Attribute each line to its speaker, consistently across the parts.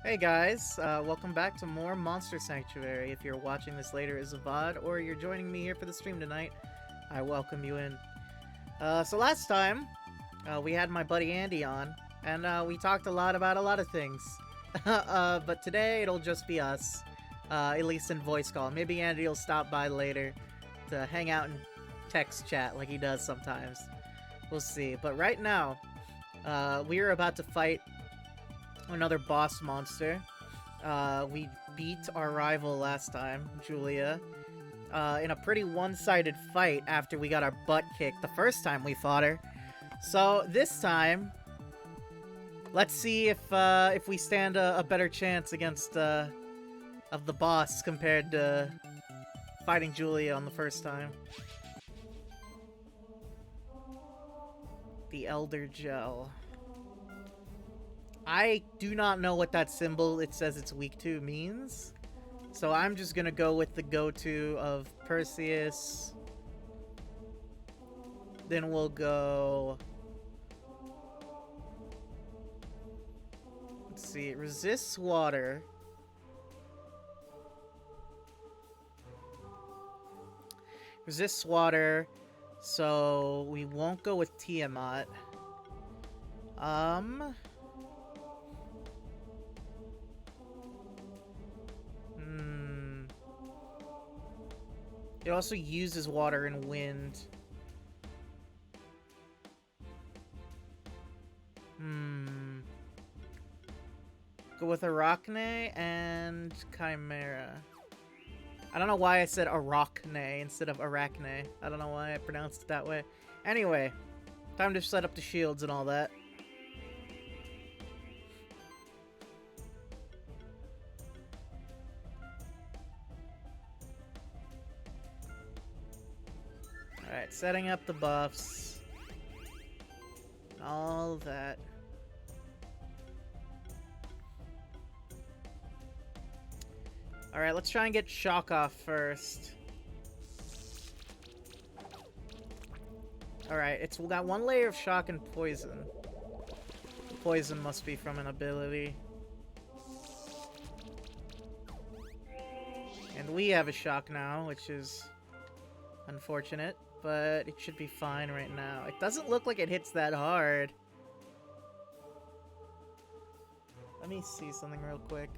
Speaker 1: Hey guys, welcome back to more Monster Sanctuary. If you're watching this later as a VOD, or you're joining me here for the stream tonight, I welcome you in. So last time, we had my buddy Andy on, and we talked a lot about a lot of things. But today, it'll just be us, at least in voice call. Maybe Andy will stop by later to hang out and text chat like he does sometimes. We'll see. But right now, we are about to fight another boss monster. We beat our rival last time, Julia, in a pretty one-sided fight after we got our butt kicked the first time we fought her. So this time, let's see if we stand a better chance against of the boss compared to fighting Julia on the first time. The Elder Gel. I do not know what that symbol it says it's weak to means. So I'm just gonna go with the go-to of Perseus. Then we'll go... Let's see, it resists water. Resists water, so we won't go with Tiamat. It also uses water and wind. Go with Arachne and Chimera. I don't know why I said Arachne instead of Arachne. I don't know why I pronounced it that way. Anyway, time to set up the shields and all that. Alright, setting up the buffs. All that. Alright, let's try and get Shock off first. Alright, it's got one layer of Shock and Poison. Poison must be from an ability. And we have a Shock now, which is unfortunate. But it should be fine right now. It doesn't look like it hits that hard. Let me see something real quick.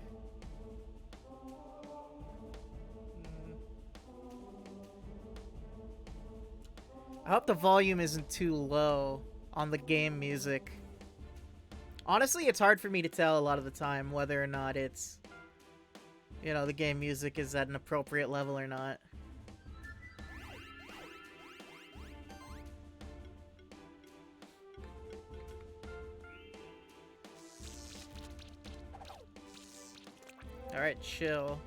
Speaker 1: I hope the volume isn't too low on the game music. Honestly, it's hard for me to tell a lot of the time whether or not it's, you know, the game music is at an appropriate level or not. Alright, chill.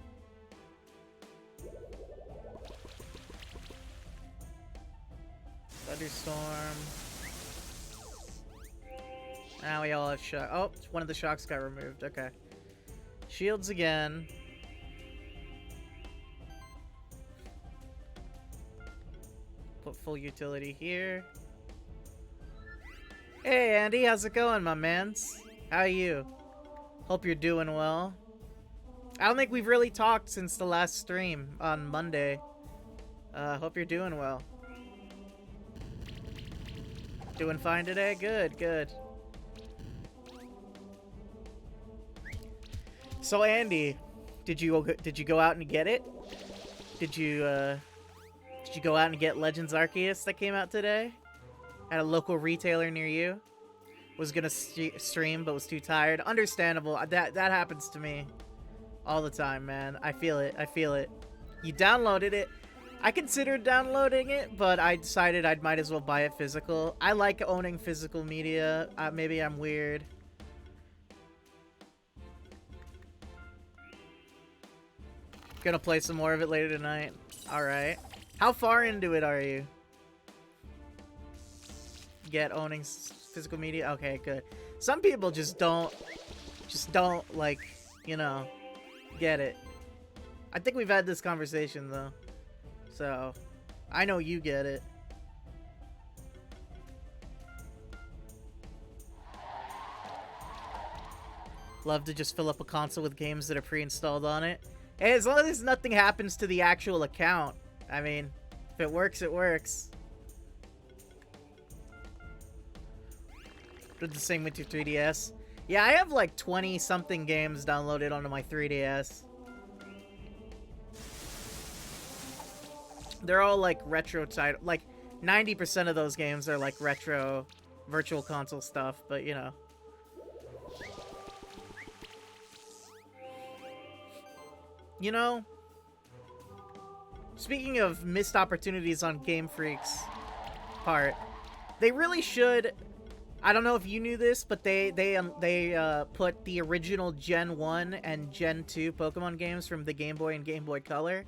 Speaker 1: Thunderstorm. Now we all have shock. Oh, one of the shocks got removed. Okay. Shields again. Put full utility here. Hey Andy, how's it going, my mans? How are you? Hope you're doing well. I don't think we've really talked since the last stream on Monday. Hope you're doing well. Doing fine today? Good, good. So Andy, did you go out and get it? Did you go out and get Legends Arceus that came out today? At a local retailer near you? Was gonna stream but was too tired. Understandable. That happens to me all the time, man. I feel it. I feel it. You downloaded it. I considered downloading it, but I decided I might as well buy it physical. I like owning physical media. Maybe I'm weird. Gonna play some more of it later tonight. Alright. How far into it are you? Get owning physical media? Okay, good. Some people just don't, like, you know, get it. I think we've had this conversation, though. So, I know you get it. Love to just fill up a console with games that are pre-installed on it. Hey, as long as nothing happens to the actual account. I mean, if it works, it works. Did the same with your 3DS. Yeah, I have like 20-something games downloaded onto my 3DS. They're all like retro title. Like 90% of those games are like retro virtual console stuff, but you know. You know, speaking of missed opportunities on Game Freak's part, they really should. I don't know if you knew this, but they put the original Gen 1 and Gen 2 Pokemon games from the Game Boy and Game Boy Color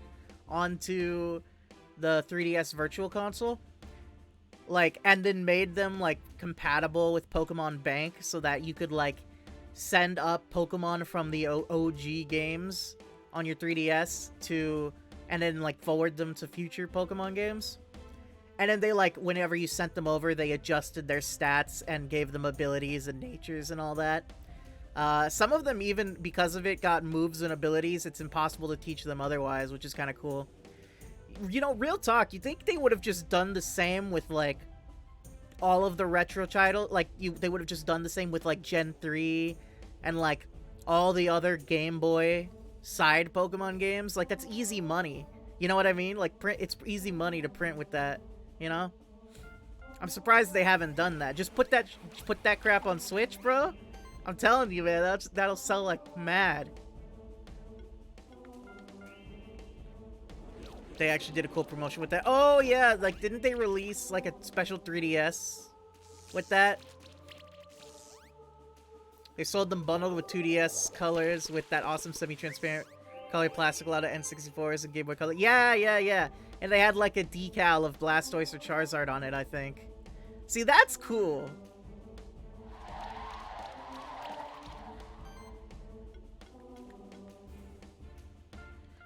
Speaker 1: onto the 3DS Virtual Console. Like, and then made them, like, compatible with Pokemon Bank so that you could, like, send up Pokemon from the OG games on your 3DS to, and then, like, forward them to future Pokemon games. And then they, like, whenever you sent them over, they adjusted their stats and gave them abilities and natures and all that. Some of them, even because of it, got moves and abilities. It's impossible to teach them otherwise, which is kind of cool. You know, real talk, you think they would have just done the same with, like, all of the retro title? Like, they would have just done the same with, like, Gen 3 and, like, all the other Game Boy side Pokemon games? Like, that's easy money. You know what I mean? Like, it's easy money to print with that. You know? I'm surprised they haven't done that. Just put that crap on Switch, bro. I'm telling you, man, that'll sell like mad. They actually did a cool promotion with that. Oh yeah, like didn't they release like a special 3DS with that? They sold them bundled with 2DS colors with that awesome semi-transparent color plastic, a lot of N64s and Game Boy Color. Yeah. And they had like a decal of Blastoise or Charizard on it, I think. See, that's cool.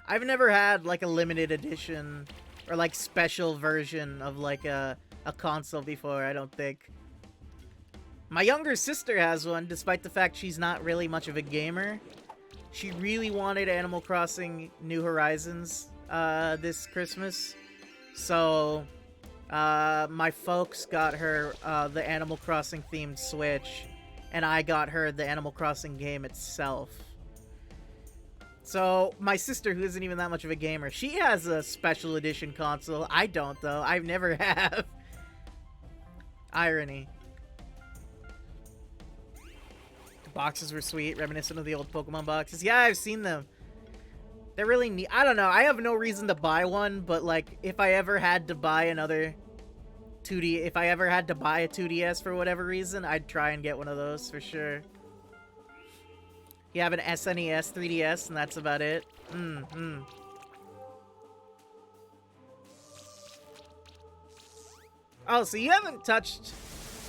Speaker 1: I've never had like a limited edition or like special version of like a console before, I don't think. My younger sister has one, despite the fact she's not really much of a gamer. She really wanted Animal Crossing New Horizons this Christmas. So, my folks got her the Animal Crossing themed Switch, and I got her the Animal Crossing game itself. So, my sister, who isn't even that much of a gamer, she has a special edition console. I don't, though. I've never have. Irony. The boxes were sweet, reminiscent of the old Pokemon boxes. Yeah, I've seen them. They're really neat. I don't know. I have no reason to buy one, but, like, if I ever had to buy another 2D... If I ever had to buy a 2DS for whatever reason, I'd try and get one of those for sure. You have an SNES 3DS, and that's about it. Oh, so you haven't touched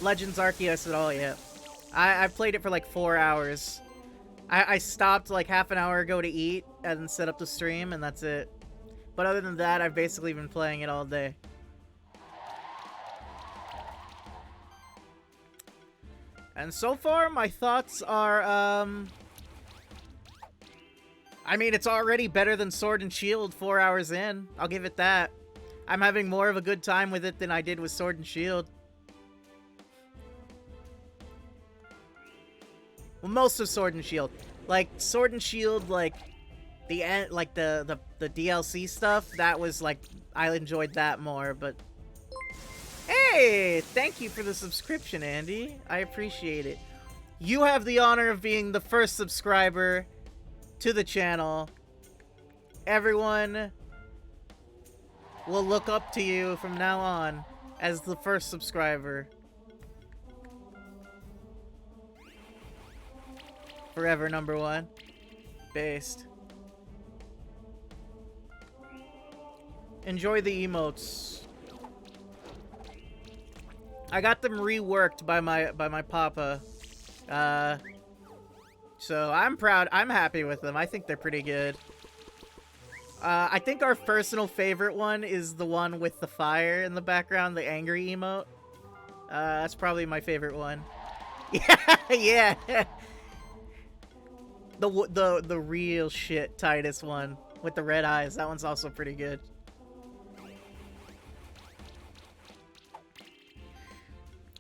Speaker 1: Legends Arceus at all yet. I played it for like 4 hours. I stopped like half an hour ago to eat and set up the stream, and that's it. But other than that, I've basically been playing it all day. And so far, my thoughts are, I mean, it's already better than Sword and Shield 4 hours in. I'll give it that. I'm having more of a good time with it than I did with Sword and Shield. Well, most of Sword and Shield. Like, Sword and Shield, like, the end, like, the DLC stuff, that was, like, I enjoyed that more, but... Hey! Thank you for the subscription, Andy. I appreciate it. You have the honor of being the first subscriber to the channel. Everyone will look up to you from now on as the first subscriber. Forever #1. Based. Enjoy the emotes. I got them reworked by my papa. So I'm proud. I'm happy with them. I think they're pretty good. I think our personal favorite one is the one with the fire in the background, the angry emote. That's probably my favorite one. Yeah, yeah. The real shit Titus one with the red eyes. That one's also pretty good.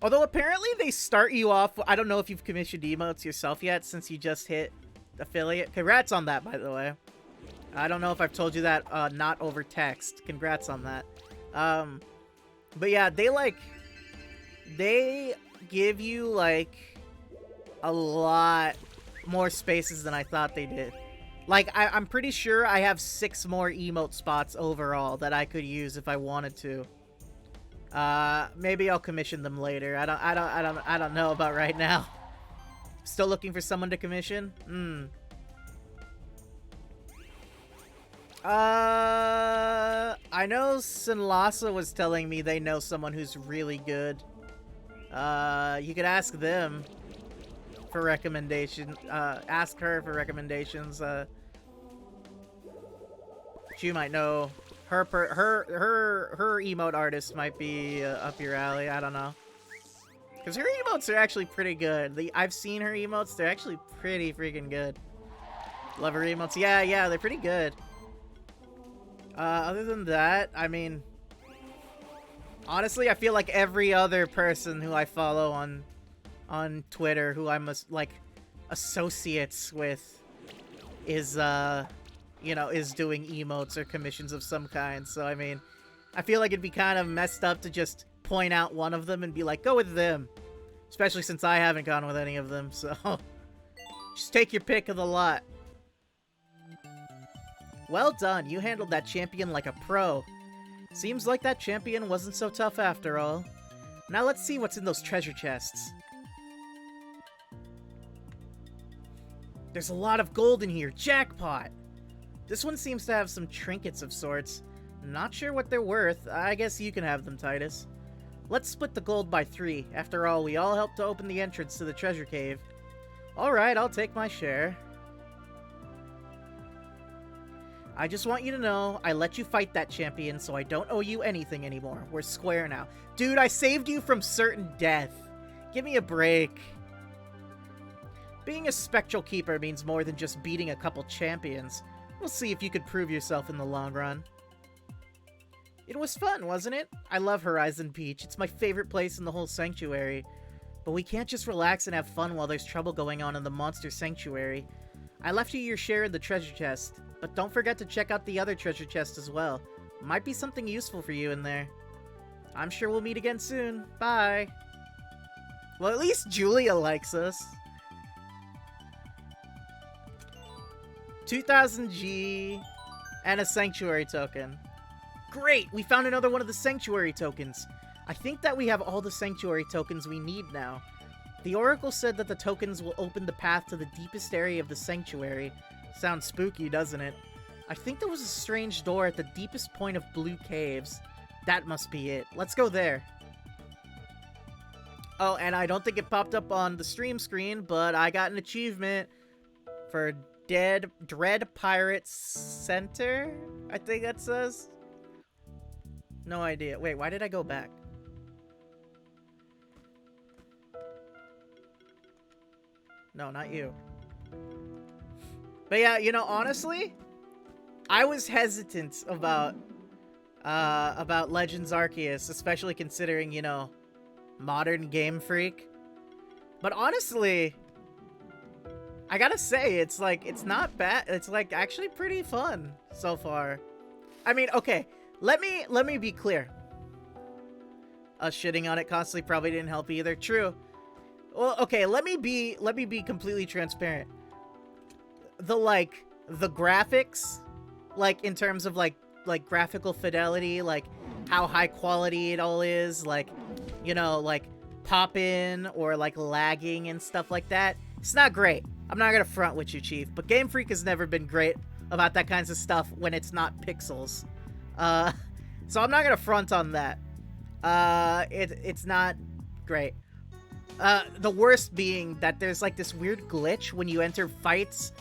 Speaker 1: Although apparently they start you off. I don't know if you've commissioned emotes yourself yet since you just hit affiliate. Congrats on that, by the way. I don't know if I've told you that not over text. Congrats on that. But yeah, they give you like a lot more spaces than I thought they did. Like I'm pretty sure I have 6 more emote spots overall that I could use if I wanted to. Maybe I'll commission them later. I don't know about right now. Still looking for someone to commission? I know Sinlasa was telling me they know someone who's really good. You could ask them for recommendation. Ask her for recommendations. She might know. Her emote artist might be up your alley. I don't know. Because her emotes are actually pretty good. I've seen her emotes. They're actually pretty freaking good. Love her emotes. Yeah, they're pretty good. Other than that, I mean, honestly, I feel like every other person who I follow on Twitter, who I'm like associates with, is you know, is doing emotes or commissions of some kind. So I mean, I feel like it'd be kind of messed up to just point out one of them and be like, go with them, especially since I haven't gone with any of them. So just take your pick of the lot. Well done, you handled that champion like a pro. Seems like that champion wasn't so tough after all. Now let's see what's in those treasure chests. There's a lot of gold in here, jackpot! This one seems to have some trinkets of sorts. Not sure what they're worth, I guess you can have them, Titus. Let's split the gold by 3. After all, we all helped to open the entrance to the treasure cave. Alright, I'll take my share. I just want you to know, I let you fight that champion, so I don't owe you anything anymore. We're square now. Dude, I saved you from certain death. Give me a break. Being a spectral keeper means more than just beating a couple champions. We'll see if you could prove yourself in the long run. It was fun, wasn't it? I love Horizon Beach. It's my favorite place in the whole sanctuary. But we can't just relax and have fun while there's trouble going on in the monster sanctuary. I left you your share in the treasure chest. But don't forget to check out the other treasure chest as well. Might be something useful for you in there. I'm sure we'll meet again soon. Bye. Well, at least Julia likes us. 2000 G and a sanctuary token. Great! We found another one of the sanctuary tokens. I think that we have all the sanctuary tokens we need now. The Oracle said that the tokens will open the path to the deepest area of the sanctuary. Sounds spooky, doesn't it? I think there was a strange door at the deepest point of Blue Caves. That must be it. Let's go there. Oh, and I don't think it popped up on the stream screen, but I got an achievement for Dread Pirate Center, I think that says. No idea. Wait, why did I go back? No, not you. But yeah, you know, honestly, I was hesitant about Legends Arceus, especially considering, you know, modern Game Freak. But honestly, I gotta say, it's like, it's not bad. It's like actually pretty fun so far. I mean, okay, let me be clear. Us shitting on it constantly probably didn't help either. True. Well, okay, let me be completely transparent. The graphics, like in terms of like graphical fidelity, like how high quality it all is, like, you know, like pop-in or like lagging and stuff like that. It's not great. I'm not gonna front with you, Chief, but Game Freak has never been great about that kinds of stuff when it's not pixels. So I'm not gonna front on that. It's not great. The worst being that there's like this weird glitch when you enter fights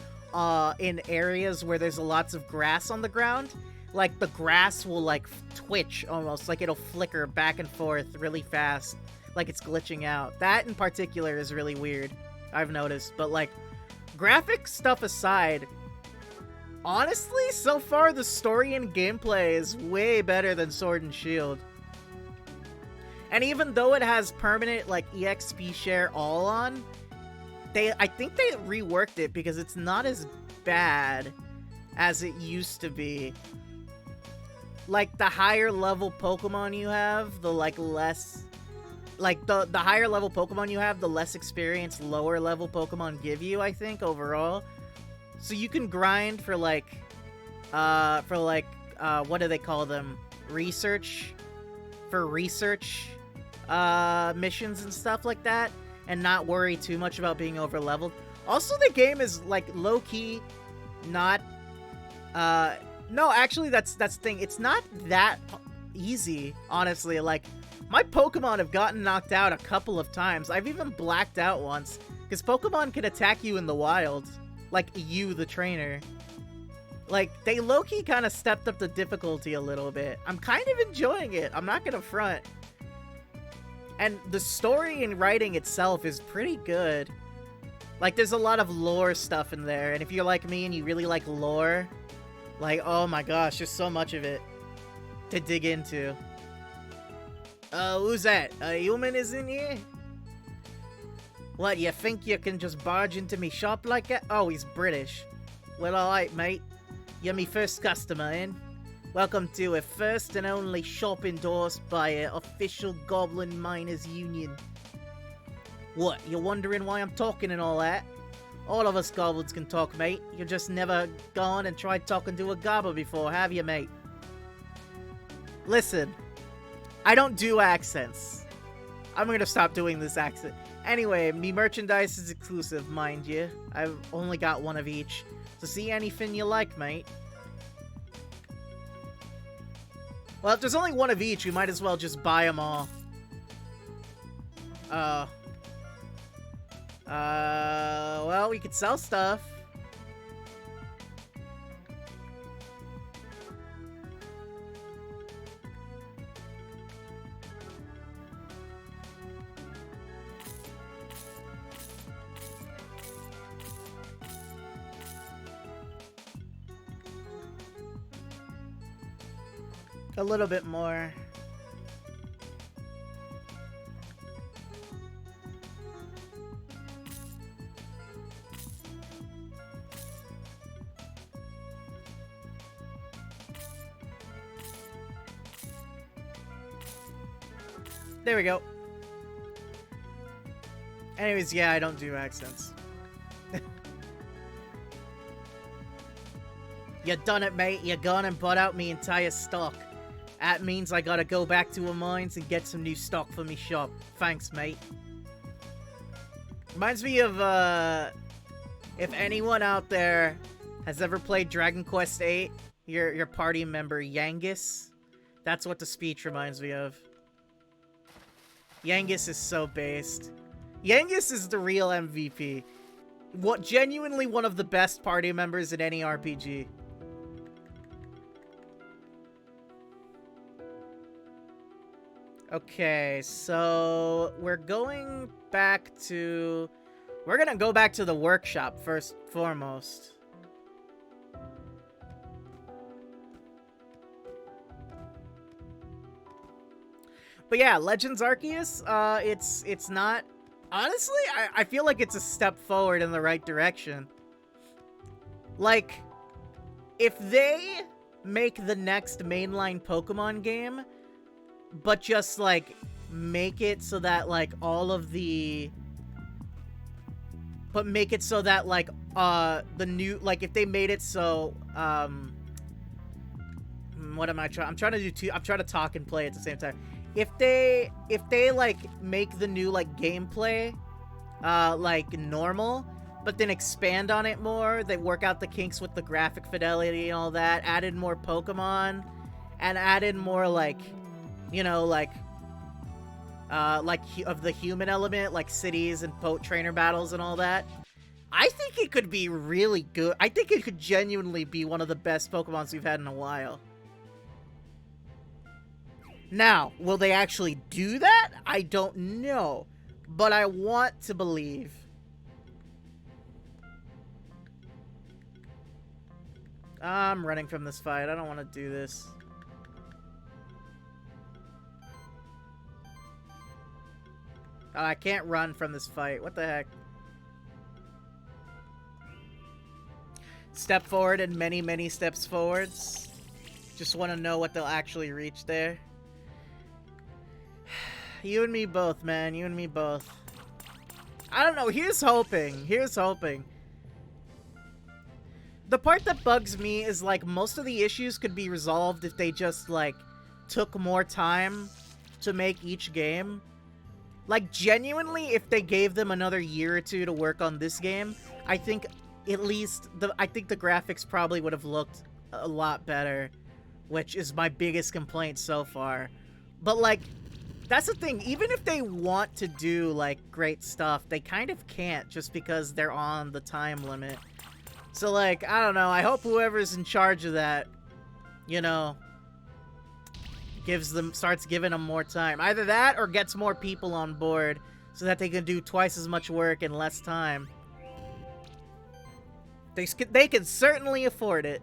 Speaker 1: in areas where there's lots of grass on the ground. Like the grass will like twitch almost, like it'll flicker back and forth really fast, like it's glitching out. That in particular is really weird, I've noticed. But like graphic stuff aside, honestly, so far the story and gameplay is way better than Sword and Shield. And even though it has permanent, like, EXP share all on, I think they reworked it because it's not as bad as it used to be. Like, the higher level Pokemon you have, the, like, less... Like, the higher level Pokemon you have, the less experience lower level Pokemon give you, I think, overall. So you can grind for, like, what do they call them? Research? For research, missions and stuff like that, and not worry too much about being over leveled. Also, the game is, like, low-key not, no, actually, that's the thing. It's not that easy, honestly. Like, my Pokemon have gotten knocked out a couple of times. I've even blacked out once, because Pokemon can attack you in the wild. Like, you, the trainer. Like, they low-key kind of stepped up the difficulty a little bit. I'm kind of enjoying it. I'm not gonna front. And the story and writing itself is pretty good. Like, there's a lot of lore stuff in there. And if you're like me and you really like lore, like, oh my gosh, there's so much of it to dig into. Who's that? A human is in here? What, you think you can just barge into me shop like that? Oh, he's British. Well, alright, mate. You're me first customer, in. Welcome to a first and only shop endorsed by an official Goblin Miners Union. What, you're wondering why I'm talking and all that? All of us goblins can talk, mate. You just never gone and tried talking to a goblin before, have you, mate? Listen, I don't do accents. I'm gonna stop doing this accent. Anyway, me merchandise is exclusive, mind you. I've only got one of each. So see anything you like, mate. Well, if there's only one of each, we might as well just buy them all. Well, we could sell stuff. A little bit more. There we go. Anyways, yeah, I don't do accents. You done it, mate. You gone and bought out me entire stock. That means I gotta go back to a mines and get some new stock for me shop. Thanks, mate. Reminds me of, if anyone out there has ever played Dragon Quest VIII, your party member, Yangus. That's what the speech reminds me of. Yangus is so based. Yangus is the real MVP. What, genuinely one of the best party members in any RPG. Okay, so we're going back to... We're gonna go back to the workshop first foremost. But yeah, Legends Arceus, it's not... Honestly, I feel like it's a step forward in the right direction. Like, if they make the next mainline Pokemon game, but just, like, make it so that, like, all of the... But make it so that, like, the new... Like, if they made it so, what am I trying... I'm trying to do two... I'm trying to talk and play at the same time. If they, like, make the new, like, gameplay, like, normal, but then expand on it more, they work out the kinks with the graphic fidelity and all that, added more Pokemon, and added more, like, you know, like of the human element, like cities and trainer battles and all that, I think it could be really good. I think it could genuinely be one of the best Pokemons we've had in a while. Now, will they actually do that? I don't know. But I want to believe. I'm running from this fight. I don't want to do this. Oh, I can't run from this fight. What the heck? Step forward and many, many steps forwards. Just want to know what they'll actually reach there. You and me both, man. You and me both. I don't know. Here's hoping. Here's hoping. The part that bugs me is, like, most of the issues could be resolved if they just, like, took more time to make each game. Like, genuinely, if they gave them another year or two to work on this game, I think at least the graphics probably would have looked a lot better, which is my biggest complaint so far. But, like, that's the thing. Even if they want to do, like, great stuff, they kind of can't just because they're on the time limit. So, like, I don't know. I hope whoever's in charge of that, you know, starts giving them more time. Either that or gets more people on board so that they can do twice as much work in less time. They can certainly afford it.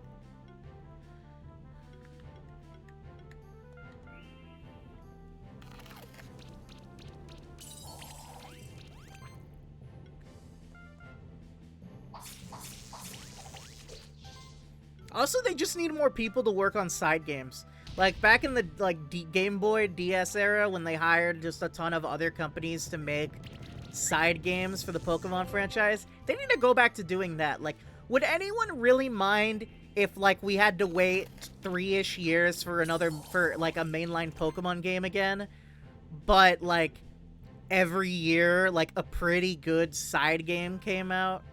Speaker 1: Also, they just need more people to work on side games. Like, back in the, like, Game Boy DS era, when they hired just a ton of other companies to make side games for the Pokemon franchise, they need to go back to doing that. Like, would anyone really mind if, like, we had to wait 3-ish years for like, a mainline Pokemon game again? But, like, every year, like, a pretty good side game came out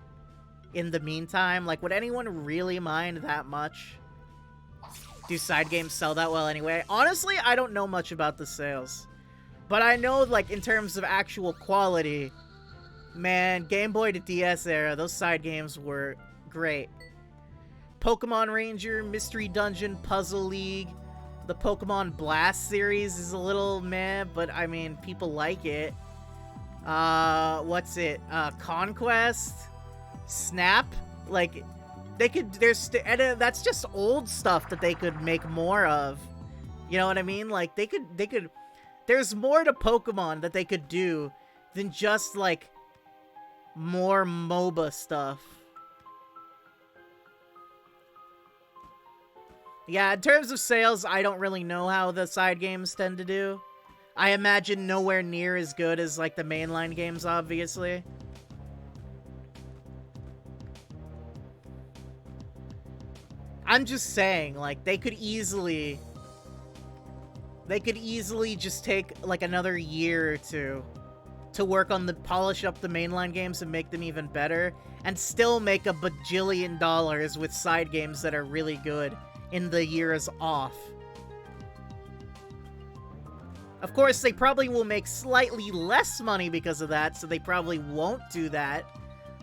Speaker 1: in the meantime? Like, would anyone really mind that much? Do side games sell that well anyway? Honestly, I don't know much about the sales. But I know, like, in terms of actual quality, man, Game Boy to DS era, those side games were great. Pokemon Ranger, Mystery Dungeon, Puzzle League, the Pokemon Blast series is a little meh, but I mean, people like it. What's it? Conquest? Snap? Like, they could, that's just old stuff that they could make more of. You know what I mean? Like, they could, there's more to Pokemon that they could do than just, like, more MOBA stuff. Yeah, in terms of sales, I don't really know how the side games tend to do. I imagine nowhere near as good as, like, the mainline games, obviously. I'm just saying, like, they could easily just take, like, another year or two to work on polish up the mainline games and make them even better, and still make a bajillion dollars with side games that are really good in the years off. Of course, they probably will make slightly less money because of that, so they probably won't do that.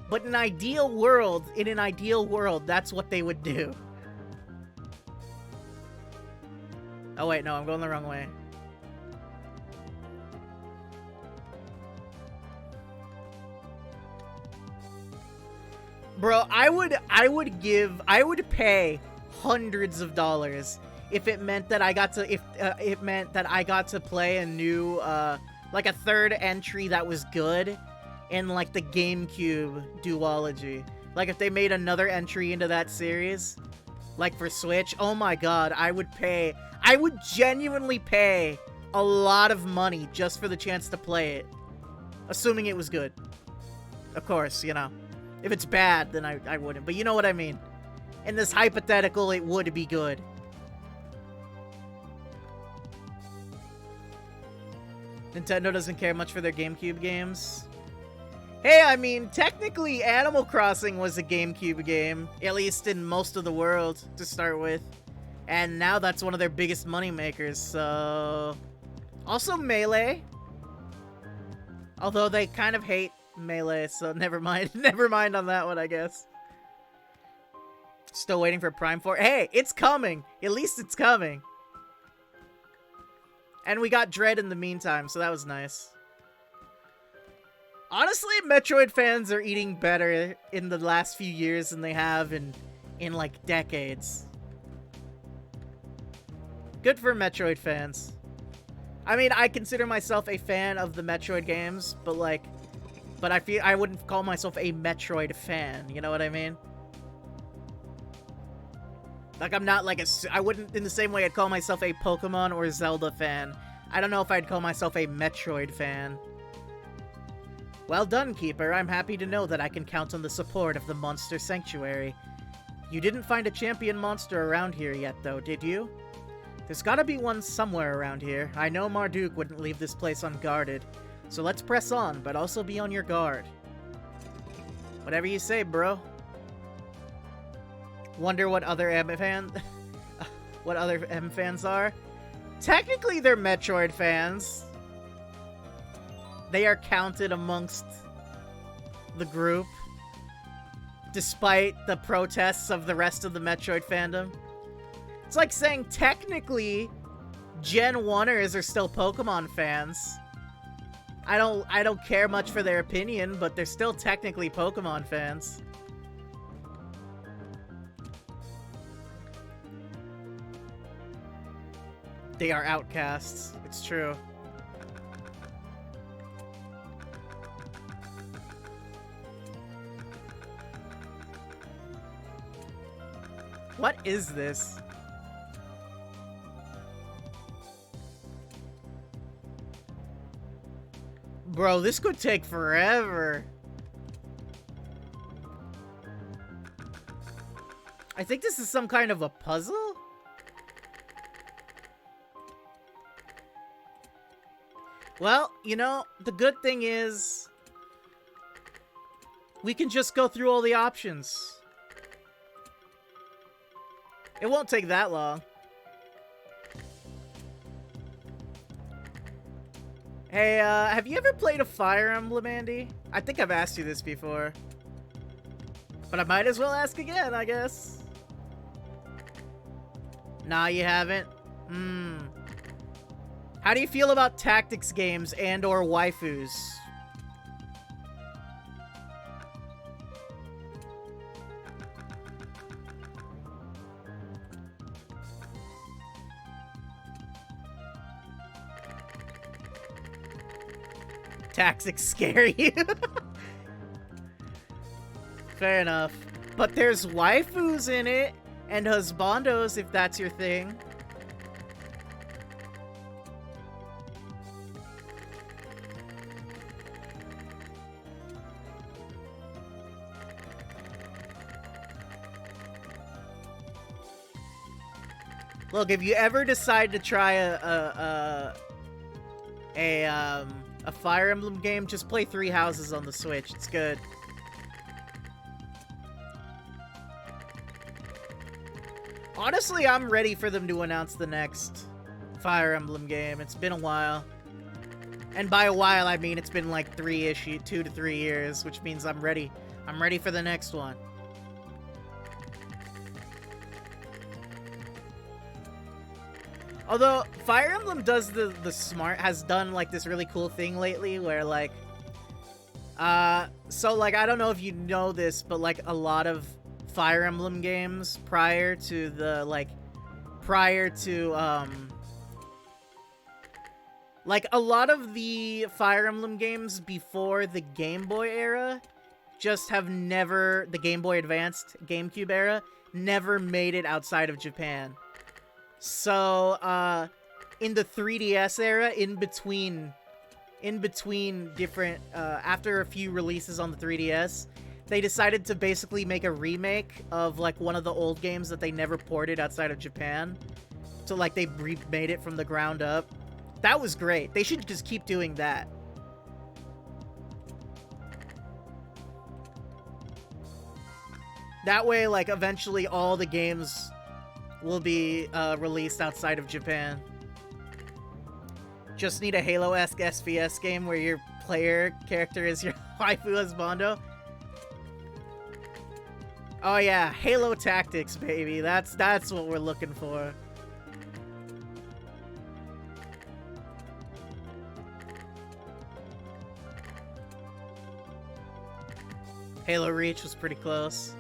Speaker 1: But in an ideal world, that's what they would do. Oh wait, no, I'm going the wrong way. Bro, I would pay hundreds of dollars if it meant that I got to play a new, like a third entry that was good in, like, the GameCube duology. Like, if they made another entry into that series, like, for Switch, oh my god, I would genuinely pay a lot of money just for the chance to play it. Assuming it was good. Of course, you know. If it's bad, then I wouldn't. But you know what I mean. In this hypothetical, it would be good. Nintendo doesn't care much for their GameCube games. Hey, I mean, technically Animal Crossing was a GameCube game, at least in most of the world, to start with. And now that's one of their biggest money makers, so... Also Melee. Although they kind of hate Melee, so never mind. Never mind on that one, I guess. Still waiting for Prime 4. Hey, it's coming! At least it's coming. And we got Dread in the meantime, so that was nice. Honestly, Metroid fans are eating better in the last few years than they have in in like decades. Good for Metroid fans. I mean, I consider myself a fan of the Metroid games, but I feel I wouldn't call myself a Metroid fan, you know what I mean? Like, I'm not like I wouldn't, in the same way I'd call myself a Pokemon or Zelda fan. I don't know if I'd call myself a Metroid fan. Well done, Keeper. I'm happy to know that I can count on the support of the Monster Sanctuary. You didn't find a champion monster around here yet, though, did you? There's gotta be one somewhere around here. I know Marduk wouldn't leave this place unguarded. So let's press on, but also be on your guard. Whatever you say, bro. Wonder what other M fans are? Technically, they're Metroid fans. They are counted amongst the group, despite the protests of the rest of the Metroid fandom. It's like saying technically Gen 1ers are still Pokemon fans. I don't care much for their opinion, but they're still technically Pokemon fans. They are outcasts. It's true. What is this? Bro, this could take forever. I think this is some kind of a puzzle? Well, you know, the good thing is we can just go through all the options. It won't take that long. Hey, have you ever played a Fire Emblem, Andy? I think I've asked you this before. But I might as well ask again, I guess. Nah, you haven't? How do you feel about tactics games and or waifus? Tactics scare you? Fair enough. But there's waifus in it, and husbandos if that's your thing. Look, if you ever decide to try a Fire Emblem game, just play Three Houses on the Switch. It's good. Honestly, I'm ready for them to announce the next Fire Emblem game. It's been a while. And by a while, I mean it's been like 2 to 3 years, which means I'm ready. I'm ready for the next one. Although, Fire Emblem does has done, like, this really cool thing lately where, like, so, like, I don't know if you know this, but, like, a lot of Fire Emblem games prior to, a lot of the Fire Emblem games before the Game Boy era just have never, the Game Boy Advanced GameCube era, never made it outside of Japan. So, in the 3DS era, in between different, after a few releases on the 3DS, they decided to basically make a remake of, like, one of the old games that they never ported outside of Japan. So, like, they remade it from the ground up. That was great. They should just keep doing that. That way, like, eventually all the games will be released outside of Japan. Just need a Halo-esque SVS game where your player character is your waifu husbando. Oh yeah, Halo Tactics, baby. That's what we're looking for. Halo Reach was pretty close.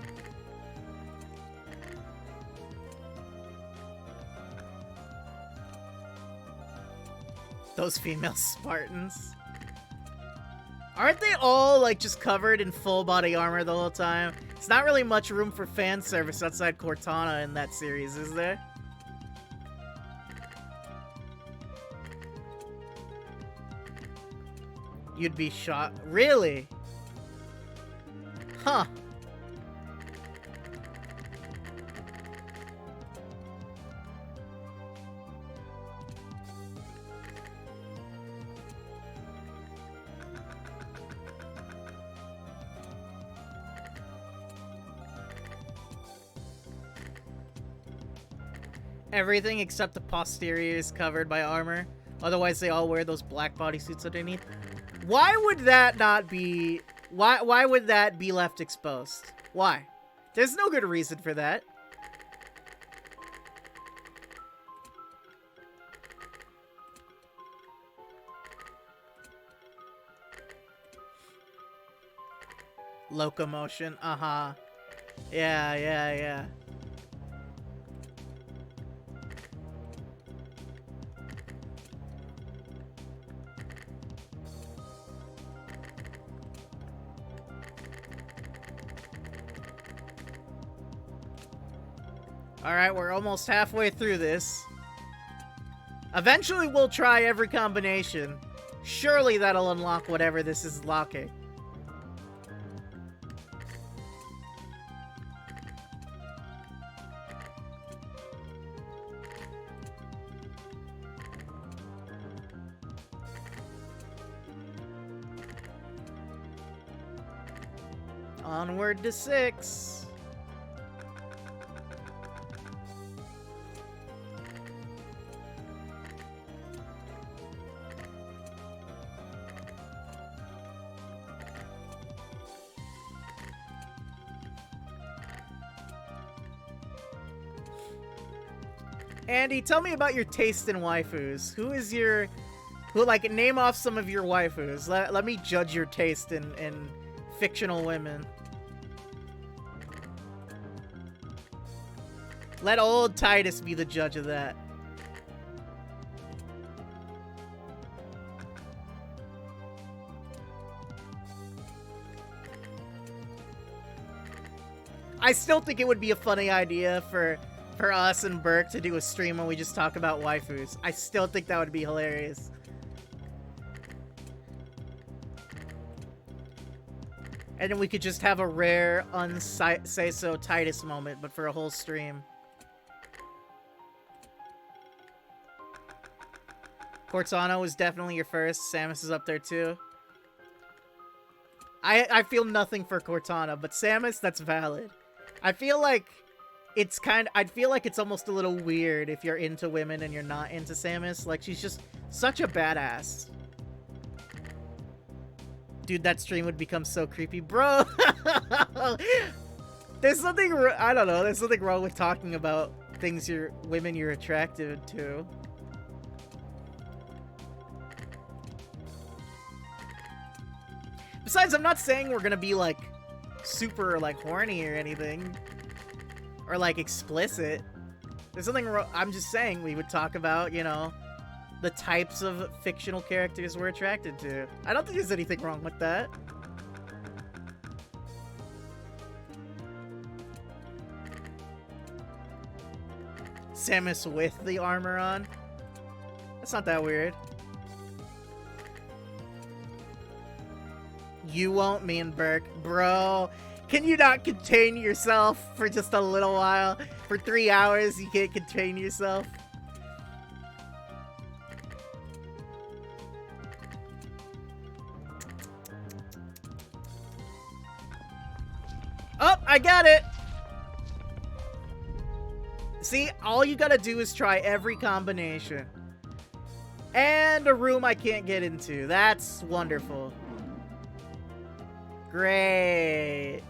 Speaker 1: Those female Spartans. Aren't they all, like, just covered in full body armor the whole time? It's not really much room for fan service outside Cortana in that series, is there? You'd be shot. Really? Huh. Everything except the posterior is covered by armor. Otherwise, they all wear those black bodysuits underneath. Why would that not be... Why would that be left exposed? Why? There's no good reason for that. Locomotion. Uh-huh. Yeah. Alright, we're almost halfway through this. Eventually we'll try every combination. Surely that'll unlock whatever this is locking. Onward to 6. Andy, tell me about your taste in waifus. Like, name off some of your waifus. Let me judge your taste in fictional women. Let old Titus be the judge of that. I still think it would be a funny idea for us and Burke to do a stream when we just talk about waifus. I still think that would be hilarious. And then we could just have a rare say-so Titus moment, but for a whole stream. Cortana was definitely your first. Samus is up there too. I feel nothing for Cortana, but Samus, that's valid. I feel like I'd feel like it's almost a little weird if you're into women and you're not into Samus. Like, she's just such a badass. Dude, that stream would become so creepy. Bro! There's something, I don't know, there's something wrong with talking about women you're attracted to. Besides, I'm not saying we're gonna be, like, super, like, horny or anything. Or, like, explicit. There's something wrong. I'm just saying we would talk about, you know, the types of fictional characters we're attracted to. I don't think there's anything wrong with that. Samus with the armor on? That's not that weird. You won't, me and Burke. Bro, can you not contain yourself for just a little while? For 3 hours, you can't contain yourself? Oh, I got it! See, all you gotta do is try every combination. And a room I can't get into. That's wonderful. Great.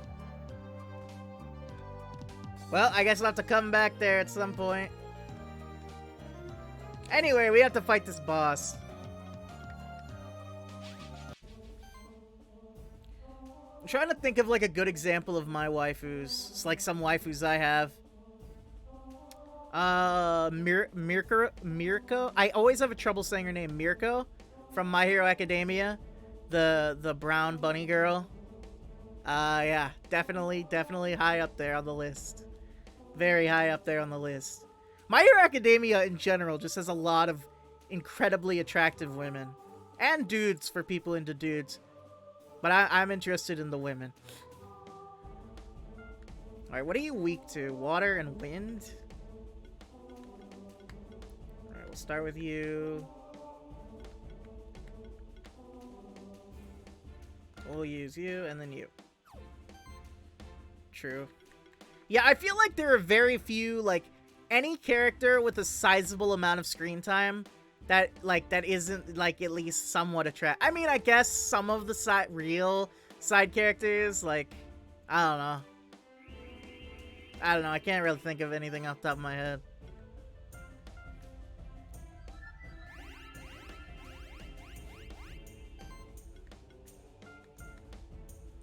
Speaker 1: Well, I guess I'll have to come back there at some point. Anyway, we have to fight this boss. I'm trying to think of, like, a good example of my waifus. It's like some waifus I have. Mirko. I always have a trouble saying her name. Mirko from My Hero Academia, the brown bunny girl. Yeah, definitely high up there on the list. Very high up there on the list. My Hero Academia in general just has a lot of incredibly attractive women. And dudes for people into dudes. But I'm interested in the women. Alright, what are you weak to? Water and wind? Alright, we'll start with you. We'll use you, and then you. True. Yeah, I feel like there are very few, like, any character with a sizable amount of screen time that isn't, like, at least somewhat attractive. I mean, I guess some of the real side characters, like, I don't know. I can't really think of anything off the top of my head.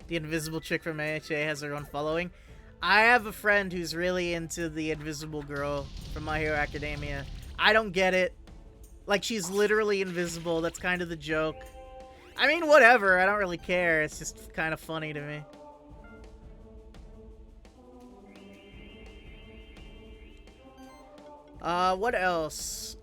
Speaker 1: The invisible chick from AHA has her own following. I have a friend who's really into the invisible girl from My Hero Academia. I don't get it. Like, she's literally invisible. That's kind of the joke. I mean, whatever. I don't really care. It's just kind of funny to me. What else?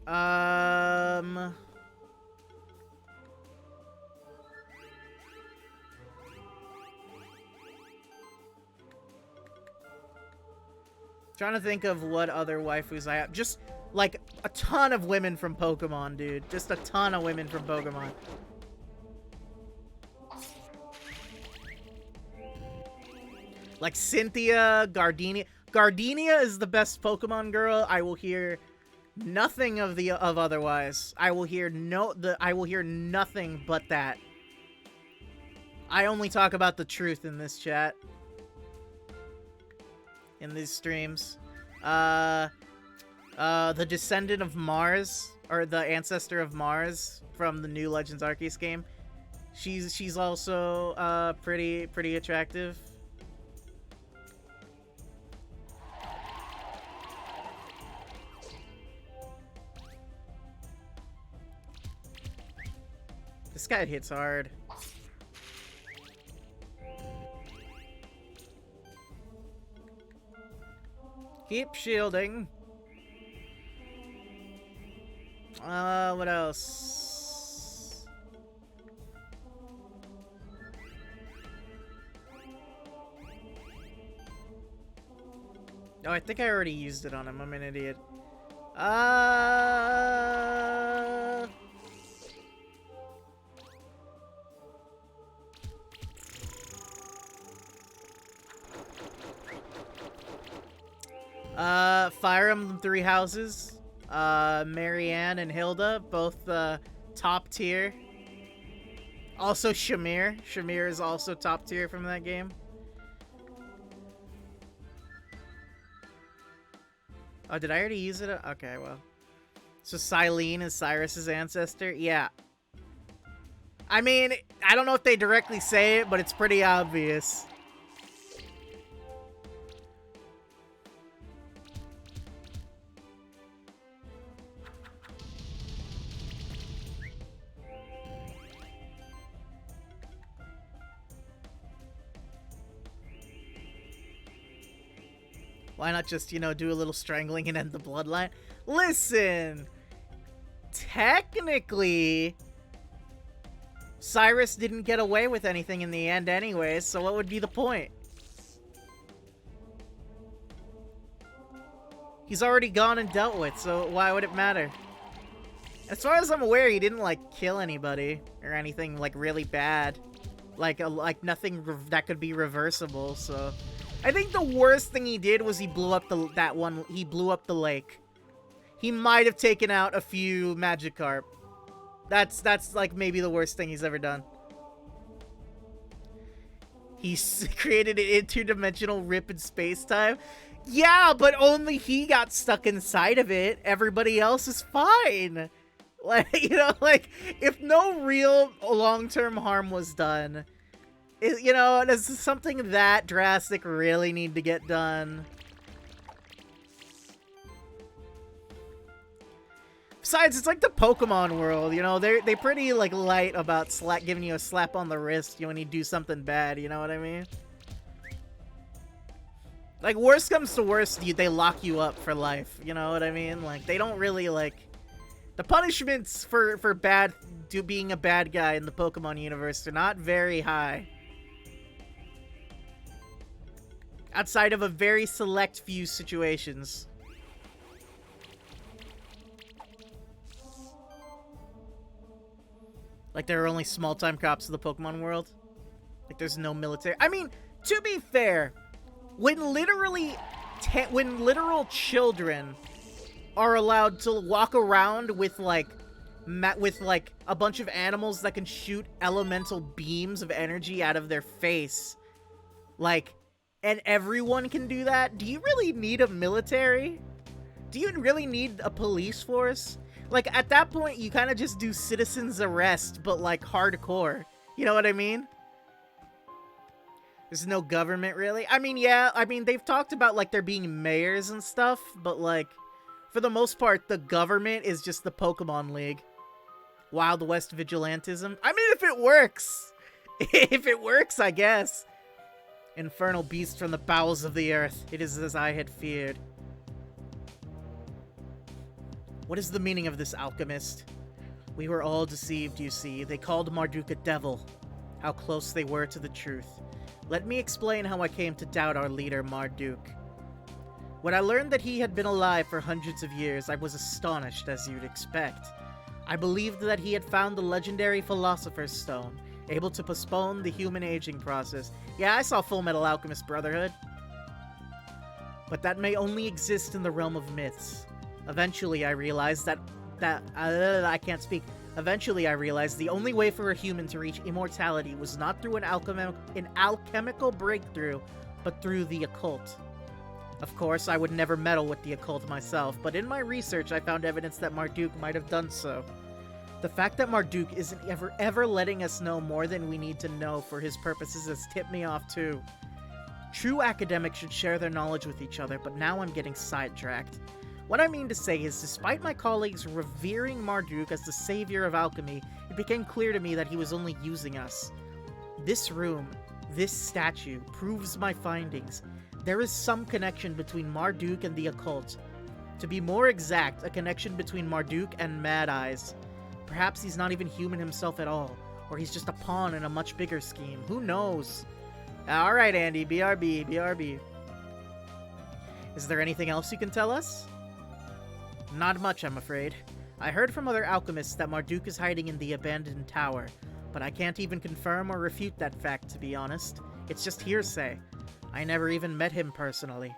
Speaker 1: Trying to think of what other waifus I have. Just, like, a ton of women from Pokemon, dude. Just a ton of women from Pokemon. Like Cynthia, Gardenia. Gardenia is the best Pokemon girl. I will hear nothing of otherwise. I will hear nothing but that. I only talk about the truth in this chat. In these streams. The descendant of Mars, or the ancestor of Mars from the new Legends Arceus game. She's also pretty attractive. This guy hits hard. Keep shielding. What else? Oh, I think I already used it on him. I'm an idiot. Fire Emblem Three Houses, Marianne and Hilda, both top tier. Also Shamir. Shamir is also top tier from that game. Oh, did I already use it? Okay, well. So Silene is Cyrus's ancestor? Yeah. I mean, I don't know if they directly say it, but it's pretty obvious. Why not just, you know, do a little strangling and end the bloodline? Listen! Technically, Cyrus didn't get away with anything in the end anyways, so what would be the point? He's already gone and dealt with, so why would it matter? As far as I'm aware, he didn't, like, kill anybody or anything, like, really bad. Like nothing that could be reversible, so... I think the worst thing he did was he blew up he blew up the lake. He might have taken out a few Magikarp. That's like maybe the worst thing he's ever done. He's created an interdimensional rip in space-time. Yeah, but only he got stuck inside of it. Everybody else is fine. Like, you know, like, if no real long-term harm was done... You know, does something that drastic really need to get done? Besides, it's like the Pokemon world, you know? They pretty, like, light about giving you a slap on the wrist when you do something bad, you know what I mean? Like, worst comes to worst, they lock you up for life, you know what I mean? Like, they don't really, like... The punishments for being a bad guy in the Pokemon universe are not very high. Outside of a very select few situations. Like, there are only small-time cops in the Pokemon world. Like, there's no military. I mean, to be fair, when literal children are allowed to walk around with, like, a bunch of animals that can shoot elemental beams of energy out of their face, like, and everyone can do that, do you really need a military? Do you really need a police force? Like, at that point, you kind of just do citizen's arrest, but, like, hardcore. You know what I mean? There's no government, really. I mean, yeah, they've talked about, like, there being mayors and stuff, but, like, for the most part, the government is just the Pokemon League. Wild West vigilantism. I mean, if it works. If it works, I guess. Infernal beast from the bowels of the earth. It is as I had feared. What is the meaning of this, alchemist? We were all deceived, you see. They called Marduk a devil. How close they were to the truth. Let me explain how I came to doubt our leader, Marduk. When I learned that he had been alive for hundreds of years, I was astonished, as you'd expect. I believed that he had found the legendary Philosopher's Stone, able to postpone the human aging process. Yeah, I saw Full Metal Alchemist Brotherhood. But that may only exist in the realm of myths. Eventually, I realized I can't speak. Eventually, I realized the only way for a human to reach immortality was not through an alchemical breakthrough, but through the occult. Of course, I would never meddle with the occult myself, but in my research, I found evidence that Marduk might have done so. The fact that Marduk isn't ever letting us know more than we need to know for his purposes has tipped me off too. True academics should share their knowledge with each other, but now I'm getting sidetracked. What I mean to say is, despite my colleagues revering Marduk as the savior of alchemy, it became clear to me that he was only using us. This room, this statue, proves my findings. There is some connection between Marduk and the occult. To be more exact, a connection between Marduk and Mad Eyes. Perhaps he's not even human himself at all, or he's just a pawn in a much bigger scheme. Who knows? Alright, Andy, BRB, BRB. Is there anything else you can tell us? Not much, I'm afraid. I heard from other alchemists that Marduk is hiding in the abandoned tower, but I can't even confirm or refute that fact, to be honest. It's just hearsay. I never even met him personally.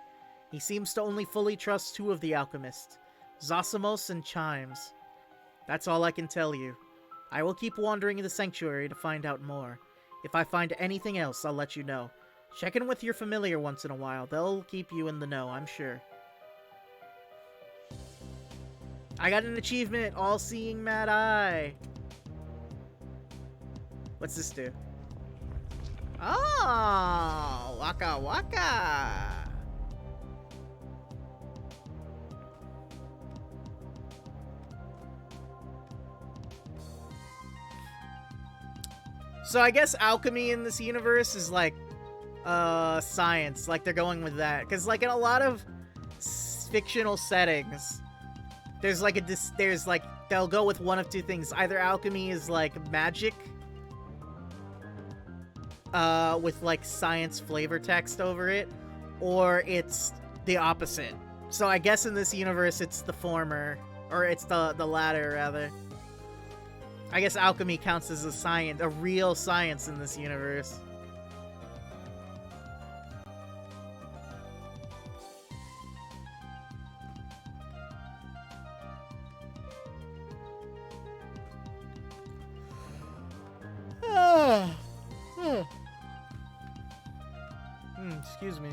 Speaker 1: He seems to only fully trust two of the alchemists, Zosamos and Chimes. That's all I can tell you. I will keep wandering in the sanctuary to find out more. If I find anything else, I'll let you know. Check in with your familiar once in a while. They'll keep you in the know, I'm sure. I got an achievement, All-Seeing Mad Eye. What's this do? Oh, waka waka. So I guess alchemy in this universe is like science, like they're going with that, because like in a lot of fictional settings, there's like they'll go with one of two things. Either alchemy is like magic with like science flavor text over it, or it's the opposite. So I guess in this universe it's the former, or it's the latter rather. I guess alchemy counts as a science, a real science in this universe. Excuse me.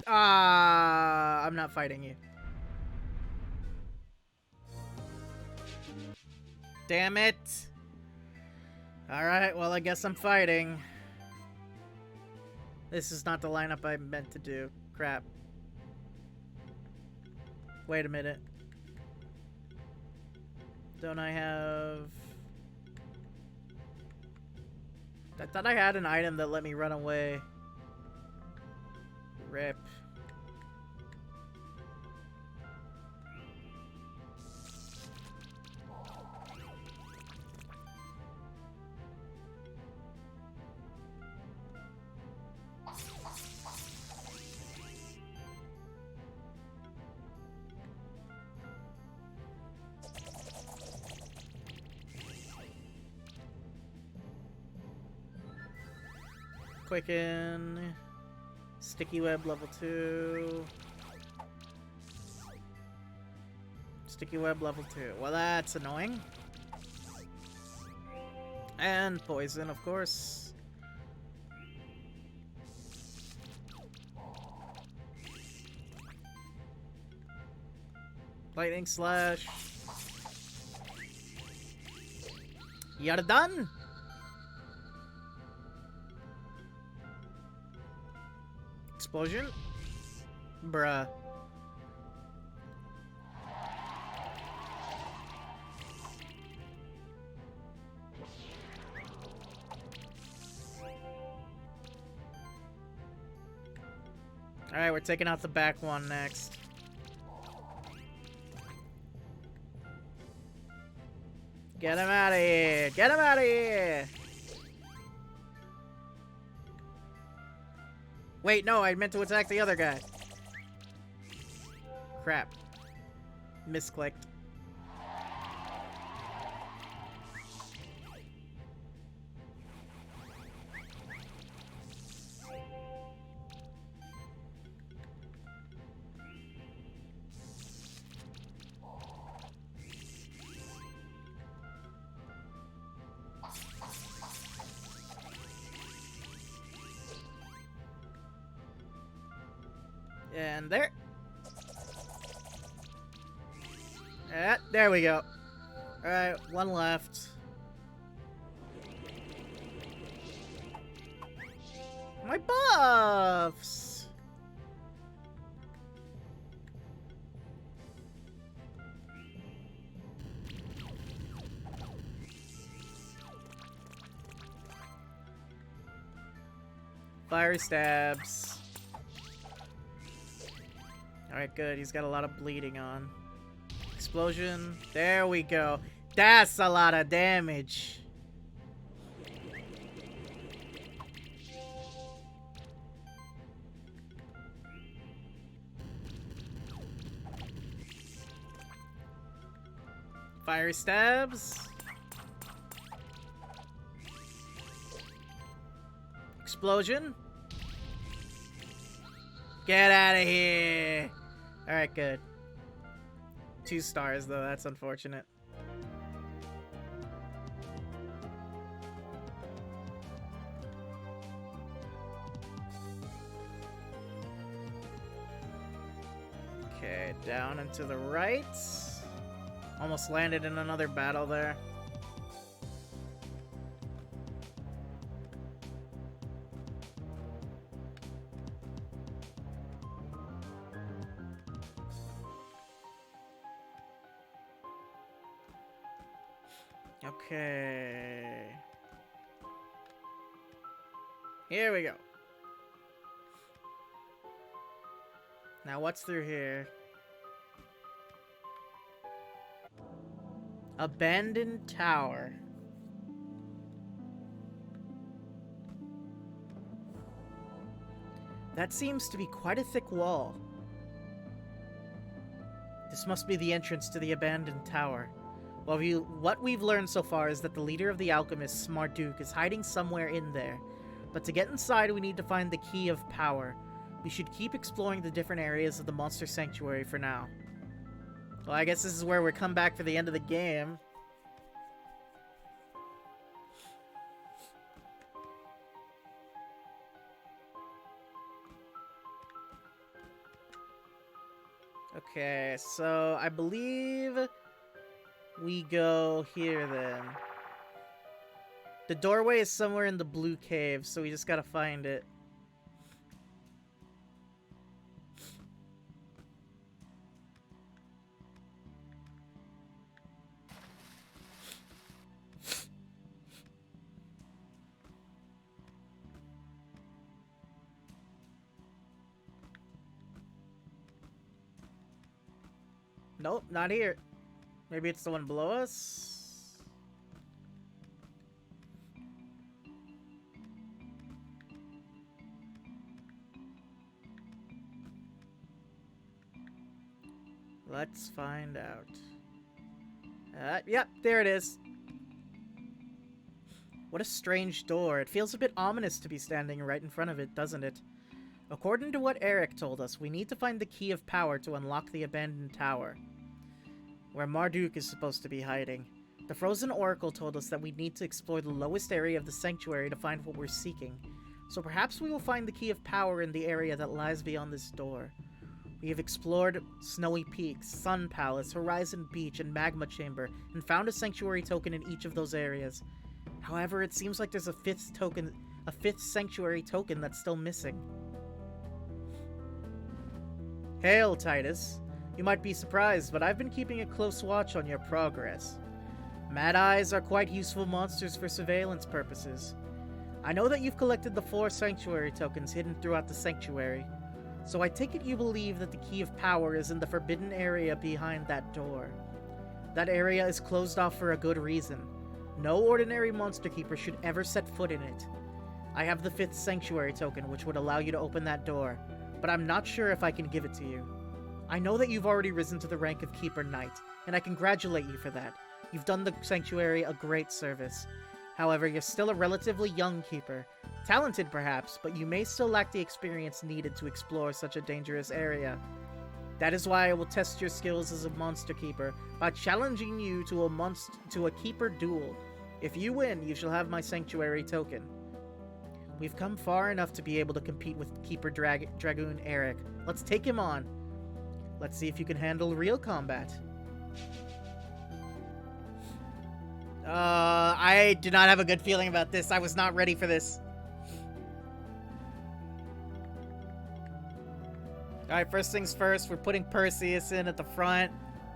Speaker 1: I'm not fighting you. Damn it. Alright, well, I guess I'm fighting. This is not the lineup I meant to do. Crap. Wait a minute. Don't I have... I thought I had an item that let me run away. Rip. Quicken. Sticky web level 2. Sticky web level 2. Well, that's annoying. And poison, of course. Lightning slash. You're done. Explosion? Bruh. Alright, we're taking out the back one next. Get him out of here! Get him out of here! Wait, no, I meant to attack the other guy. Crap. Misclicked. And there. There we go. Alright, one left. My buffs! Fiery stabs. Alright, good. He's got a lot of bleeding on. Explosion. There we go. That's a lot of damage. Fiery stabs. Explosion. Get out of here. Alright, good. 2 stars, though. That's unfortunate. Okay, down and to the right. Almost landed in another battle there. Okay. Here we go. Now what's through here? Abandoned tower. That seems to be quite a thick wall. This must be the entrance to the abandoned tower. Well, what we've learned so far is that the leader of the alchemists, Marduk, is hiding somewhere in there. But to get inside, we need to find the key of power. We should keep exploring the different areas of the monster sanctuary for now. Well, I guess this is where we come back for the end of the game. Okay, so I believe we go here then. The doorway is somewhere in the blue cave, so we just gotta find it. Nope, not here. Maybe it's the one below us? Let's find out. Yep, there it is. What a strange door. It feels a bit ominous to be standing right in front of it, doesn't it? According to what Eric told us, we need to find the key of power to unlock the abandoned tower, where Marduk is supposed to be hiding. The Frozen Oracle told us that we need to explore the lowest area of the sanctuary to find what we're seeking. So perhaps we will find the key of power in the area that lies beyond this door. We have explored Snowy Peaks, Sun Palace, Horizon Beach, and Magma Chamber, and found a sanctuary token in each of those areas. However, it seems like there's a fifth sanctuary token that's still missing. Hail, Titus. You might be surprised, but I've been keeping a close watch on your progress. Mad Eyes are quite useful monsters for surveillance purposes. I know that you've collected the 4 sanctuary tokens hidden throughout the sanctuary, so I take it you believe that the key of power is in the forbidden area behind that door. That area is closed off for a good reason. No ordinary monster keeper should ever set foot in it. I have the 5th sanctuary token, which would allow you to open that door, but I'm not sure if I can give it to you. I know that you've already risen to the rank of Keeper Knight, and I congratulate you for that. You've done the sanctuary a great service. However, you're still a relatively young keeper. Talented perhaps, but you may still lack the experience needed to explore such a dangerous area. That is why I will test your skills as a monster keeper by challenging you to a keeper duel. If you win, you shall have my sanctuary token. We've come far enough to be able to compete with Keeper Dragoon Eric. Let's take him on. Let's see if you can handle real combat. I do not have a good feeling about this. I was not ready for this. Alright, first things first, we're putting Perseus in at the front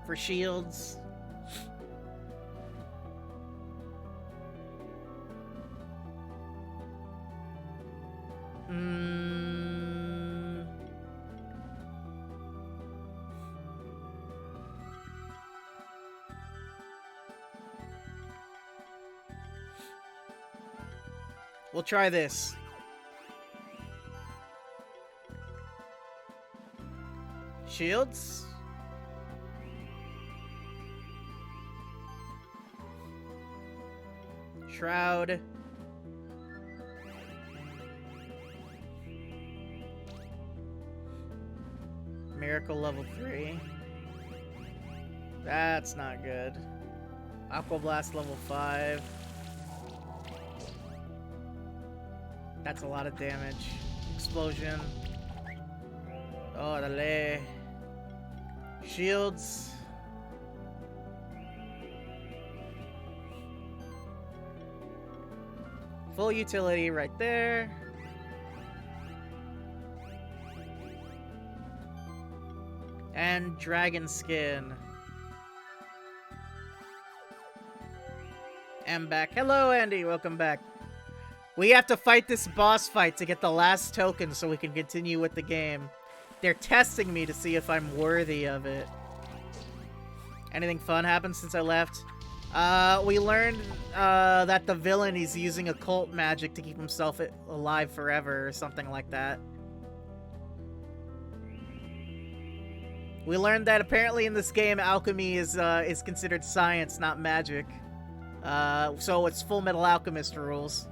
Speaker 1: for shields. We'll try this. Shields. Shroud. Miracle level 3. That's not good. Aqua Blast level 5. That's a lot of damage. Explosion. Oh, dale. Shields. Full utility right there. And dragon skin. I'm back. Hello, Andy. Welcome back. We have to fight this boss fight to get the last token so we can continue with the game. They're testing me to see if I'm worthy of it. Anything fun happened since I left? We learned that the villain is using occult magic to keep himself alive forever or something like that. We learned that apparently in this game, alchemy is considered science, not magic. So it's Full Metal Alchemist rules.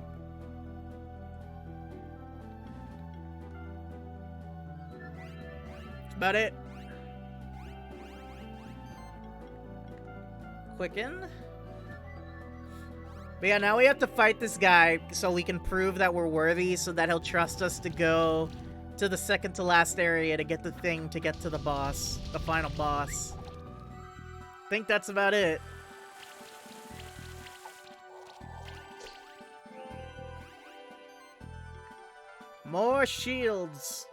Speaker 1: That's about it. Quicken. But yeah, now we have to fight this guy so we can prove that we're worthy, so that he'll trust us to go to the second to last area to get the thing to get to the boss, the final boss. I think that's about it. More shields.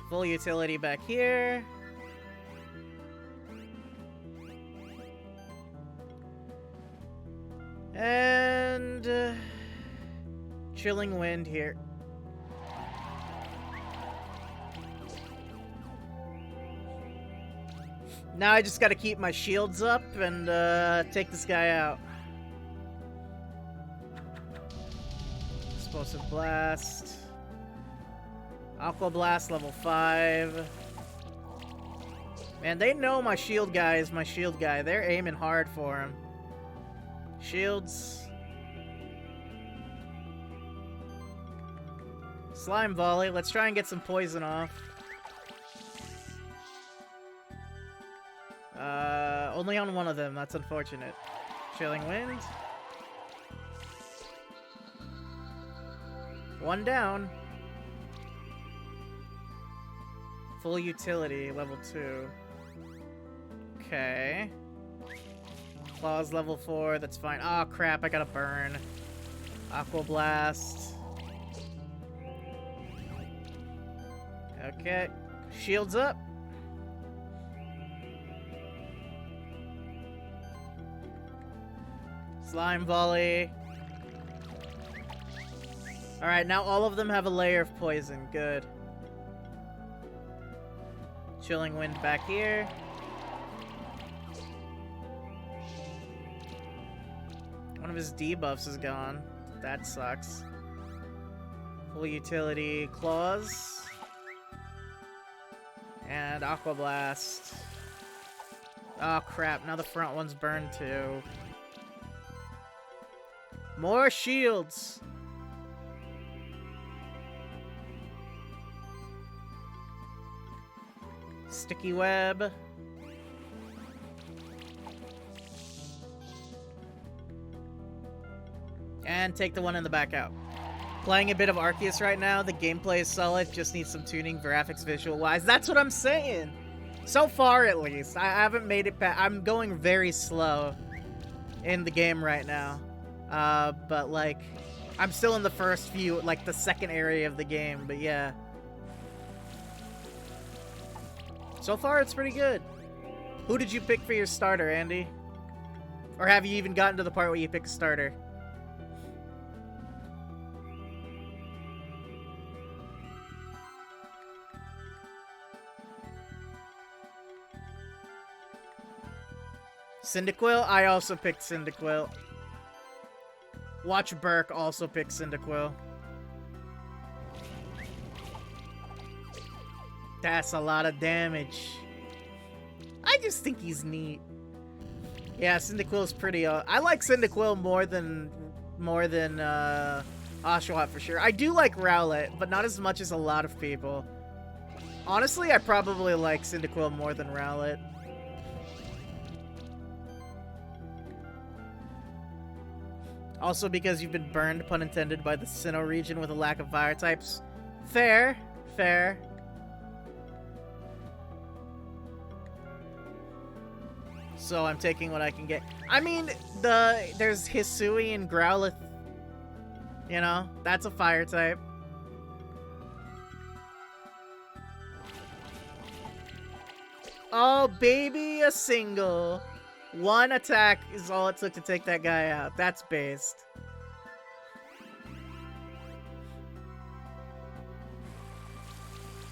Speaker 1: Full utility back here. And chilling wind here. Now I just gotta keep my shields up and take this guy out. Explosive Blast. Aqua Blast level 5. Man, they know my shield guy is my shield guy. They're aiming hard for him. Shields. Slime Volley. Let's try and get some poison off. Only on one of them. That's unfortunate. Chilling Wind. One down. Full utility, level 2. Okay. Claws level 4, that's fine. Oh crap, I gotta burn. Aqua Blast. Okay. Shields up. Slime Volley. Alright, now all of them have a layer of poison. Good. Chilling Wind back here. One of his debuffs is gone. That sucks. Full utility Claws. And Aqua Blast. Oh crap, now the front one's burned too. More shields! Sticky Web. And take the one in the back out. Playing a bit of Arceus right now. The gameplay is solid. Just needs some tuning, graphics, visual-wise. That's what I'm saying! So far, at least. I haven't made it back. I'm going very slow in the game right now. But, like, I'm still in the first few, like, the second area of the game. But, yeah. So far, it's pretty good. Who did you pick for your starter, Andy? Or have you even gotten to the part where you pick a starter? Cyndaquil? I also picked Cyndaquil. Watch Burke also pick Cyndaquil. That's a lot of damage. I just think he's neat. Yeah, Cyndaquil's pretty. I like Cyndaquil more than Oshawott for sure. I do like Rowlet, but not as much as a lot of people. Honestly, I probably like Cyndaquil more than Rowlet. Also because you've been burned, pun intended, by the Sinnoh region with a lack of fire types. Fair. Fair. So I'm taking what I can get. I mean, there's Hisui and Growlithe. You know, that's a fire type. Oh, baby, a single. One attack is all it took to take that guy out. That's based.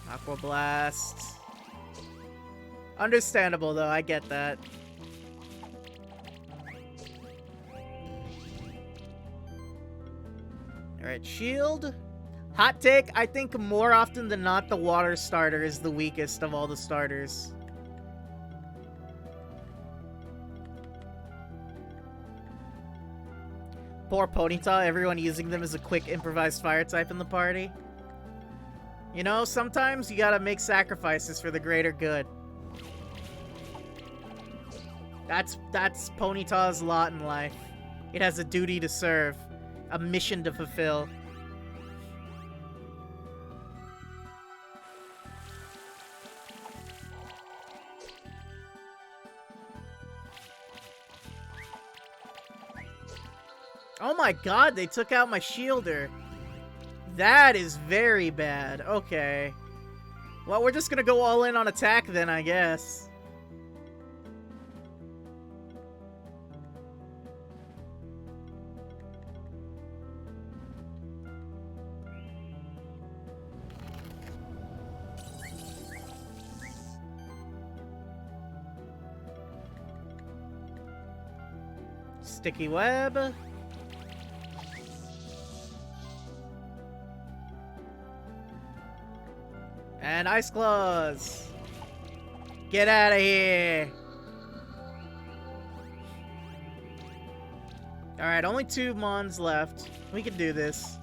Speaker 1: Aqua Blast. Understandable, though. I get that. Alright, Shield. Hot take, I think more often than not, the water starter is the weakest of all the starters. Poor Ponyta, everyone using them as a quick improvised fire type in the party. You know, sometimes you gotta make sacrifices for the greater good. That's Ponyta's lot in life. It has a duty to serve. A mission to fulfill. Oh my god, they took out my shielder. That is very bad. Okay. Well, we're just gonna go all in on attack then, I guess. Sticky web. And ice claws. Get out of here. Alright, only 2 mons left. We can do this.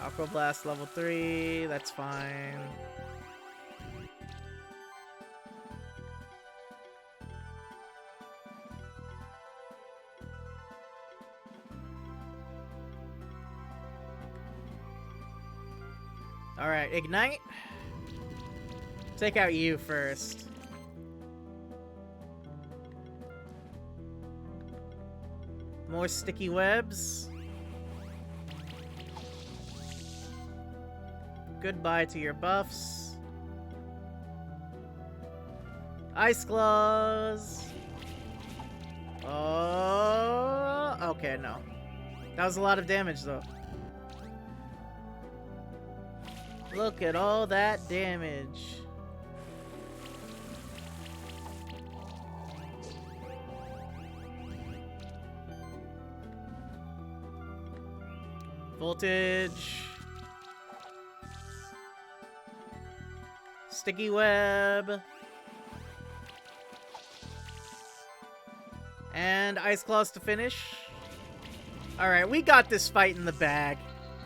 Speaker 1: Aqua Blast level 3, that's fine. Alright, Ignite. Take out you first. More sticky webs. Goodbye to your buffs. Ice claws. Oh, okay, no. That was a lot of damage, though. Look at all that damage. Voltage. Sticky web. And ice claws to finish. Alright, we got this fight in the bag.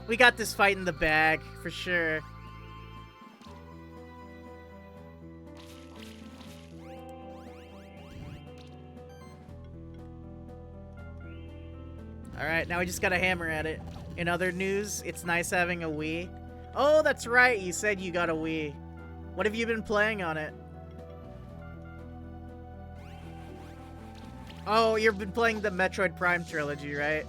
Speaker 1: We got this fight in the bag, for sure. Alright, now we just gotta hammer at it. In other news, it's nice having a Wii. Oh, that's right, you said you got a Wii. What have you been playing on it? Oh, you've been playing the Metroid Prime trilogy, right?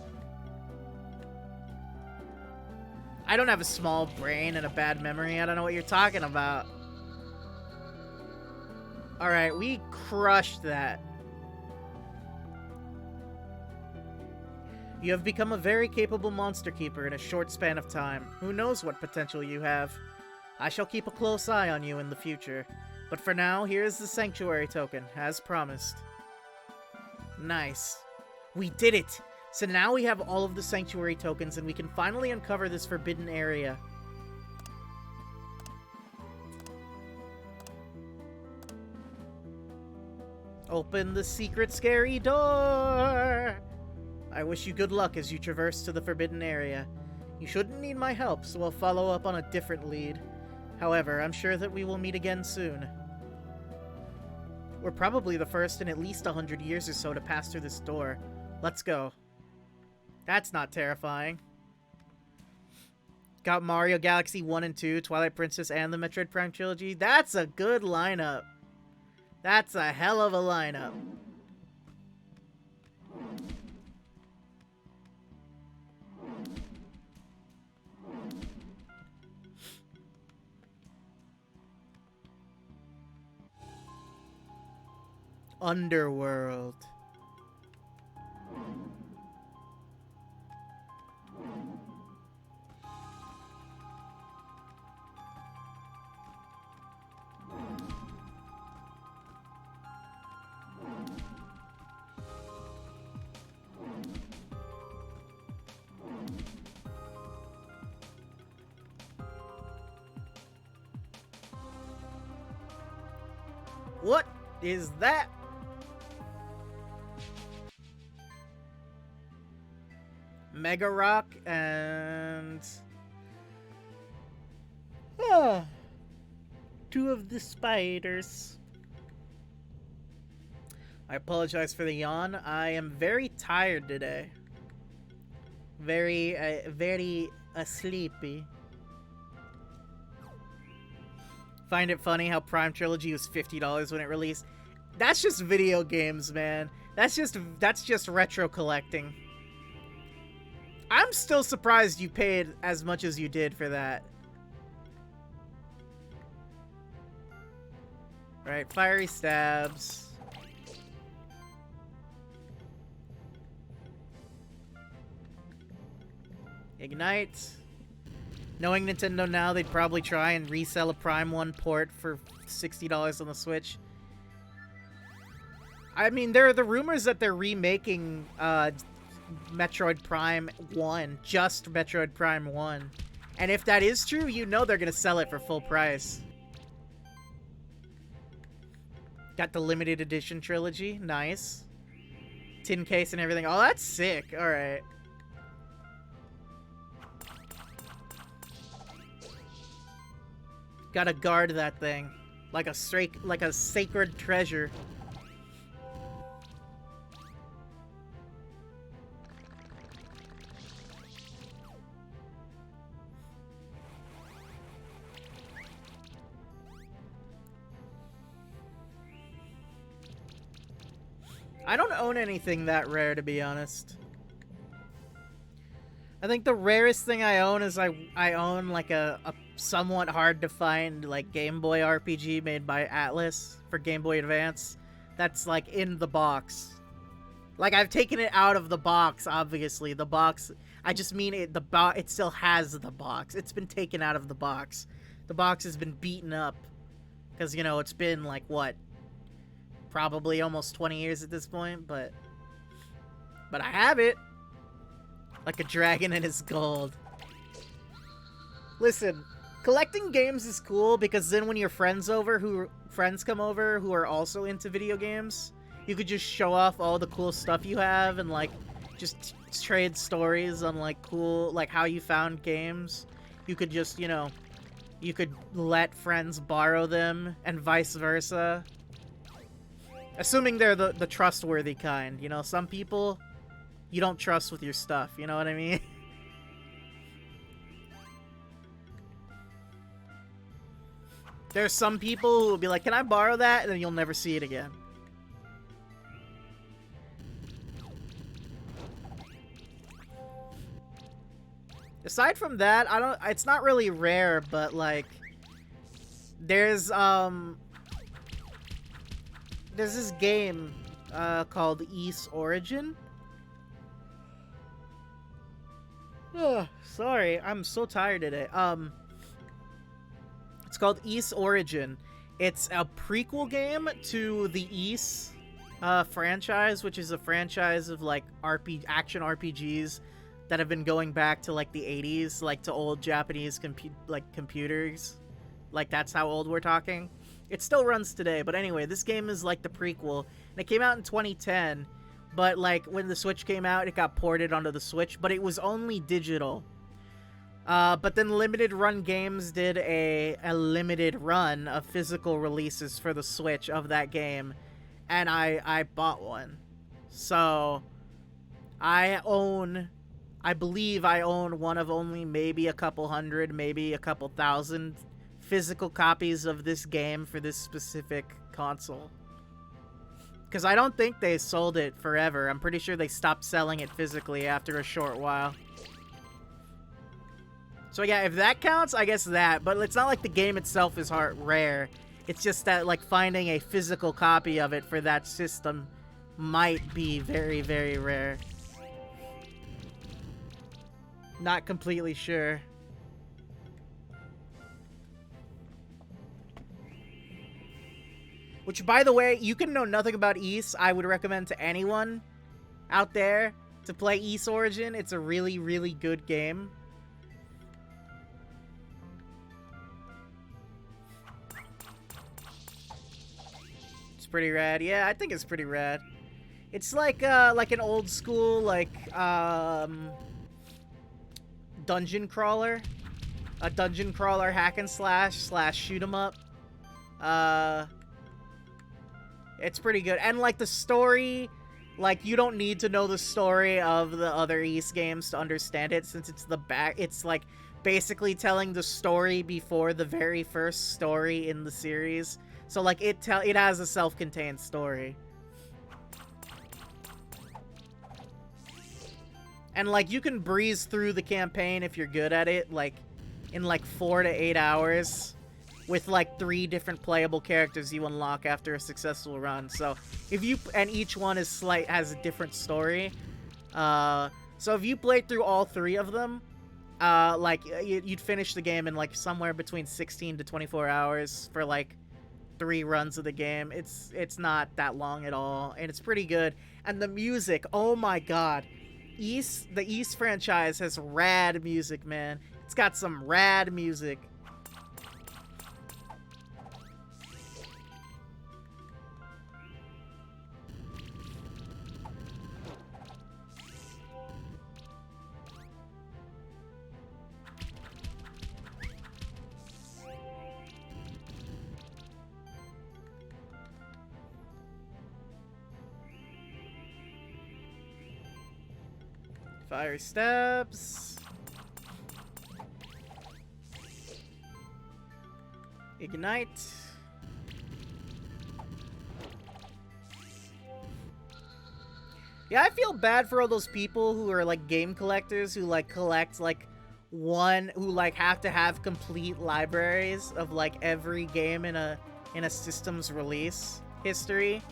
Speaker 1: I don't have a small brain and a bad memory. I don't know what you're talking about. Alright, we crushed that. You have become a very capable monster keeper in a short span of time. Who knows what potential you have? I shall keep a close eye on you in the future. But for now, here is the Sanctuary token, as promised. Nice. We did it! So now we have all of the Sanctuary tokens and we can finally uncover this forbidden area. Open the secret scary door! I wish you good luck as you traverse to the forbidden area. You shouldn't need my help, so I'll follow up on a different lead. However, I'm sure that we will meet again soon. We're probably the first in at least 100 years or so to pass through this door. Let's go. That's not terrifying. Got Mario Galaxy 1 and 2, Twilight Princess, and the Metroid Prime trilogy. That's a good lineup. That's a hell of a lineup. Underworld. What is that? Mega Rock and 2 of the spiders. I apologize for the yawn. I am very tired today. Very sleepy. Find it funny how Prime Trilogy was $50 when it released. That's just video games, man. That's just retro collecting. I'm still surprised you paid as much as you did for that. Right, fiery stabs. Ignite. Knowing Nintendo now, they'd probably try and resell a Prime 1 port for $60 on the Switch. I mean, there are the rumors that they're remaking Metroid Prime 1, just Metroid Prime 1. And if that is true, you know they're gonna sell it for full price. Got the limited edition trilogy, nice. Tin case and everything. Oh, that's sick. All right. Gotta guard that thing like a sacred treasure. I don't own anything that rare, to be honest. I think the rarest thing I own is I own like a somewhat hard to find like Game Boy RPG made by Atlas for Game Boy Advance. That's like in the box. Like I've taken it out of the box, obviously. The box, I just mean it it still has the box. It's been taken out of the box. The box has been beaten up cuz you know, it's been like what? Probably almost 20 years at this point, but I have it. Like a dragon in his gold. Listen, collecting games is cool because then when your friends come over who are also into video games, you could just show off all the cool stuff you have and like just trade stories on like cool, like how you found games. You could just, you know, you could let friends borrow them and vice versa. Assuming they're the trustworthy kind, you know, some people you don't trust with your stuff, you know what I mean? There's some people who will be like, can I borrow that? And then you'll never see it again. Aside from that, it's not really rare, but like there's this game called Ys Origin. Oh, sorry, I'm so tired today. It's called Ys Origin. It's a prequel game to the Ys franchise, which is a franchise of like action RPGs that have been going back to like the 80s, like to old Japanese computers. Like that's how old we're talking. It still runs today, but anyway, this game is like the prequel, and it came out in 2010. But like when the Switch came out, it got ported onto the Switch, but it was only digital. But then Limited Run Games did a limited run of physical releases for the Switch of that game, and I bought one. So I believe I own one of only maybe a couple hundred, maybe a couple thousand physical copies of this game for this specific console. Because I don't think they sold it forever. I'm pretty sure they stopped selling it physically after a short while. So yeah, if that counts, I guess that. But it's not like the game itself is rare. It's just that like finding a physical copy of it for that system might be very, very rare. Not completely sure. Which, by the way, you can know nothing about Ys. I would recommend to anyone out there to play Ys Origin. It's a really, really good game. It's pretty rad. Yeah, I think it's pretty rad. It's like an old school, dungeon crawler. A dungeon crawler hack and slash shoot 'em up. It's pretty good. And, like, the story, like, you don't need to know the story of the other Ys games to understand it, since it's like, basically telling the story before the very first story in the series. So, like, it has a self-contained story. And, like, you can breeze through the campaign if you're good at it, like, in, like, 4 to 8 hours. With like 3 different playable characters you unlock after a successful run. So and each one has a different story. So if you played through all 3 of them, like you'd finish the game in like somewhere between 16 to 24 hours for like 3 runs of the game. It's not that long at all, and it's pretty good. And the music, oh my god. The East franchise has rad music, man. It's got some rad music. Fire steps. Ignite. Yeah, I feel bad for all those people who are like game collectors who like collect like who like have to have complete libraries of like every game in a system's release history,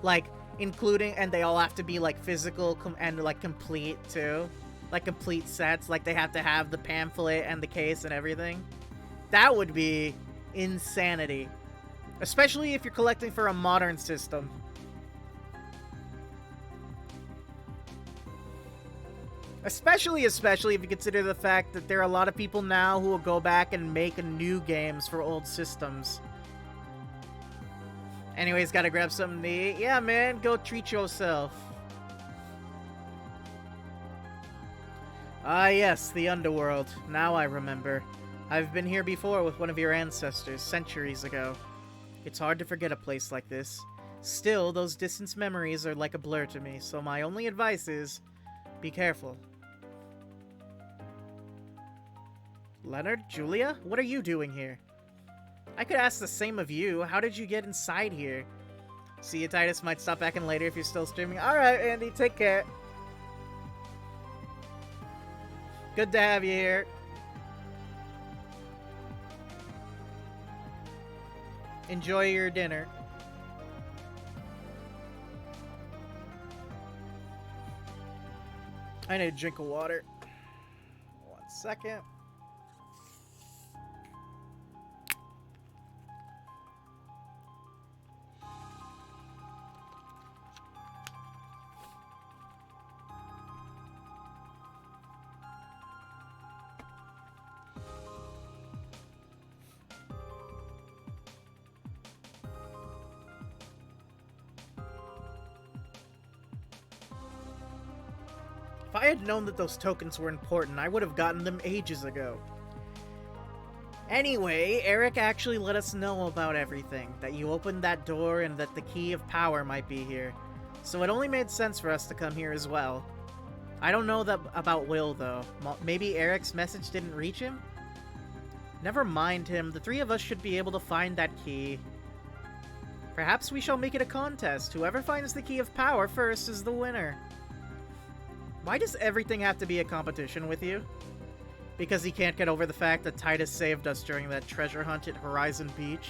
Speaker 1: like including, and they all have to be like physical and like complete too, like complete sets, like they have to have the pamphlet and the case and everything. That would be insanity, especially if you're collecting for a modern system. Especially if you consider the fact that there are a lot of people now who will go back and make new games for old systems. Anyways, gotta grab something to eat. Yeah, man, go treat yourself. Ah, yes, the Underworld. Now I remember. I've been here before with one of your ancestors, centuries ago. It's hard to forget a place like this. Still, those distant memories are like a blur to me, so my only advice is, be careful. Leonard? Julia? What are you doing here? I could ask the same of you. How did you get inside here? See you, Titus. Might stop back in later if you're still streaming. Alright, Andy. Take care. Good to have you here. Enjoy your dinner. I need a drink of water. 1 second. If I had known that those tokens were important, I would have gotten them ages ago. Anyway, Eric actually let us know about everything, that you opened that door and that the key of power might be here. So it only made sense for us to come here as well. I don't know about Will, though. Maybe Eric's message didn't reach him? Never mind him, the 3 of us should be able to find that key. Perhaps we shall make it a contest. Whoever finds the key of power first is the winner. Why does everything have to be a competition with you? Because he can't get over the fact that Titus saved us during that treasure hunt at Horizon Beach?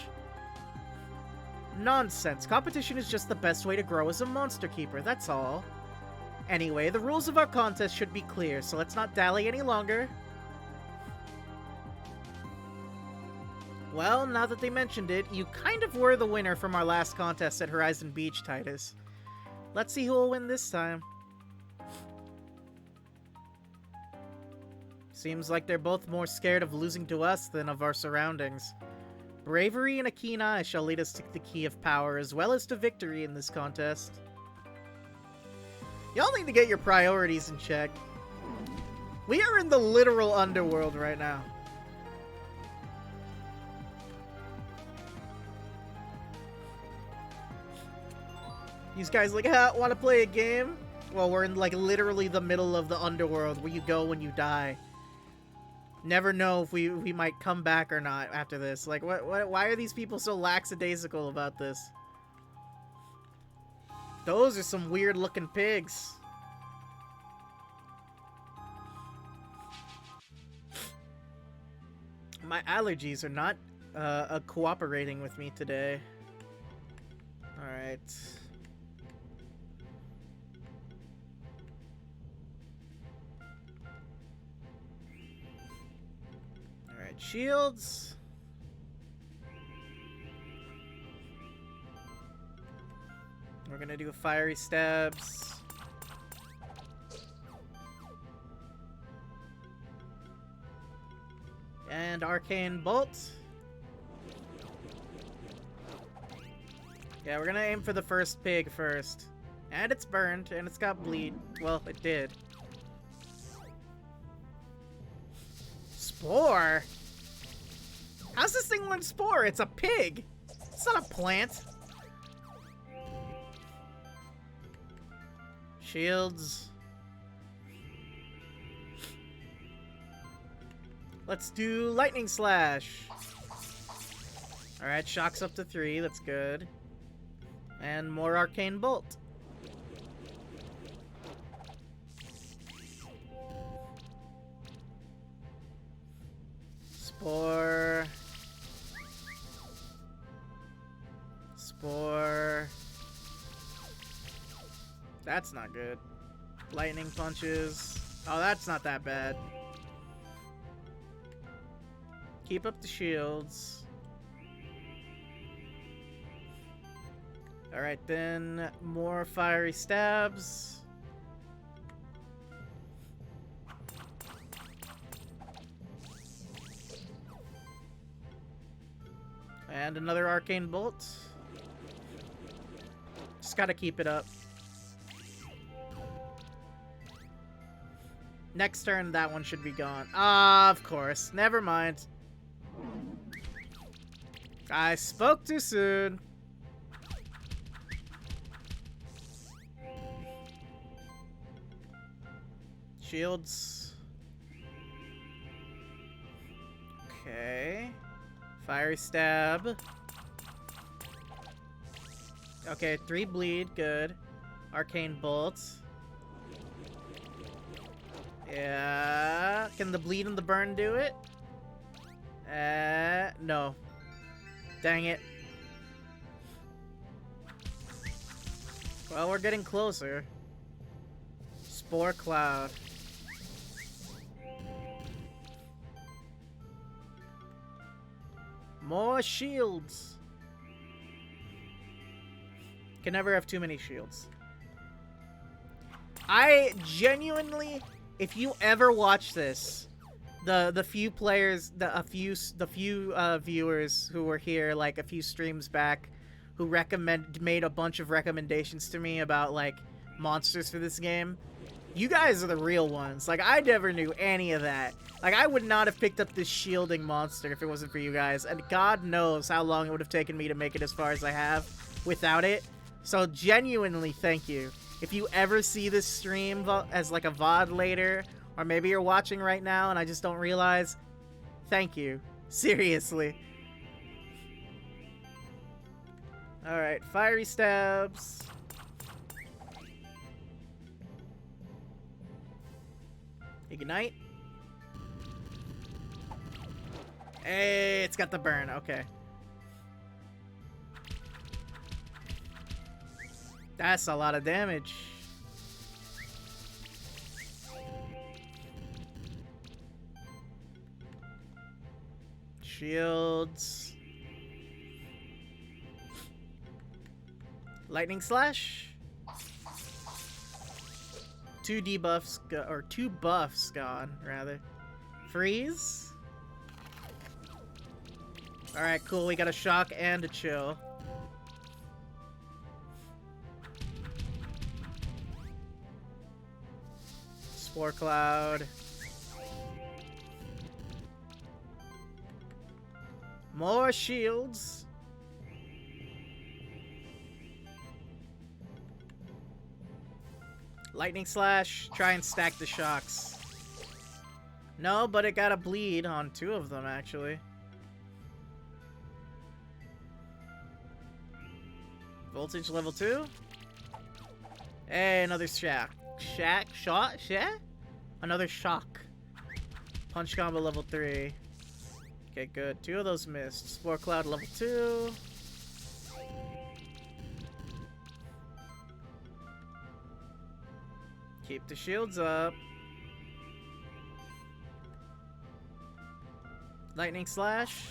Speaker 1: Nonsense. Competition is just the best way to grow as a monster keeper, that's all. Anyway, the rules of our contest should be clear, so let's not dally any longer. Well, now that they mentioned it, you kind of were the winner from our last contest at Horizon Beach, Titus. Let's see who will win this time. Seems like they're both more scared of losing to us than of our surroundings. Bravery and a keen eye shall lead us to the key of power, as well as to victory in this contest. Y'all need to get your priorities in check. We are in the literal underworld right now. These guys like, want to play a game? Well, we're in like literally the middle of the underworld where you go when you die. Never know if we might come back or not after this. Like, why are these people so lackadaisical about this? Those are some weird looking pigs. My allergies are not cooperating with me today. Alright. Alright, shields. gonna do fiery stabs. And arcane bolt. Yeah, we're gonna aim for the first pig first. And it's burned, and it's got bleed. Well, it did. Spore? How's this thing learn spore? It's a pig! It's not a plant! Shields. Let's do lightning slash. Alright, shocks up to 3, that's good. And more arcane bolt. Spore. Spore. That's not good. Lightning punches. Oh, that's not that bad. Keep up the shields. Alright, then more fiery stabs. And another arcane bolt. Just gotta keep it up. Next turn, that one should be gone. Ah, of course. Never mind. I spoke too soon. Shields. Okay. Fiery stab. Okay, 3 bleed. Good. Arcane bolt. Yeah. Can the bleed and the burn do it? No. Dang it. Well, we're getting closer. Spore cloud. More shields. Can never have too many shields. I genuinely, if you ever watch this, the few players, the few viewers who were here like a few streams back, who made a bunch of recommendations to me about like monsters for this game, you guys are the real ones. Like, I never knew any of that. Like, I would not have picked up this shielding monster if it wasn't for you guys, and God knows how long it would have taken me to make it as far as I have without it. So genuinely, thank you. If you ever see this stream as like a VOD later, or maybe you're watching right now and I just don't realize, thank you. Seriously. Alright, fiery stabs. Ignite. Hey, it's got the burn. Okay. That's a lot of damage. Shields. Lightning slash. 2 debuffs, or 2 buffs gone, rather. Freeze. Alright, cool. We got a shock and a chill. Spore cloud. More shields. Lightning slash. Try and stack the shocks. No, but it got a bleed on 2 of them, actually. Voltage level 2. Hey, another shock. Shot? Another shock. Punch combo level 3. Okay, good. 2 of those missed. Spore cloud level 2. Keep the shields up. Lightning slash.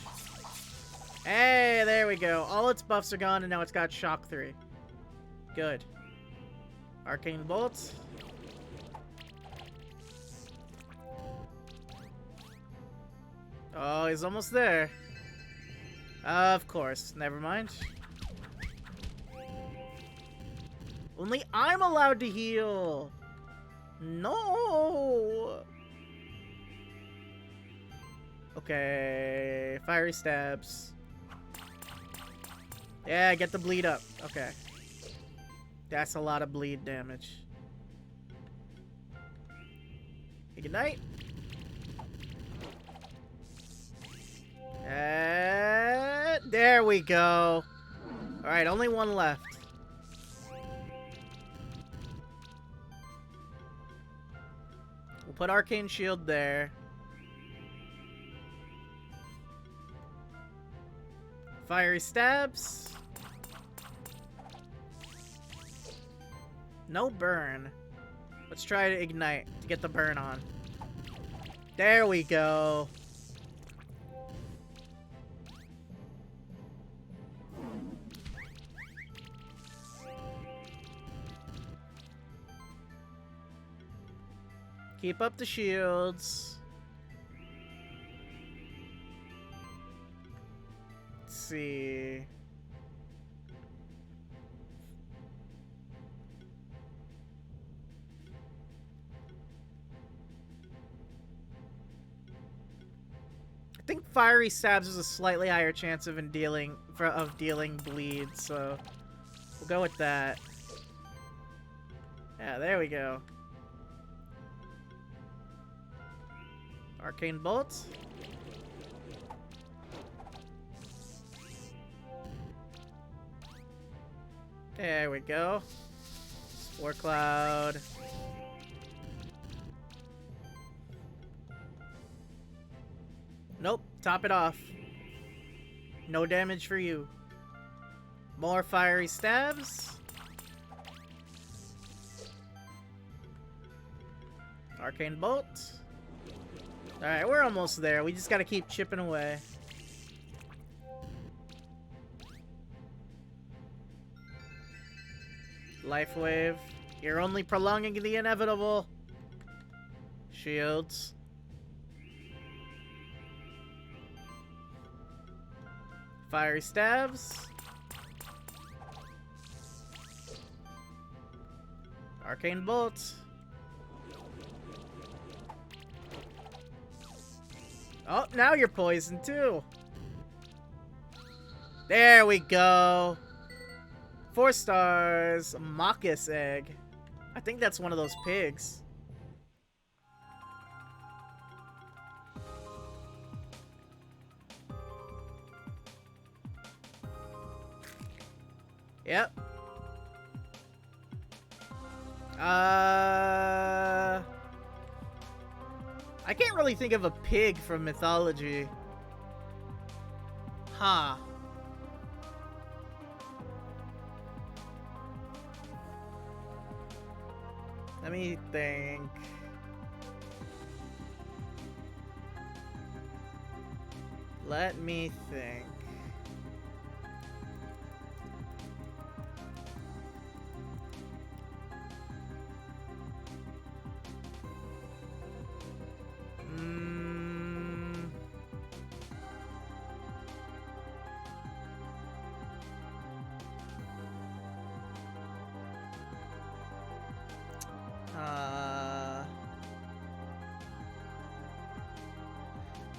Speaker 1: Hey, there we go. All its buffs are gone, and now it's got shock 3. Good. Arcane Bolt. Oh, he's almost there. Of course. Never mind. Only I'm allowed to heal. No. Okay. Fiery stabs. Yeah, get the bleed up. Okay. That's a lot of bleed damage. Ignite. There we go. Alright, only one left. We'll put Arcane Shield there. Fiery Stabs. No burn. Let's try to ignite to get the burn on. There we go. Keep up the shields. Let's see. I think Fiery Stabs has a slightly higher chance of dealing bleed, so we'll go with that. Yeah, there we go. Arcane Bolt. There we go. Spore Cloud. Nope, top it off. No damage for you. More Fiery Stabs. Arcane Bolt. Alright, we're almost there. We just gotta keep chipping away. Life Wave. You're only prolonging the inevitable. Shields. Fiery Stabs. Arcane Bolt. Oh, now you're poisoned too. There we go. 4 stars. Mockus Egg. I think that's one of those pigs. Yep. I can't really think of a pig from mythology. Huh. Let me think. Let me think.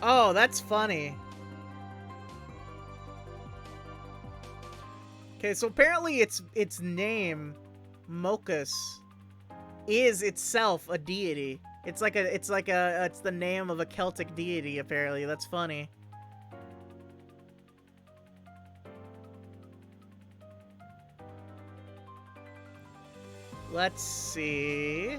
Speaker 1: Oh, that's funny. Okay, so apparently its name, Mokus, is itself a deity. It's the name of a Celtic deity, apparently. That's funny. Let's see.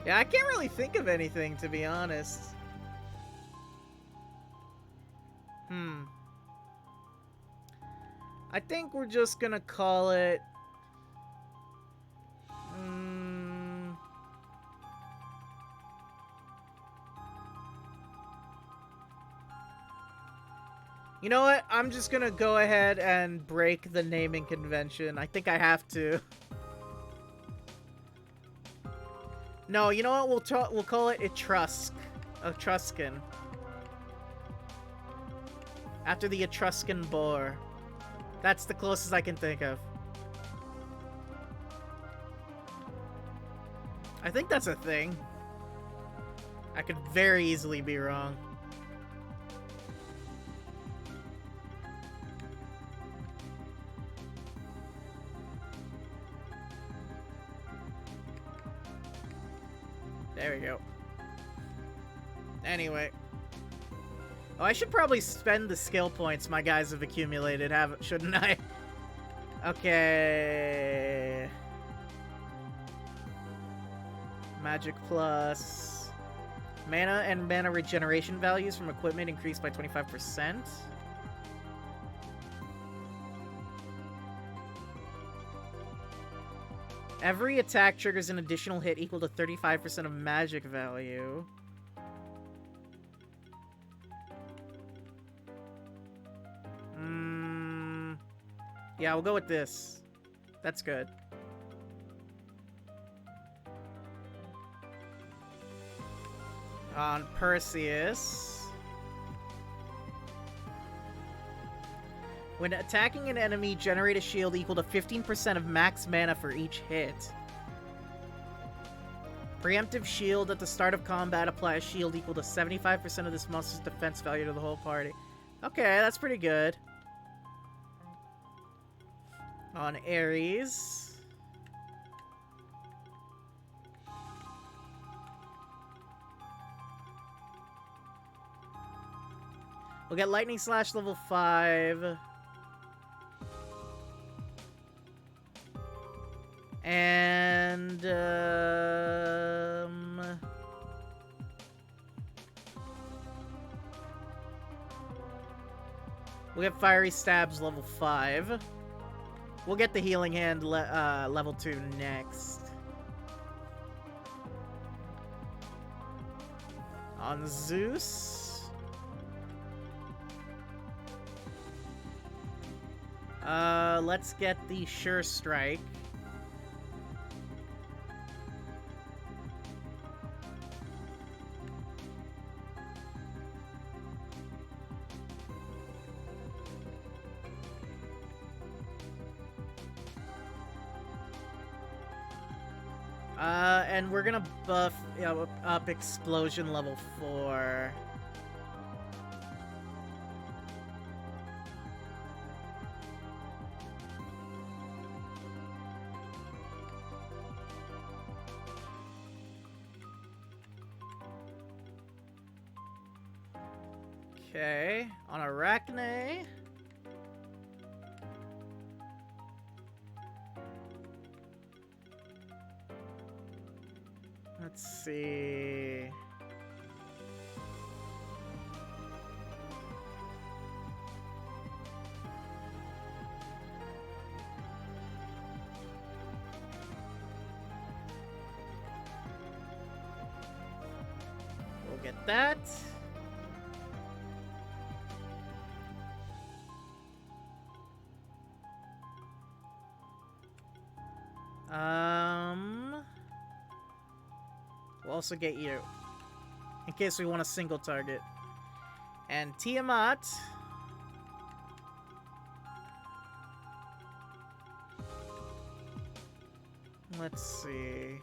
Speaker 1: Yeah, I can't really think of anything, to be honest. I think we're just gonna call it... You know what? I'm just gonna go ahead and break the naming convention. I think I have to. No, you know what? We'll call it Etruscan. After the Etruscan boar. That's the closest I can think of. I think that's a thing. I could very easily be wrong. There we go. Anyway. Oh, I should probably spend the skill points my guys have accumulated, shouldn't I? Okay. Magic plus. Mana and mana regeneration values from equipment increased by 25%. Every attack triggers an additional hit equal to 35% of magic value. Yeah, we'll go with this. That's good. On Perseus. When attacking an enemy, generate a shield equal to 15% of max mana for each hit. Preemptive shield at the start of combat. Apply a shield equal to 75% of this monster's defense value to the whole party. Okay, that's pretty good. On Ares. We'll get Lightning Slash level 5. And, we'll get Fiery Stabs level 5. We'll get the Healing Hand level 2 next. On Zeus. Let's get the Sure Strike. And we're gonna buff up Explosion level 4. Okay, on Arachne. Let's see. We'll get that. We'll also get you, in case we want a single target. And Tiamat. Let's see.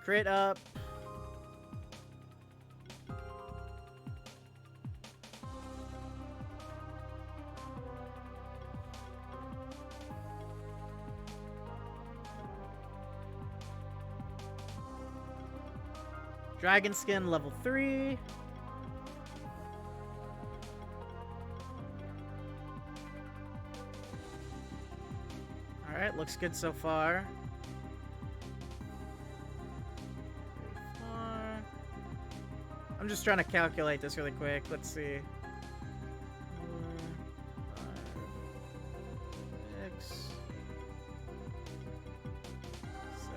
Speaker 1: Crit up. Dragon Skin level 3. Alright, looks good so far. I'm just trying to calculate this really quick. Let's see. 4, 5, 6, 7.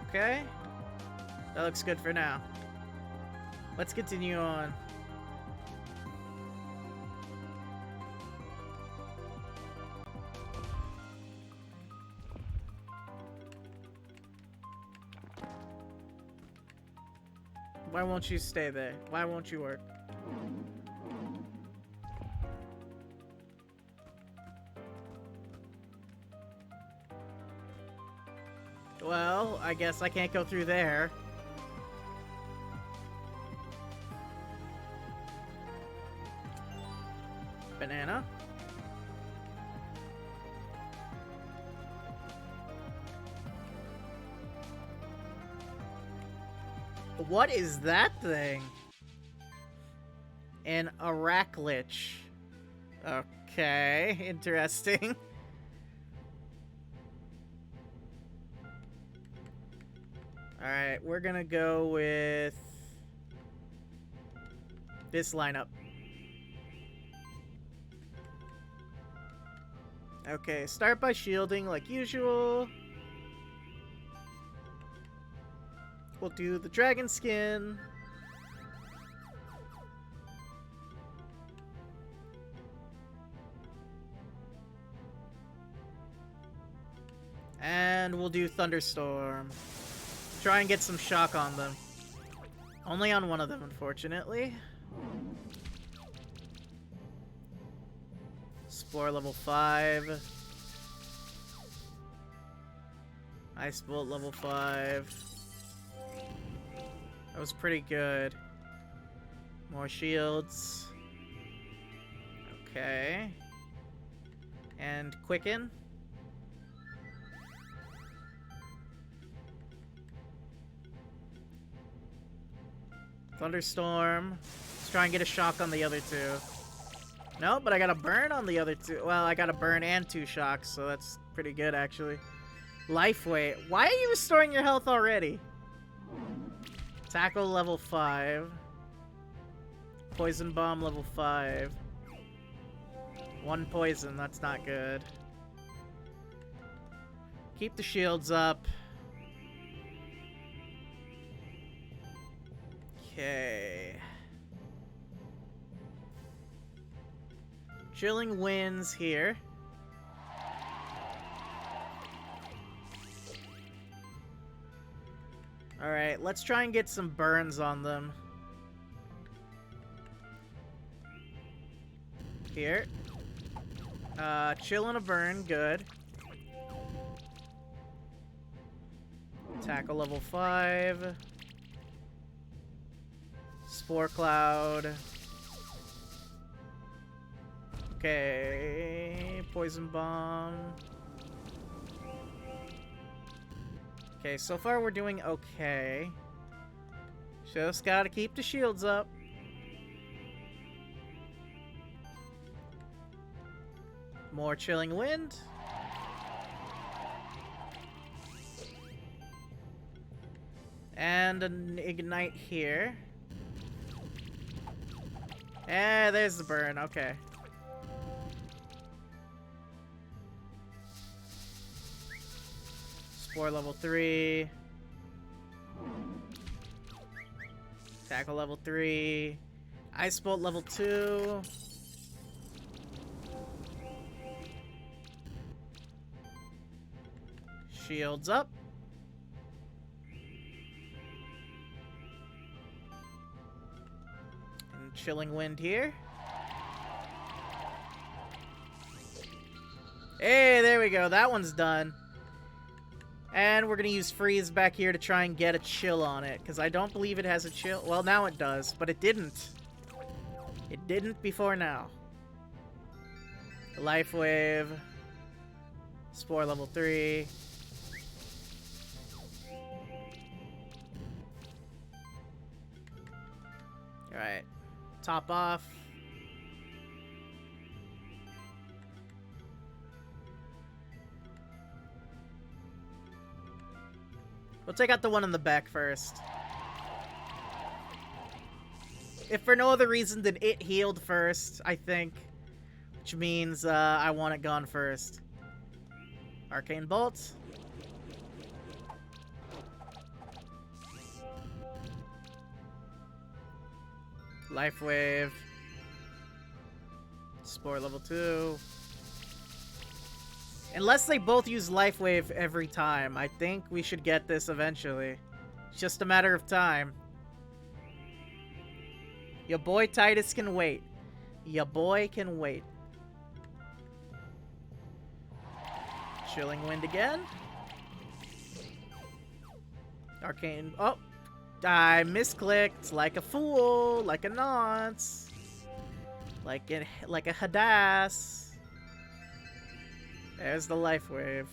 Speaker 1: Okay. That looks good for now. Let's continue on. Why won't you stay there? Why won't you work? Well, I guess I can't go through there. Banana. What is that thing? An Arachlich. Okay, interesting. Alright, we're gonna go with this lineup. Okay, start by shielding like usual. We'll do the dragon skin. And we'll do Thunderstorm. Try and get some shock on them. Only on one of them, unfortunately. Spore level 5. Ice Bolt level 5. That was pretty good. More shields. Okay. And Quicken. Thunderstorm. Let's try and get a shock on the other two. No, but I got a burn on the other two. Well, I got a burn and 2 shocks, so that's pretty good, actually. Life weight. Why are you restoring your health already? Tackle level 5. Poison Bomb level 5. 1 poison, that's not good. Keep the shields up. Okay. Chilling Winds here. Alright, let's try and get some burns on them. Here. Chill and a burn, good. Tackle level 5. Spore Cloud. Okay, Poison Bomb. Okay, so far we're doing okay. Just gotta keep the shields up. More Chilling Wind. And an Ignite here. Eh, there's the burn, okay. Spore level 3. Tackle level 3. Ice Bolt level 2. Shields up. And Chilling Wind here. Hey, there we go. That one's done. And we're going to use Freeze back here to try and get a chill on it, because I don't believe it has a chill. Well, now it does, but it didn't. It didn't before now. Life Wave. Spore level 3. Alright. Top off. We'll take out the one in the back first. If for no other reason than it healed first, I think. Which means I want it gone first. Arcane Bolt. Life Wave. Spore level 2. Unless they both use Life Wave every time, I think we should get this eventually. It's just a matter of time. Your boy Titus can wait. Your boy can wait. Chilling Wind again. Arcane. Oh! I misclicked like a fool, like a nonce. Like a hadass. There's the Life Wave.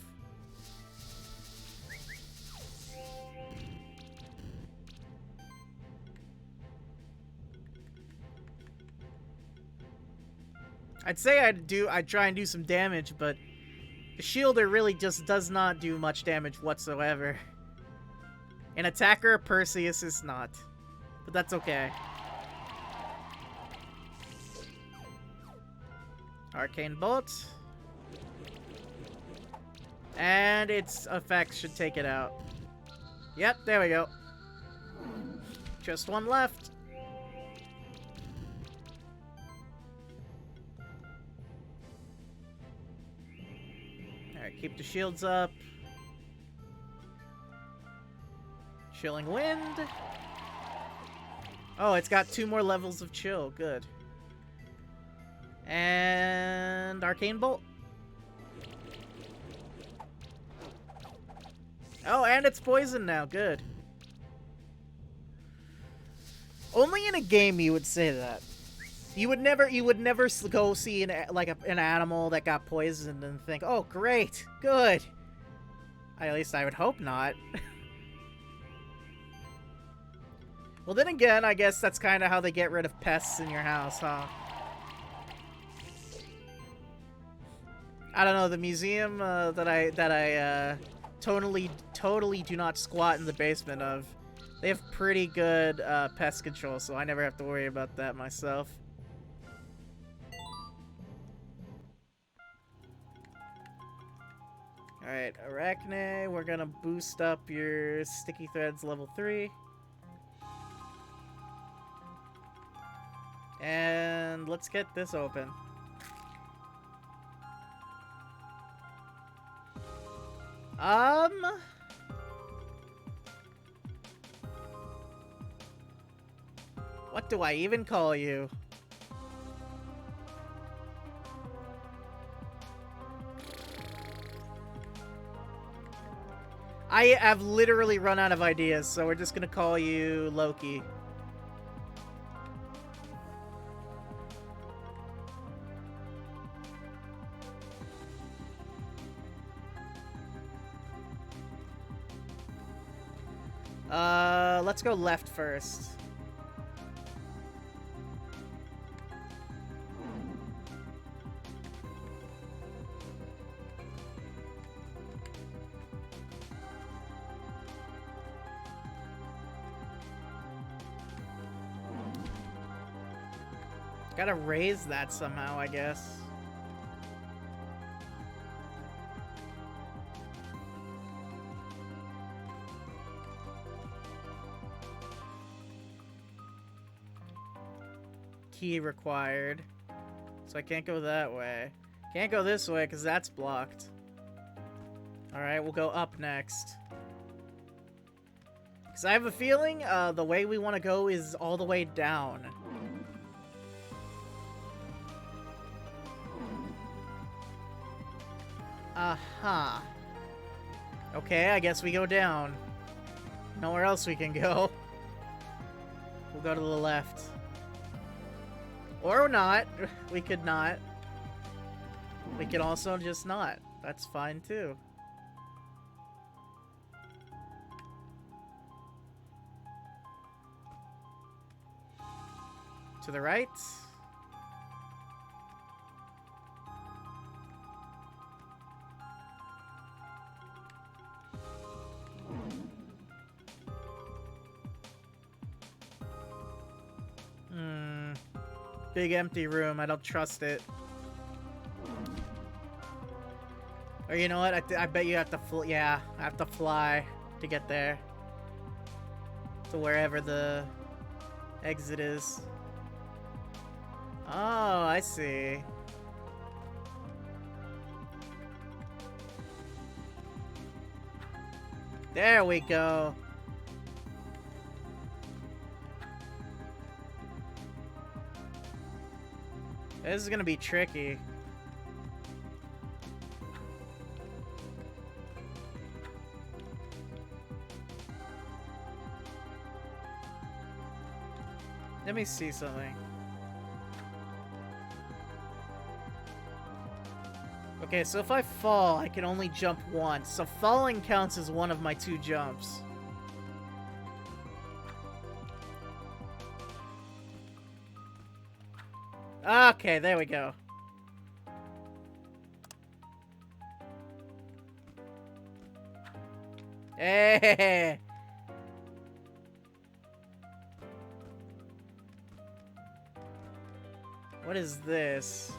Speaker 1: I'd say I'd try and do some damage, but the shielder really just does not do much damage whatsoever. An attacker, Perseus is not. But that's okay. Arcane Bolt. And its effects should take it out. Yep, there we go. Just one left. Alright, keep the shields up. Chilling Wind. Oh, it's got 2 more levels of chill. Good. And Arcane Bolt. Oh, and it's poison now. Good. Only in a game you would say that. You would never go see an animal that got poisoned and think, "Oh, great, good." At least I would hope not. Well, then again, I guess that's kind of how they get rid of pests in your house, huh? I don't know. The museum that I totally do not squat in the basement of. They have pretty good pest control, so I never have to worry about that myself. Alright, Arachne, we're gonna boost up your Sticky Threads level 3. And let's get this open. What do I even call you? I have literally run out of ideas, so we're just gonna call you Loki. Let's go left first. Gotta raise that somehow, I guess. Key required. So I can't go that way. Can't go this way because that's blocked. Alright, we'll go up next. Because I have a feeling the way we want to go is all the way down. Aha. Okay, I guess we go down. Nowhere else we can go. We'll go to the left. Or not. We could not. We could also just not. That's fine too. To the right. Big empty room. I don't trust it. Or you know what? I bet you have to yeah, I have to fly to get there. To wherever the exit is. Oh, I see. There we go. This is gonna be tricky. Let me see something. Okay, so if I fall, I can only jump once. So falling counts as one of my 2 jumps. Okay, there we go. Hey! What is this?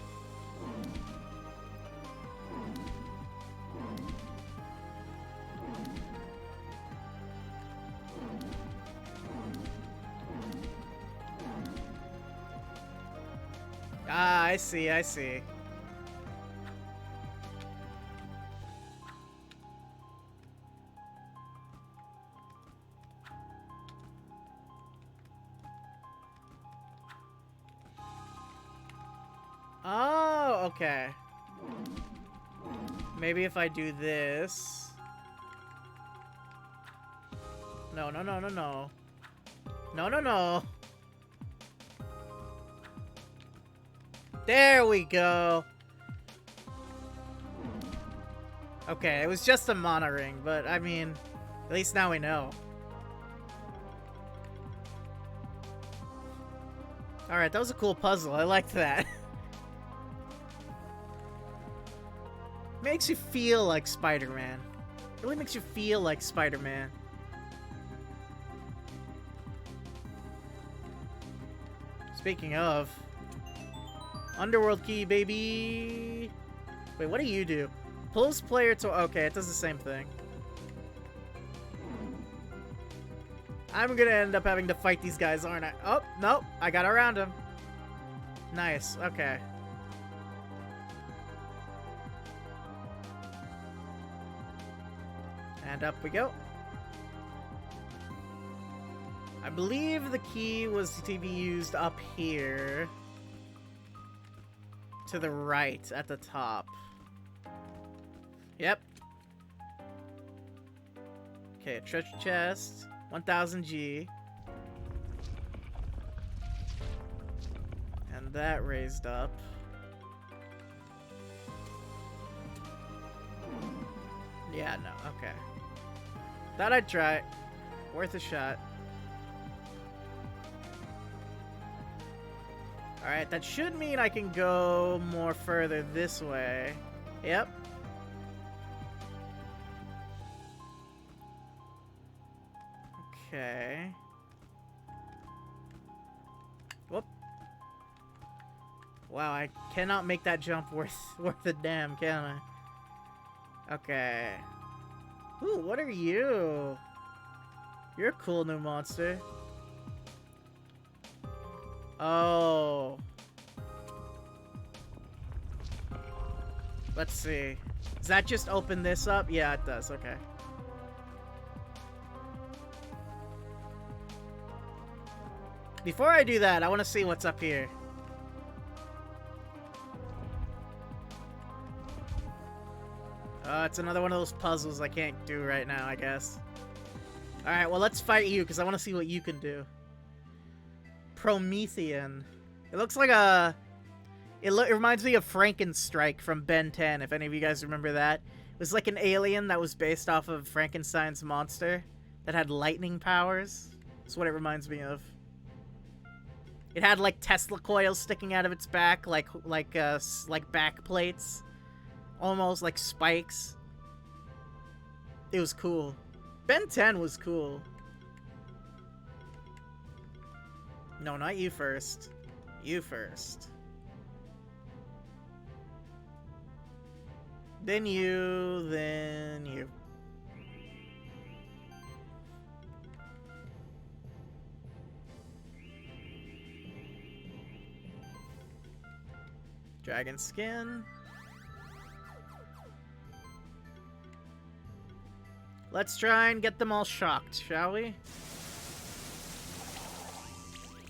Speaker 1: Ah, I see, I see. Oh, okay. Maybe if I do this... No, no, no, no, no. No, no, no. There we go. Okay, it was just a mana ring, but I mean, at least now we know. Alright, that was a cool puzzle. I liked that. Makes you feel like Spider-Man. Really makes you feel like Spider-Man. Speaking of... Underworld key, baby! Wait, what do you do? Pulls player to... Okay, it does the same thing. I'm gonna end up having to fight these guys, aren't I? Oh, nope. I got around them. Nice. Okay. And up we go. I believe the key was to be used up here. To the right, at the top. Yep. Okay, treasure chest. 1000 G. And that raised up. Yeah, no, okay. Thought I'd try. Worth a shot. Alright, that should mean I can go more further this way. Yep. Okay. Whoop. Wow, I cannot make that jump worth a damn, can I? Okay. Ooh, what are you? You're a cool new monster. Oh. Let's see. Does that just open this up? Yeah, it does. Okay. Before I do that, I want to see what's up here. It's another one of those puzzles I can't do right now, I guess. Alright, well, let's fight you, because I want to see what you can do. Promethean. It looks like a... It reminds me of Frankenstrike from Ben 10, if any of you guys remember that. It was like an alien that was based off of Frankenstein's monster that had lightning powers. That's what it reminds me of. It had like Tesla coils sticking out of its back, like back plates, almost like spikes. It was cool. Ben 10 was cool. No, not you first. You first. Then you, then you. Dragon skin. Let's try and get them all shocked, shall we?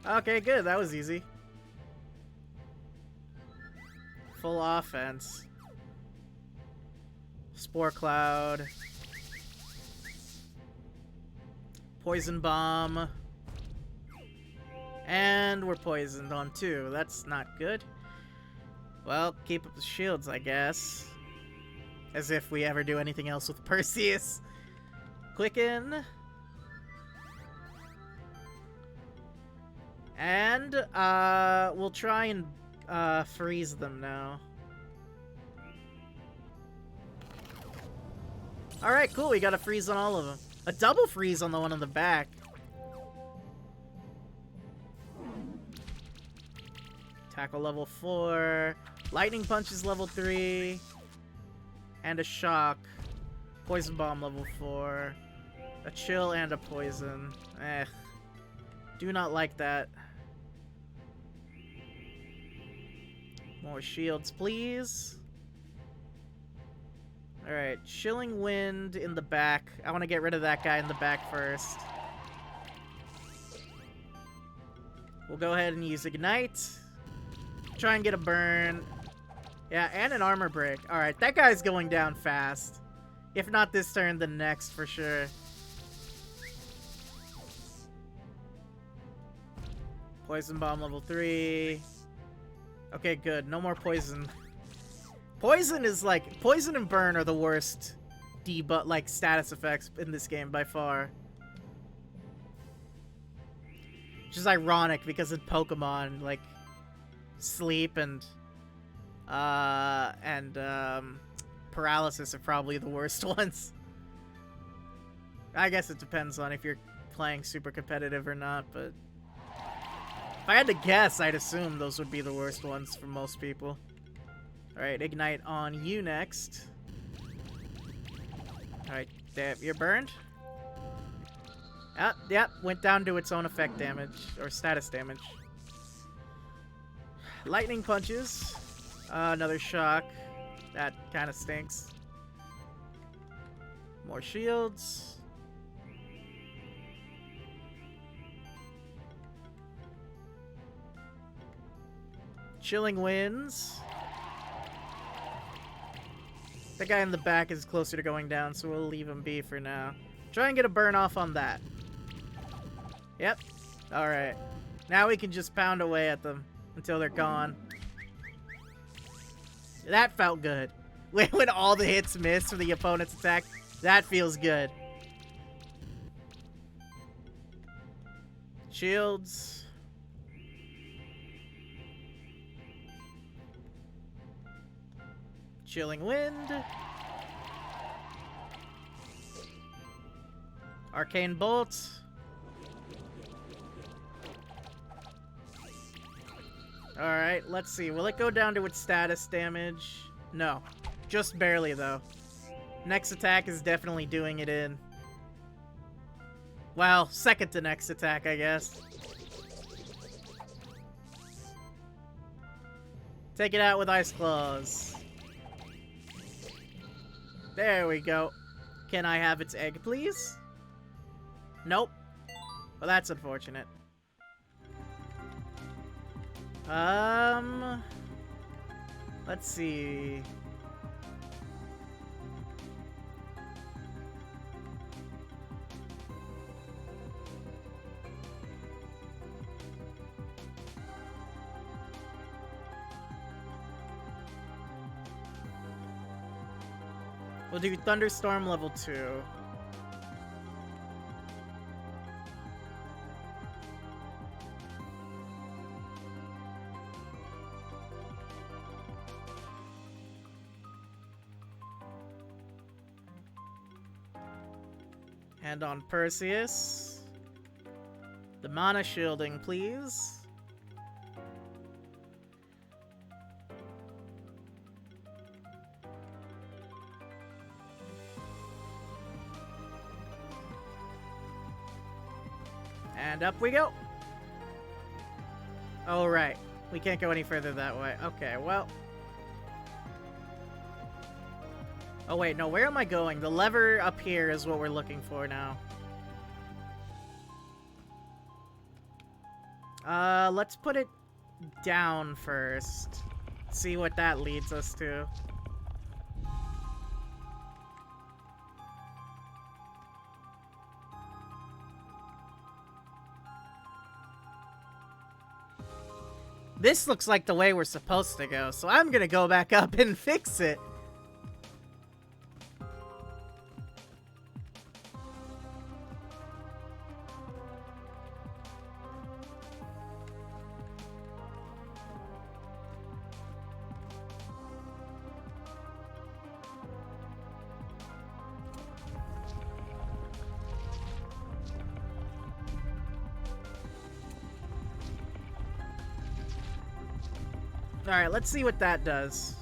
Speaker 1: Okay, good. That was easy. Full offense. Spore Cloud. Poison Bomb. And we're poisoned on 2. That's not good. Well, keep up the shields, I guess. As if we ever do anything else with Perseus. Quicken. And, we'll try and, freeze them now. Alright, cool, we got a freeze on all of them. A double freeze on the one on the back. Tackle level 4. Lightning Punch is level 3. And a Shock. Poison Bomb level 4. A Chill and a Poison. Do not like that. More shields, please. Alright, Chilling Wind in the back. I want to get rid of that guy in the back first. We'll go ahead and use Ignite. Try and get a burn. Yeah, and an armor break. Alright, that guy's going down fast. If not this turn, then next for sure. Poison Bomb level 3. Okay, good. No more poison. Poison is like... Poison and burn are the worst debuff, like, status effects in this game by far. Which is ironic because in Pokemon, like, sleep and paralysis are probably the worst ones. I guess it depends on if you're playing super competitive or not, but... If I had to guess, I'd assume those would be the worst ones for most people. Alright, Ignite on you next. Alright, you're burned? Yep, went down to its own effect damage, or status damage. Lightning Punches. Another Shock. That kind of stinks. More shields. Chilling Winds. The guy in the back is closer to going down, so we'll leave him be for now. Try and get a burn off on that. Yep. Alright. Now we can just pound away at them until they're gone. That felt good. When all the hits miss for the opponent's attack, that feels good. Shields. Chilling Wind. Arcane Bolt. Alright, let's see. Will it go down to its status damage? No. Just barely, though. Next attack is definitely doing it in. Well, second to next attack, I guess. Take it out with Ice Claws. There we go. Can I have its egg, please? Nope. Well, that's unfortunate. Let's see. We'll do Thunderstorm level 2. And on Perseus, the mana shielding, please. And up we go. Oh, right. We can't go any further that way. Okay, well, Oh wait, no, where am I going? The lever up here is what we're looking for now. Let's put it down first. See what that leads us to. This looks like the way we're supposed to go, so I'm gonna go back up and fix it. Alright, let's see what that does.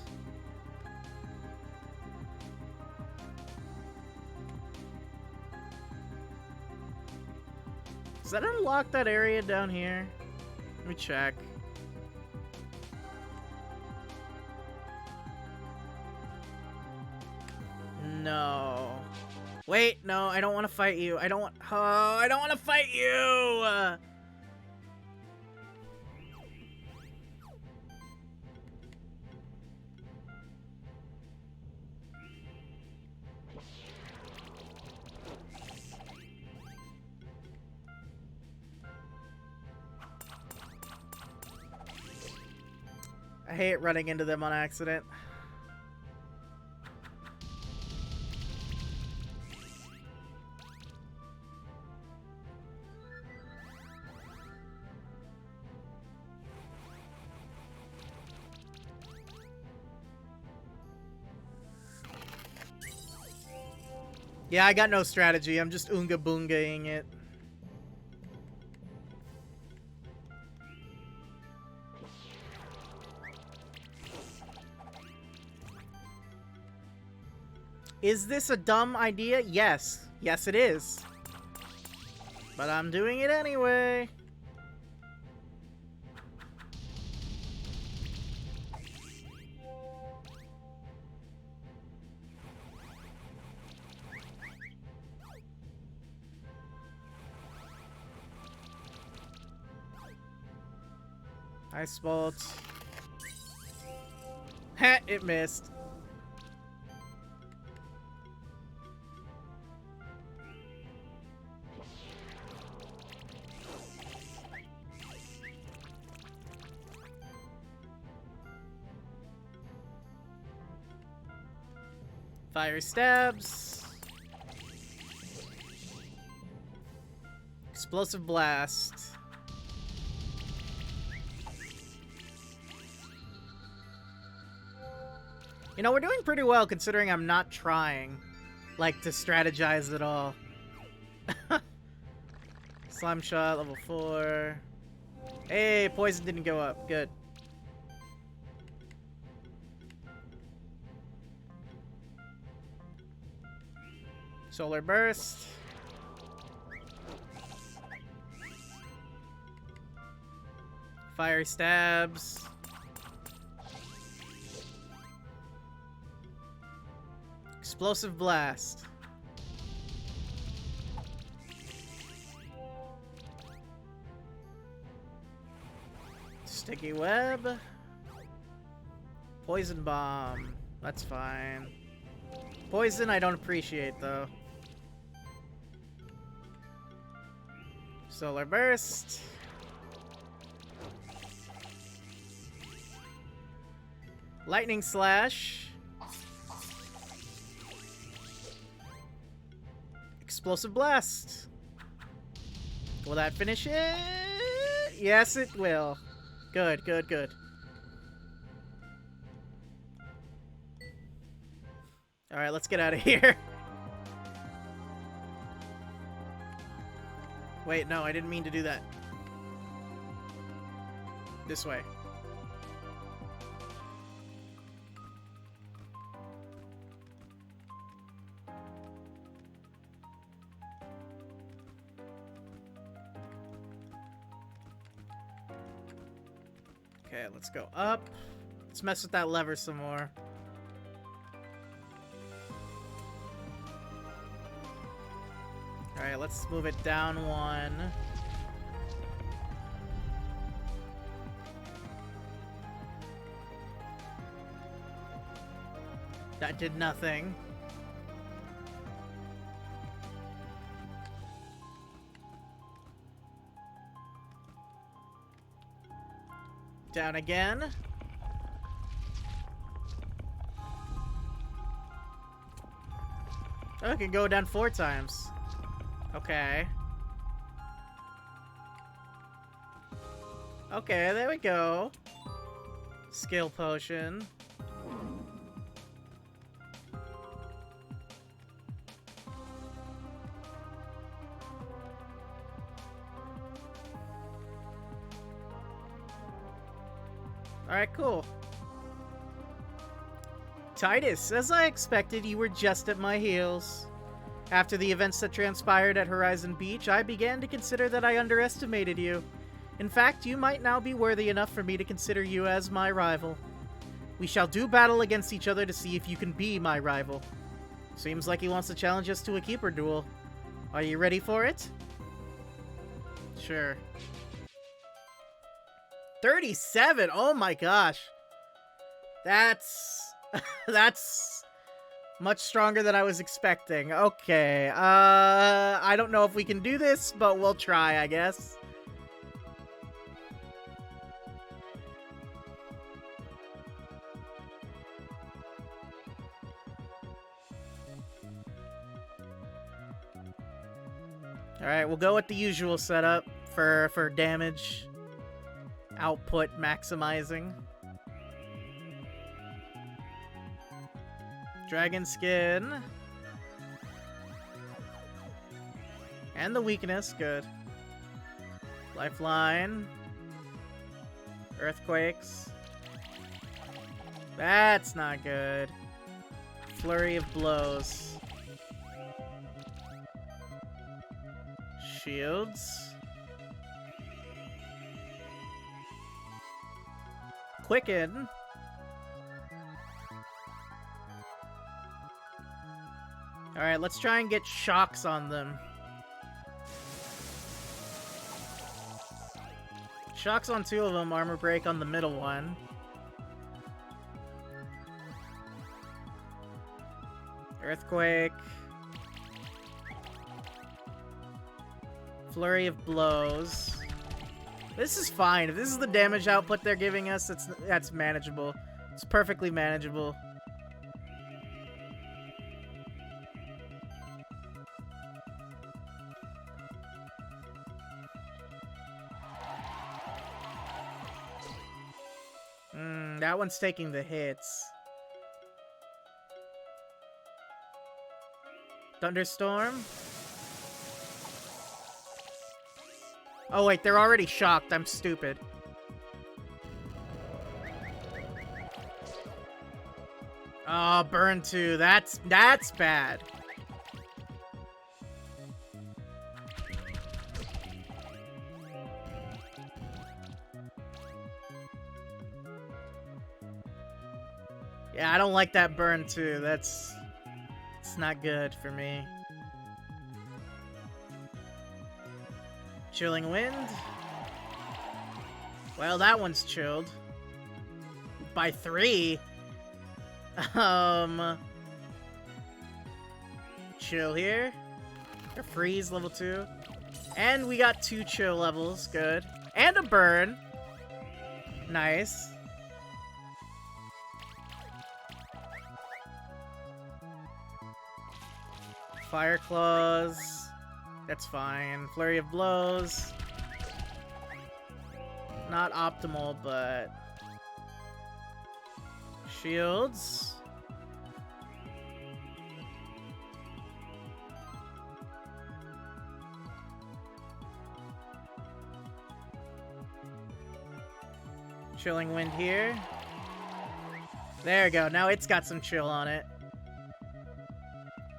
Speaker 1: Does that unlock that area down here? Let me check. No. Wait, no, I don't want to fight you. I don't want to fight you! I hate running into them on accident. Yeah, I got no strategy. I'm just oonga boongaing it. Is this a dumb idea? Yes. Yes, it is. But I'm doing it anyway. Ice Bolt. Heh, it missed. Fire stabs. Explosive blast. You know, we're doing pretty well considering I'm not trying, like, to strategize at all. Slime shot, level 4. Hey, poison didn't go up. Good. Solar burst. Fire stabs. Explosive blast. Sticky web. Poison bomb. That's fine. Poison I don't appreciate though. Solar burst. Lightning slash. Explosive blast. Will that finish it? Yes, it will. Good, good, good. Alright, let's get out of here. Wait, no, I didn't mean to do that. This way. Okay, let's go up. Let's mess with that lever some more. Alright, let's move it down one. That did nothing. Down again. Oh, it can go down 4 times. Okay. Okay, there we go. Skill potion. Alright, cool. Titus, as I expected, you were just at my heels. After the events that transpired at Horizon Beach, I began to consider that I underestimated you. In fact, you might now be worthy enough for me to consider you as my rival. We shall do battle against each other to see if you can be my rival. Seems like he wants to challenge us to a keeper duel. Are you ready for it? Sure. 37! Oh my gosh. That's... that's much stronger than I was expecting. Okay, I don't know if we can do this, but we'll try, I guess. Alright, we'll go with the usual setup for damage. Output maximizing. Dragon skin. And the weakness, good. Lifeline. Earthquakes. That's not good. Flurry of blows. Shields. Quicken. Alright, let's try and get shocks on them. Shocks on 2 of them, armor break on the middle one. Earthquake. Flurry of blows. This is fine. If this is the damage output they're giving us, that's manageable. It's perfectly manageable. That one's taking the hits. Thunderstorm. Oh wait, they're already shocked. I'm stupid. Oh, burn 2. That's bad. Yeah, I don't like that burn 2. It's not good for me. Chilling wind. Well, that one's chilled. By 3. Chill here. Or freeze, level 2. And we got 2 chill levels, good. And a burn. Nice. Fire claws. That's fine. Flurry of blows. Not optimal, but... shields. Chilling wind here. There we go. Now it's got some chill on it.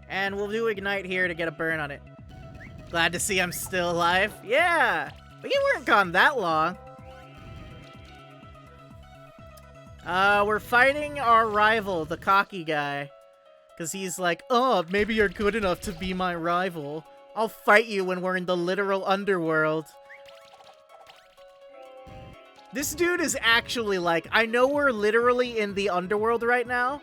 Speaker 1: And we'll do ignite here to get a burn on it. Glad to see I'm still alive. Yeah! We weren't gone that long. We're fighting our rival, the cocky guy. Because he's like, oh, maybe you're good enough to be my rival. I'll fight you when we're in the literal underworld. This dude is actually like, I know we're literally in the underworld right now,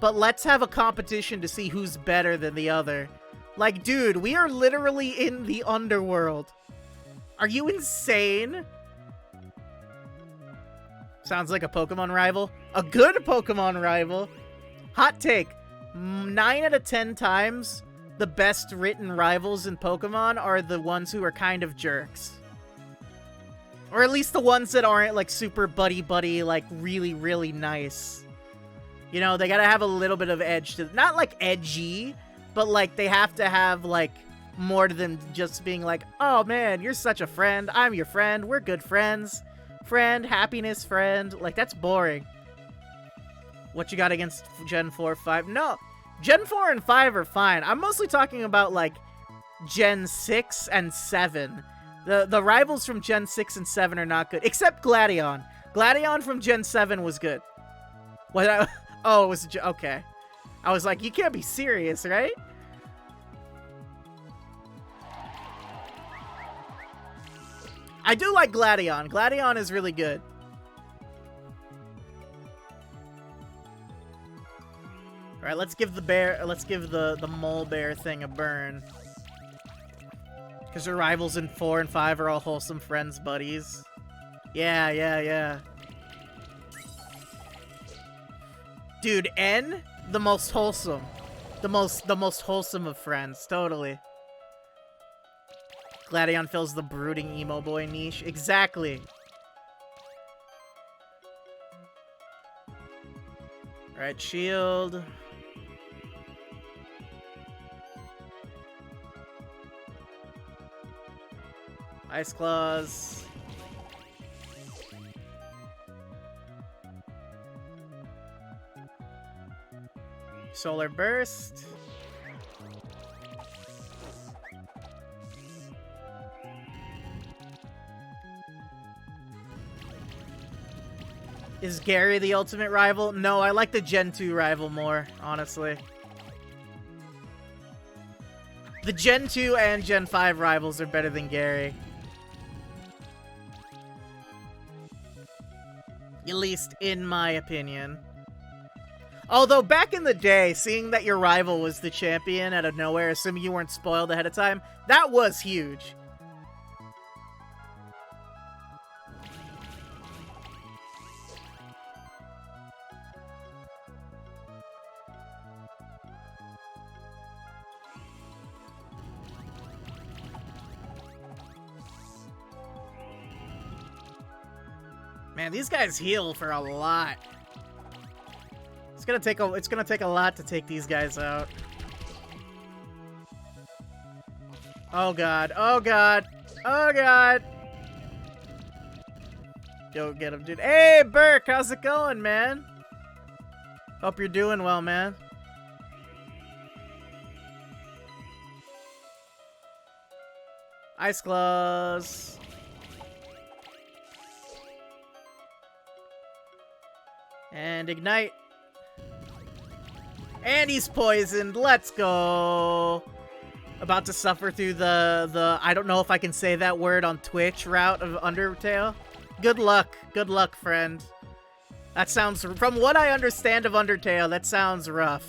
Speaker 1: but let's have a competition to see who's better than the other. Like, dude, we are literally in the underworld. Are you insane? Sounds like a Pokemon rival. A good Pokemon rival. Hot take. 9 out of 10 times, the best written rivals in Pokemon are the ones who are kind of jerks. Or at least the ones that aren't, like, super buddy-buddy, like, really, really nice. You know, they gotta have a little bit of edge to... Not, like, edgy, but, like, they have to have, like, more than just being like, oh, man, you're such a friend. I'm your friend. We're good friends. Friend, happiness, friend. Like, that's boring. What you got against Gen 4, 5? No, Gen 4 and 5 are fine. I'm mostly talking about, like, Gen 6 and 7. The rivals from Gen 6 and 7 are not good. Except Gladion. Gladion from Gen 7 was good. What? Oh, it was... Okay. I was like, you can't be serious, right? I do like Gladion. Gladion is really good. Alright, let's give the bear... Let's give the mole bear thing a burn. Because your rivals in 4 and 5 are all wholesome friends, buddies. Yeah. Dude, N, the most wholesome. The most wholesome of friends, totally. Gladion fills the brooding emo boy niche. Exactly. Alright, shield. Ice Claws. Solar Burst. Is Gary the ultimate rival? No, I like the Gen 2 rival more, honestly. The Gen 2 and Gen 5 rivals are better than Gary. At least in my opinion. Although back in the day, seeing that your rival was the champion out of nowhere, assuming you weren't spoiled ahead of time, that was huge. Man, these guys heal for a lot. It's gonna take a lot to take these guys out. Oh god, oh god, oh god. Go get him, dude. Hey, Burke, how's it going, man? Hope you're doing well, man. Ice Claws. And Ignite. And he's poisoned. Let's go. About to suffer through the I don't know if I can say that word on Twitch route of Undertale. Good luck. Good luck, friend. That sounds, from what I understand of Undertale, that sounds rough.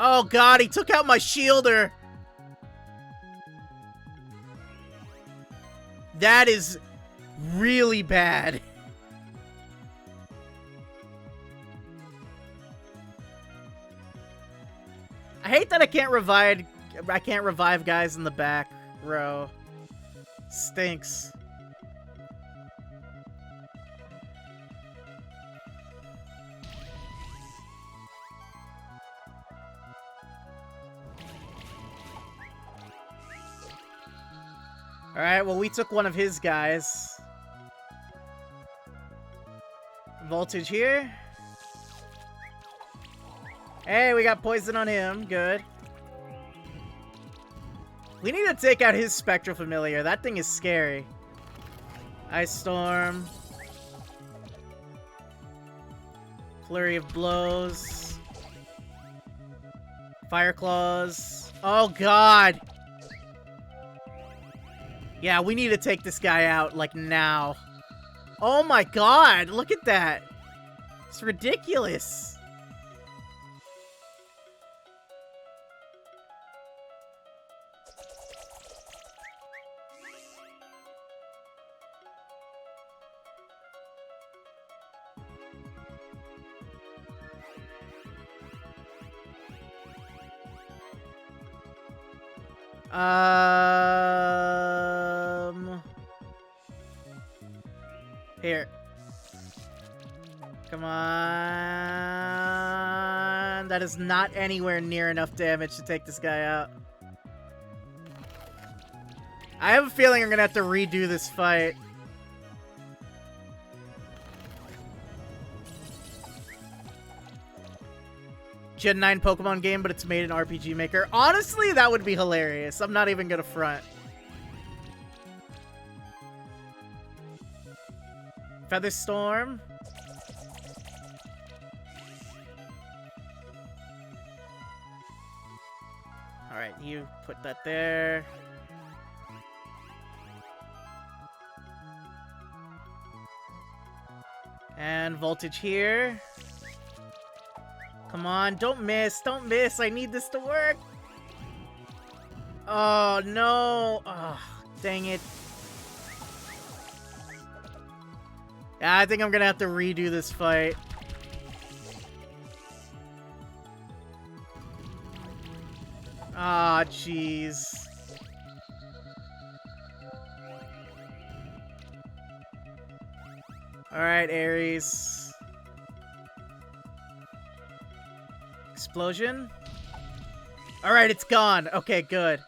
Speaker 1: Oh god, he took out my shielder. That is really bad. I hate that I can't revive guys in the back row. Stinks. Alright, well, we took one of his guys. Voltage here. Hey, we got poison on him. Good. We need to take out his Spectral Familiar. That thing is scary. Ice Storm. Flurry of blows. Fire claws. Oh god! Yeah, we need to take this guy out, like, now. Oh my god! Look at that! It's ridiculous! Here. Come on. That is not anywhere near enough damage to take this guy out. I have a feeling I'm gonna have to redo this fight. Gen 9 Pokemon game, but it's made in RPG Maker. Honestly, that would be hilarious. I'm not even gonna front. Feather Storm. Alright, you put that there. And voltage here. Come on, don't miss, don't miss. I need this to work. Oh, no. Oh, dang it. Yeah, I think I'm gonna have to redo this fight. Ah, jeez. Alright, Ares. Explosion? Alright, it's gone. Okay, good.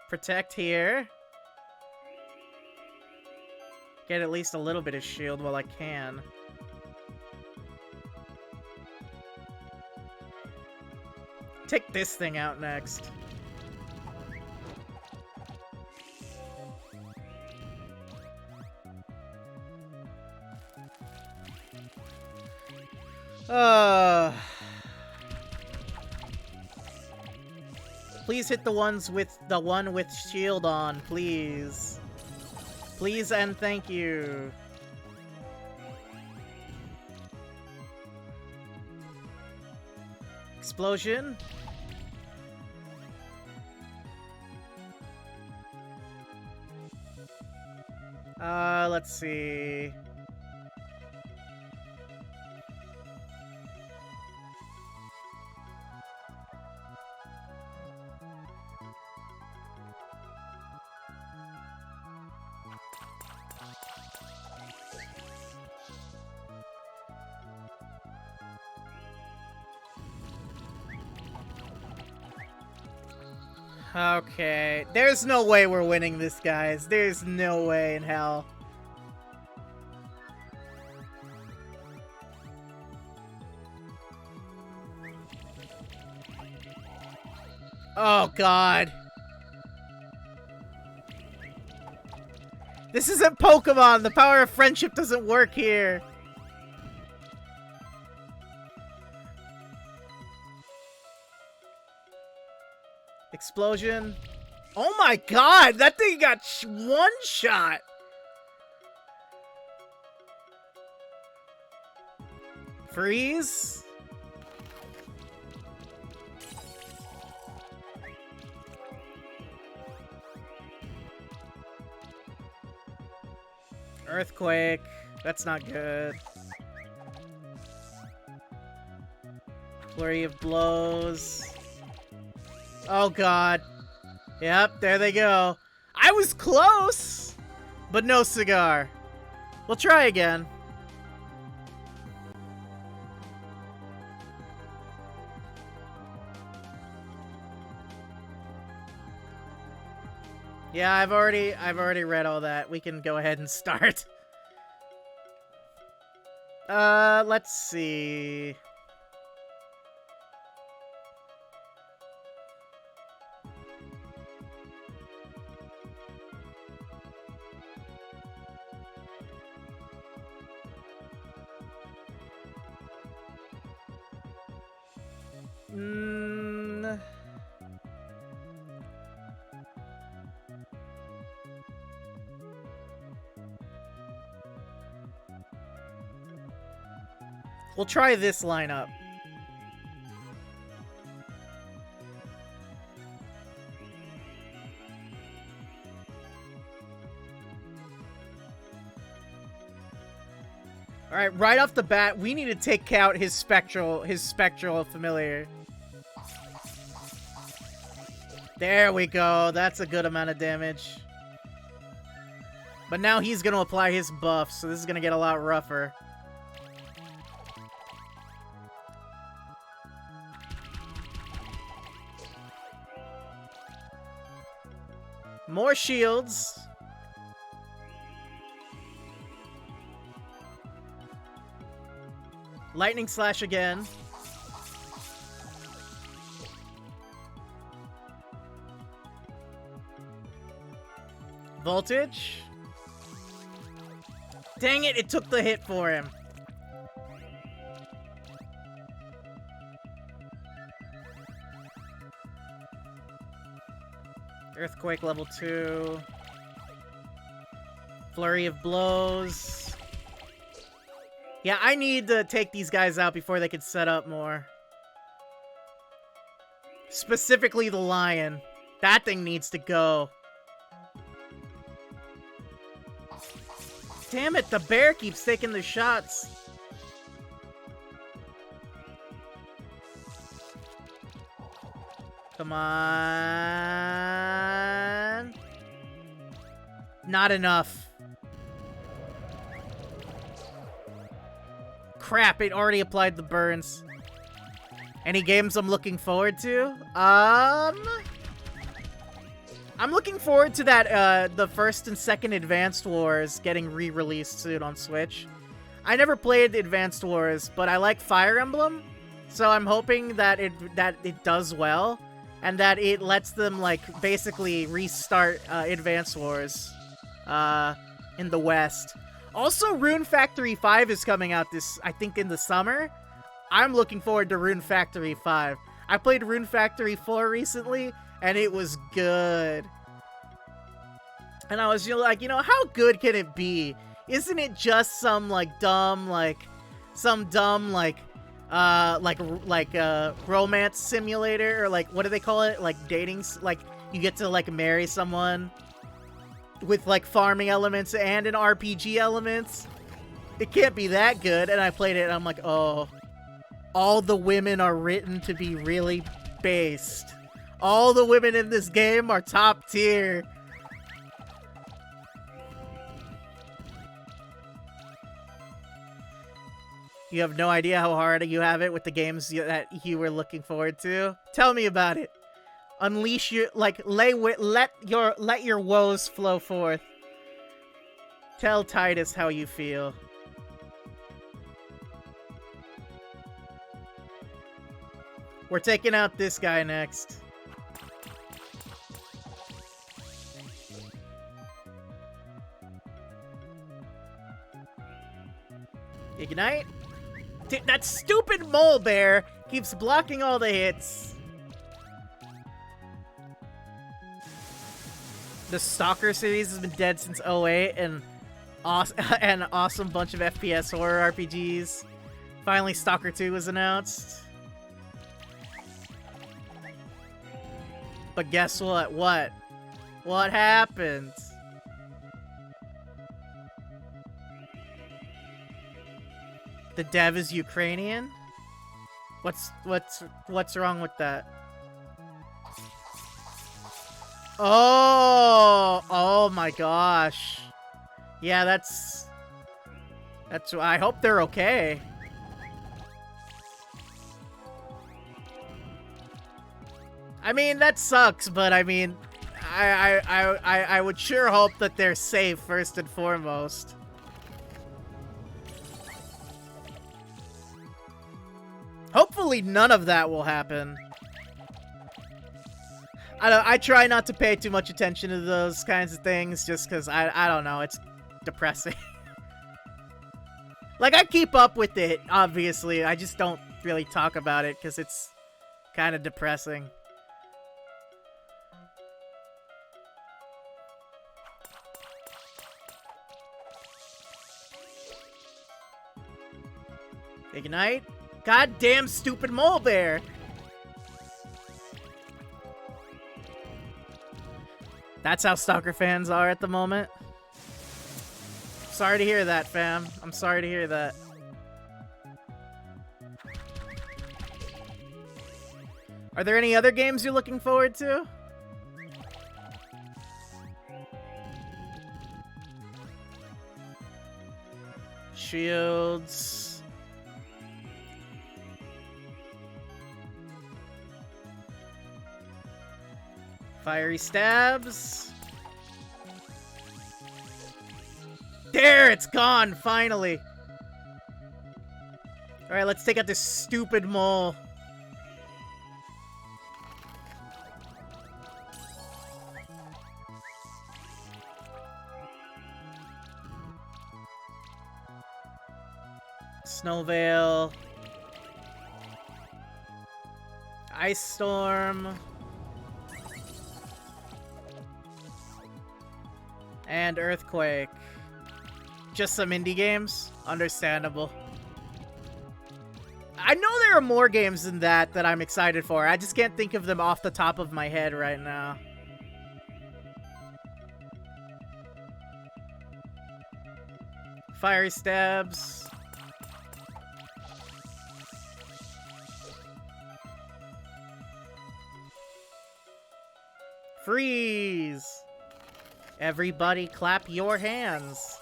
Speaker 1: Protect here. Get at least a little bit of shield while I can. Take this thing out next. Please hit the one with shield on, please. Please and thank you. Explosion. Let's see. Okay, there's no way we're winning this, guys. There's no way in hell. Oh, God. This isn't Pokemon. The power of friendship doesn't work here. Explosion. Oh my god, that thing got one shot. Freeze. Earthquake. That's not good. Flurry of blows. Oh god. Yep, there they go. I was close! But no cigar. We'll try again. Yeah, I've already read all that. We can go ahead and start. Let's see. We'll try this lineup. Alright, right off the bat, we need to take out his spectral familiar. There we go. That's a good amount of damage. But now he's gonna apply his buff, so this is gonna get a lot rougher. More shields. Lightning slash again. Voltage. Dang it, it took the hit for him. Earthquake level 2. Flurry of blows. Yeah, I need to take these guys out before they can set up more. Specifically the lion. That thing needs to go. Damn it, the bear keeps taking the shots. Come on. Not enough. Crap, it already applied the burns. Any games I'm looking forward to? I'm looking forward to that, the first and second Advanced Wars getting re-released soon on Switch. I never played Advanced Wars, but I like Fire Emblem, so I'm hoping that it does well, and that it lets them, like, basically restart, Advanced Wars, in the West. Also, Rune Factory 5 is coming out I think in the summer. I'm looking forward to Rune Factory 5. I played Rune Factory 4 recently, and it was good. And I was like, you know, how good can it be? Isn't it just some, like, dumb, romance simulator? Or, like, what do they call it? Like, dating, like, you get to, like, marry someone with, like, farming elements and an RPG elements. It can't be that good. And I played it and I'm like, oh, all the women are written to be really based. All the women in this game are top tier. You have no idea how hard you have it with the games that you were looking forward to. Tell me about it. Unleash your, like, let your woes flow forth. Tell Titus how you feel. We're taking out this guy next. Ignite. That stupid mole bear keeps blocking all the hits. The Stalker series has been dead since 08, and an awesome bunch of FPS horror RPGs. Finally, Stalker 2 was announced. But guess what? What happened? The dev is Ukrainian? What's wrong with that? Oh my gosh. Yeah, that's I hope they're okay. I mean, that sucks, but I mean, I would sure hope that they're safe first and foremost. Hopefully none of that will happen. I try not to pay too much attention to those kinds of things just because I don't know, it's depressing. Like, I keep up with it, obviously. I just don't really talk about it because it's Kind of depressing. Ignite. Goddamn stupid mole bear. That's how Stalker fans are at the moment. Sorry to hear that, fam. I'm sorry to hear that. Are there any other games you're looking forward to? Shields. Fiery stabs. There, it's gone, finally. Alright, let's take out this stupid mole. Snowveil. Ice Storm. And Earthquake. Just some indie games? Understandable. I know there are more games than that I'm excited for. I just can't think of them off the top of my head right now. Fiery stabs. Freeze! Everybody clap your hands.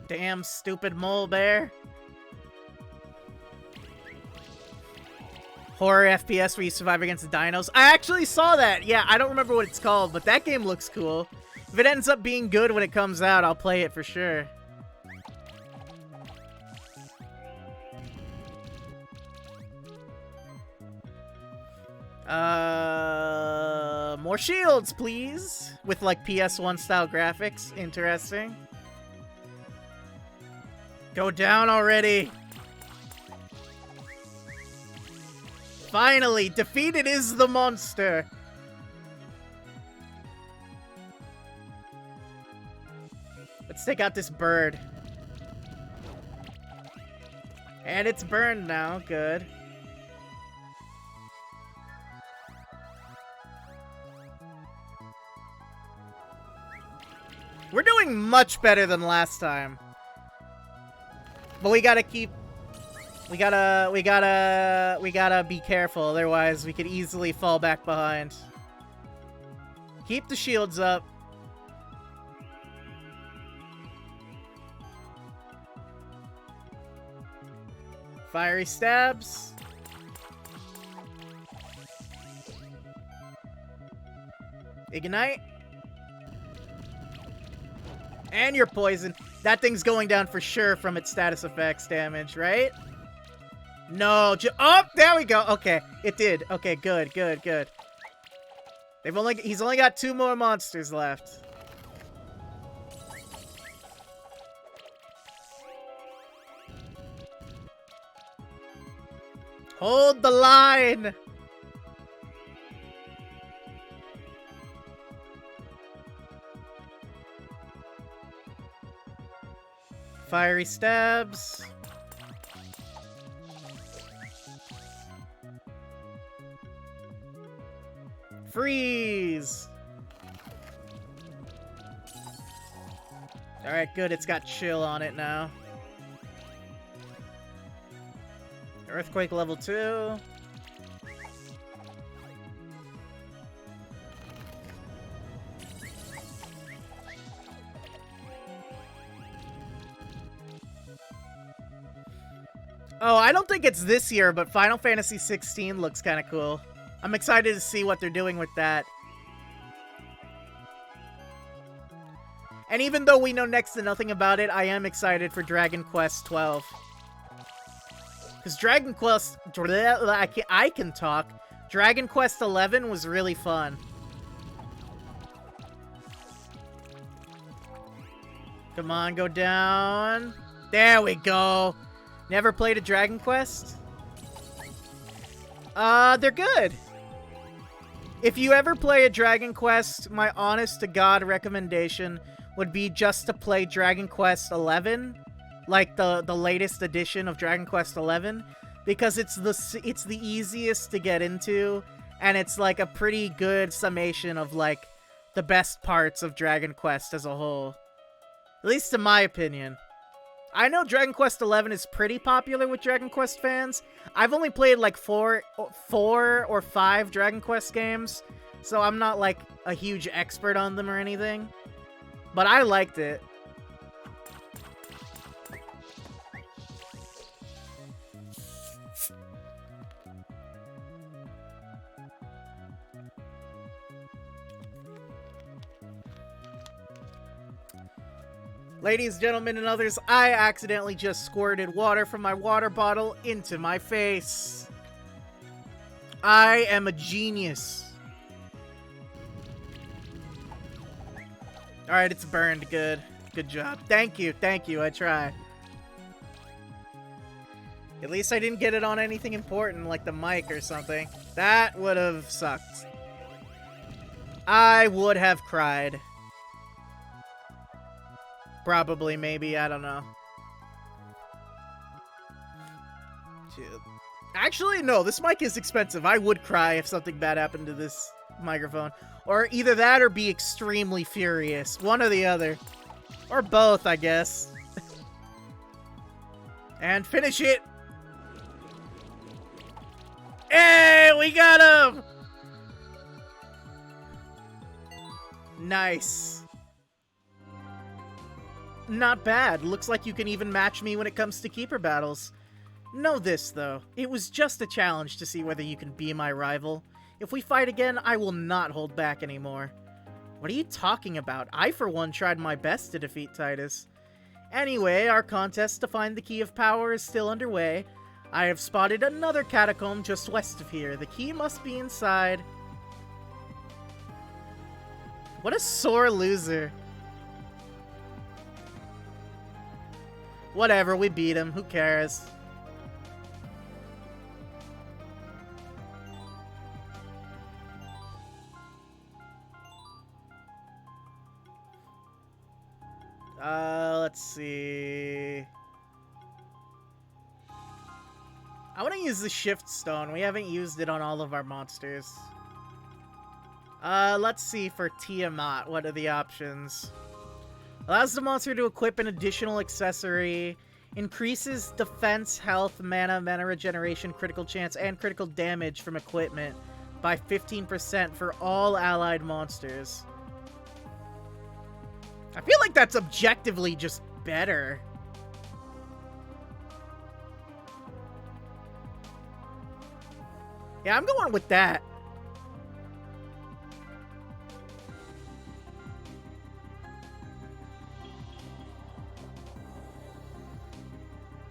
Speaker 1: Damn stupid mole bear. Horror FPS where you survive against the dinos. I actually saw that. Yeah, I don't remember what it's called, but that game looks cool. If it ends up being good when it comes out, I'll play it for sure. More shields, please. With like PS1 style graphics. Interesting. Go down already. Finally, defeated is the monster. Let's take out this bird. And it's burned now. Good. We're doing much better than last time. But we gotta keep... We gotta be careful, otherwise we could easily fall back behind. Keep the shields up. Fiery stabs. Ignite. And you're poisoned. That thing's going down for sure from its status effects damage, right? No, oh, there we go. Okay, it did. Okay, good, good, good. He's only got 2 more monsters left. Hold the line. Fiery stabs. Freeze. Alright, good. It's got chill on it now. Earthquake level 2. Oh, I don't think it's this year, but Final Fantasy 16 looks kind of cool. I'm excited to see what they're doing with that. And even though we know next to nothing about it, I am excited for Dragon Quest 12. Because Dragon Quest... I can talk. Dragon Quest 11 was really fun. Come on, go down. There we go. Never played a Dragon Quest? They're good. If you ever play a Dragon Quest, my honest to God recommendation would be just to play Dragon Quest 11, like the latest edition of Dragon Quest 11, because it's the easiest to get into, and it's like a pretty good summation of like the best parts of Dragon Quest as a whole. At least in my opinion. I know Dragon Quest 11 is pretty popular with Dragon Quest fans. I've only played like four or five Dragon Quest games, so I'm not like a huge expert on them or anything. But I liked it. Ladies, gentlemen, and others, I accidentally just squirted water from my water bottle into my face. I am a genius. Alright, it's burned. Good. Good job. Thank you, I try. At least I didn't get it on anything important, like the mic or something. That would have sucked. I would have cried. Probably, maybe, I don't know. Actually, no, this mic is expensive. I would cry if something bad happened to this microphone. Or either that or be extremely furious. One or the other. Or both, I guess. And finish it! Hey, we got him! Nice. Not bad. Looks like you can even match me when it comes to keeper battles. Know this, though. It was just a challenge to see whether you can be my rival. If we fight again, I will not hold back anymore. What are you talking about? I, for one, tried my best to defeat Titus. Anyway, our contest to find the Key of Power is still underway. I have spotted another catacomb just west of here. The key must be inside. What a sore loser. Whatever, we beat him. Who cares? Let's see. I want to use the Shift Stone. We haven't used it on all of our monsters. Let's see for Tiamat. What are the options? Allows the monster to equip an additional accessory. Increases defense, health, mana regeneration, critical chance, and critical damage from equipment by 15% for all allied monsters. I feel like that's objectively just better. Yeah, I'm going with that.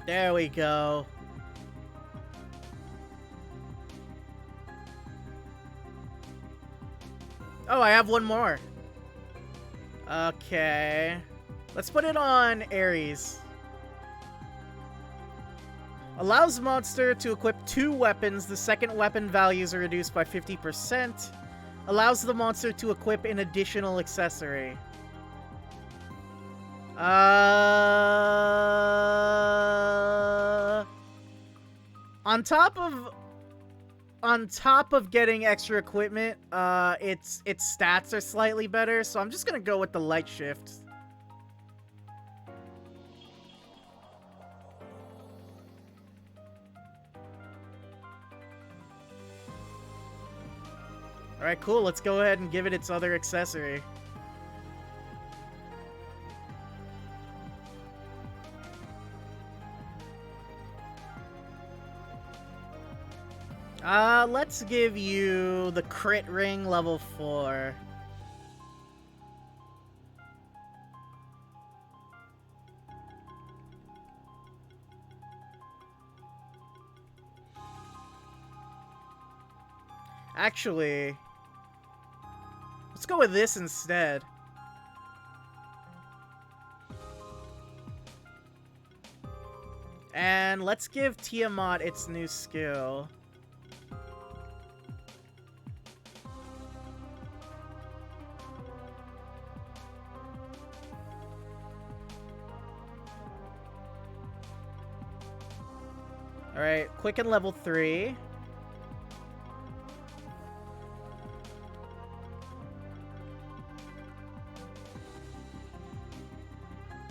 Speaker 1: There we go. Oh, I have one more. Okay. Let's put it on Ares. Allows monster to equip 2 weapons. The second weapon values are reduced by 50%. Allows the monster to equip an additional accessory. On top of getting extra equipment, its stats are slightly better, so I'm just gonna go with the light shift. Alright, cool, let's go ahead and give it its other accessory. Let's give you the crit ring level 4. Actually, let's go with this instead. And let's give Tiamat its new skill. Alright, Quicken level 3.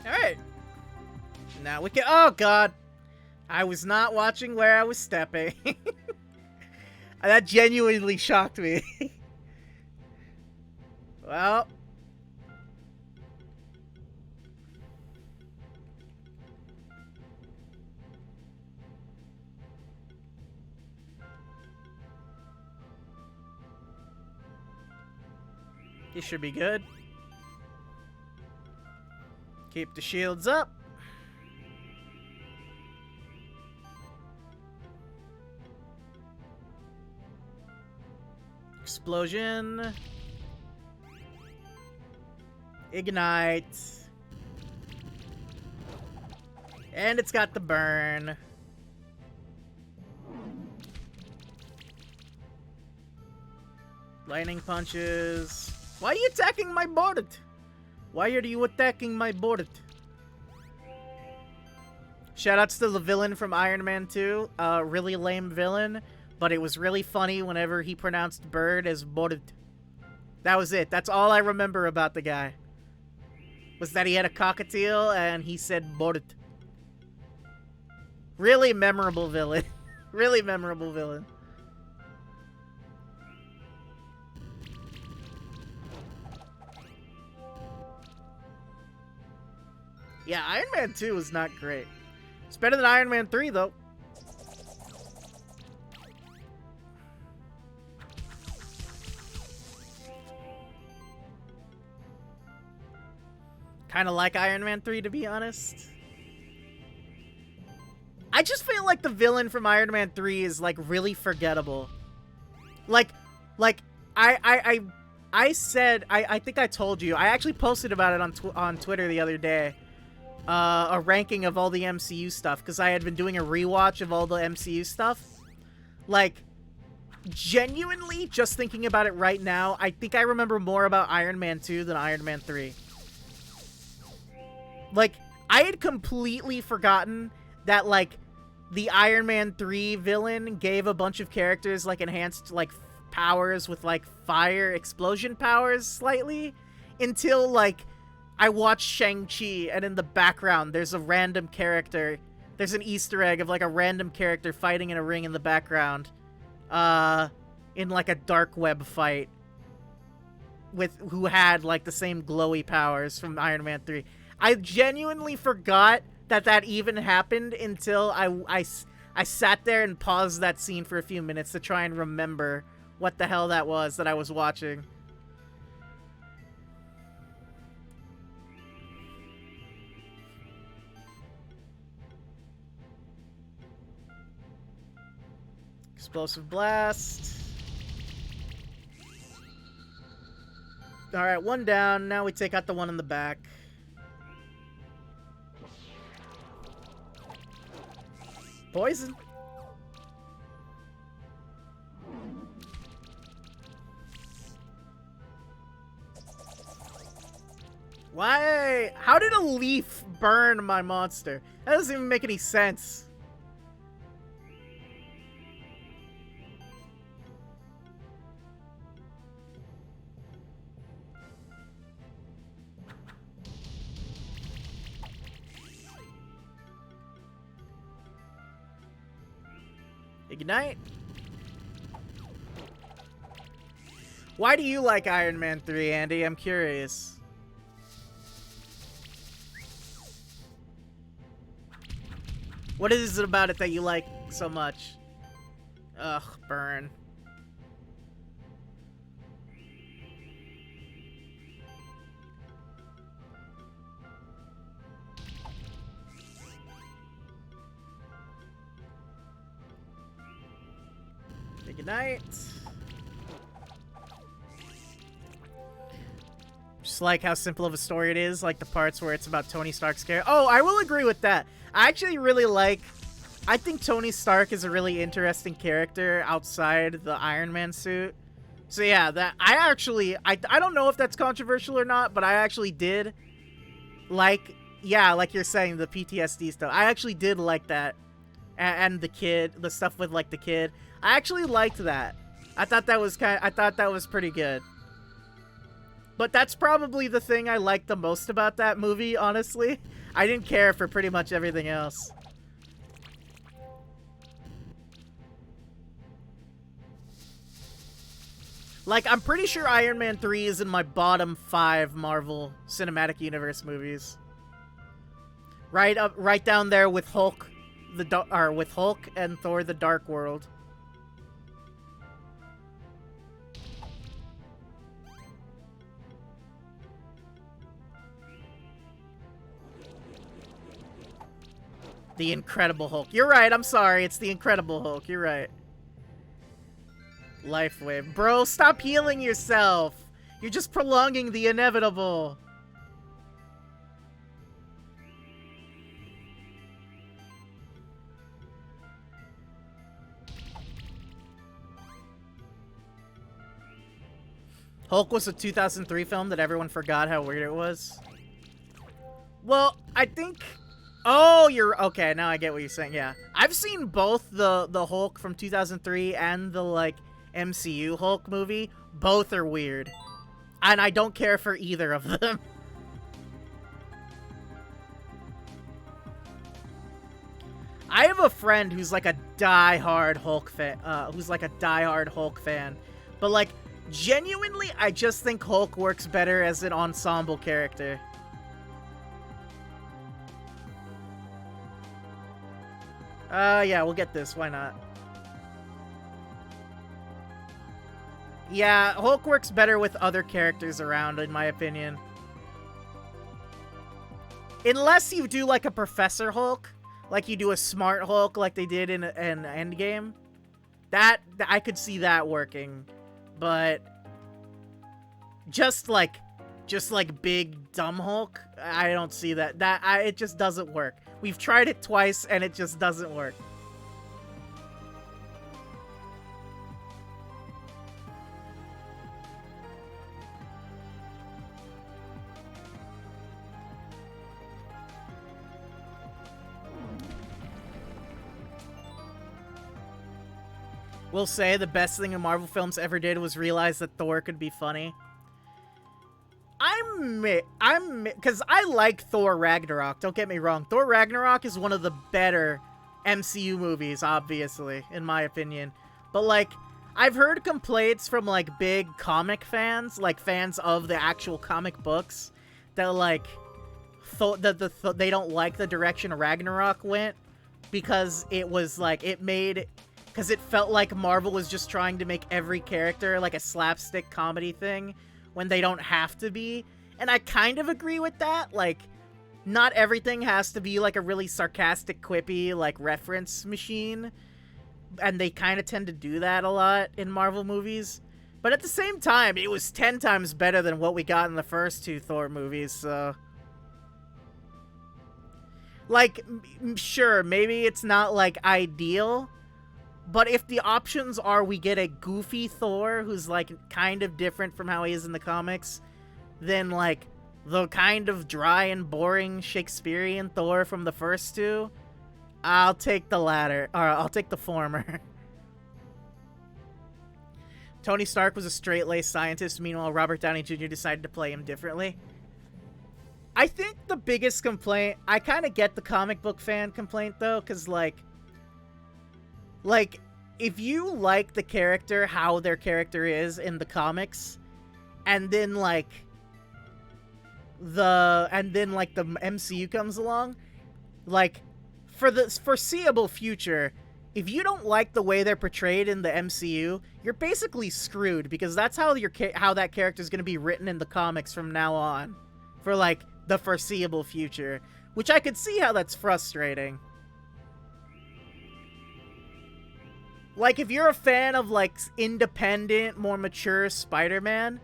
Speaker 1: Alright. Now we can— oh god! I was not watching where I was stepping. That genuinely shocked me. Well. He should be good. Keep the shields up. Explosion. Ignite. And it's got the burn. Lightning punches. Why are you attacking my board? Why are you attacking my board? Shoutouts to the villain from Iron Man 2. Really lame villain, but it was really funny whenever he pronounced bird as board. That was it. That's all I remember about the guy. Was that he had a cockatiel and he said board. Really memorable villain. Really memorable villain. Yeah, Iron Man 2 was not great. It's better than Iron Man 3, though. Kind of like Iron Man 3, to be honest. I just feel like the villain from Iron Man 3 is, like, really forgettable. Like, I said, I think I told you, I actually posted about it on Twitter the other day. A ranking of all the MCU stuff, because I had been doing a rewatch of all the MCU stuff. Like, genuinely, just thinking about it right now, I think I remember more about Iron Man 2 than Iron Man 3. Like, I had completely forgotten that, like, the Iron Man 3 villain gave a bunch of characters, like, enhanced, like, powers with, like, fire explosion powers slightly, until, like, I watched Shang-Chi, and in the background, there's a random character. There's an Easter egg of, like, a random character fighting in a ring in the background. In, like, a dark web fight. Who had, like, the same glowy powers from Iron Man 3. I genuinely forgot that even happened until I sat there and paused that scene for a few minutes to try and remember what the hell that was that I was watching. Explosive blast. Alright, one down. Now we take out the one in the back. Poison. Why? How did a leaf burn my monster? That doesn't even make any sense. Ignite. Why do you like Iron Man 3, Andy? I'm curious. What is it about it that you like so much? Ugh, burn. Ignite. Just like how simple of a story it is, like the parts where it's about Tony Stark's character. Oh, I will agree with that. I actually really like... I think Tony Stark is a really interesting character outside the Iron Man suit. So yeah, that I don't know if that's controversial or not, but I actually did like, yeah, like you're saying, the PTSD stuff. I actually did like that. And the kid, the stuff with like the kid. I actually liked that. I thought that was pretty good. But that's probably the thing I liked the most about that movie, honestly. I didn't care for pretty much everything else. Like, I'm pretty sure Iron Man 3 is in my bottom 5 Marvel Cinematic Universe movies. Right down there with Hulk, with Hulk and Thor: The Dark World. The Incredible Hulk. You're right, I'm sorry. It's the Incredible Hulk. You're right. Life Wave. Bro, stop healing yourself. You're just prolonging the inevitable. Hulk was a 2003 film that everyone forgot how weird it was. Well, I think... Oh, you're... Okay, now I get what you're saying, yeah. I've seen both the Hulk from 2003 and the, like, MCU Hulk movie. Both are weird. And I don't care for either of them. I have a friend who's like a die-hard Hulk fan, But, like, genuinely, I just think Hulk works better as an ensemble character. Yeah, we'll get this. Why not? Yeah, Hulk works better with other characters around, in my opinion. Unless you do, like, a Professor Hulk. Like, you do a Smart Hulk like they did in Endgame. That, I could see that working. But just like big dumb Hulk, I don't see that. It just doesn't work. We've tried it twice and it just doesn't work. Will say the best thing a Marvel films ever did was realize that Thor could be funny. Because I like Thor Ragnarok, don't get me wrong. Thor Ragnarok is one of the better MCU movies, obviously, in my opinion. But, like, I've heard complaints from, like, big comic fans, like, fans of the actual comic books, that, like, they don't like the direction Ragnarok went, because it was, like, because it felt like Marvel was just trying to make every character, like, a slapstick comedy thing, when they don't have to be. And I kind of agree with that. Like, not everything has to be like a really sarcastic, quippy, like, reference machine. And they kind of tend to do that a lot in Marvel movies. But at the same time, it was 10 times better than what we got in the first 2 Thor movies, so... Like, sure, maybe it's not, like, ideal. But if the options are we get a goofy Thor who's, like, kind of different from how he is in the comics, then, like, the kind of dry and boring Shakespearean Thor from the first 2, I'll take the latter. Or I'll take the former. Tony Stark was a straight-laced scientist. Meanwhile, Robert Downey Jr. decided to play him differently. I think the biggest complaint... I kind of get the comic book fan complaint, though, because, like, if you like the character, how their character is in the comics, and then, like, the MCU comes along, like, for the foreseeable future, if you don't like the way they're portrayed in the MCU, you're basically screwed, because that's how that character is going to be written in the comics from now on, for, like, the foreseeable future, which I could see how that's frustrating. Like, if you're a fan of, like, independent, more mature Spider-Man,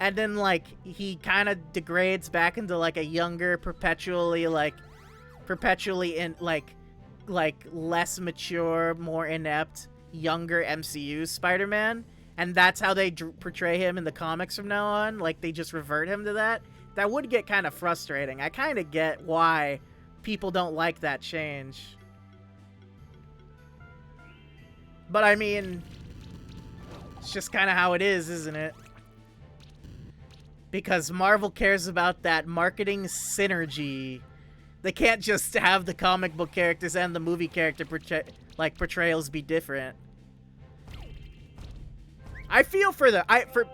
Speaker 1: and then like he kind of degrades back into like a younger, perpetually in like less mature, more inept, younger MCU Spider-Man, and that's how they portray him in the comics from now on. Like they just revert him to that. That would get kind of frustrating. I kind of get why people don't like that change. But I mean, it's just kind of how it is, isn't it? Because Marvel cares about that marketing synergy. They can't just have the comic book characters and the movie character portrayals be different. I feel for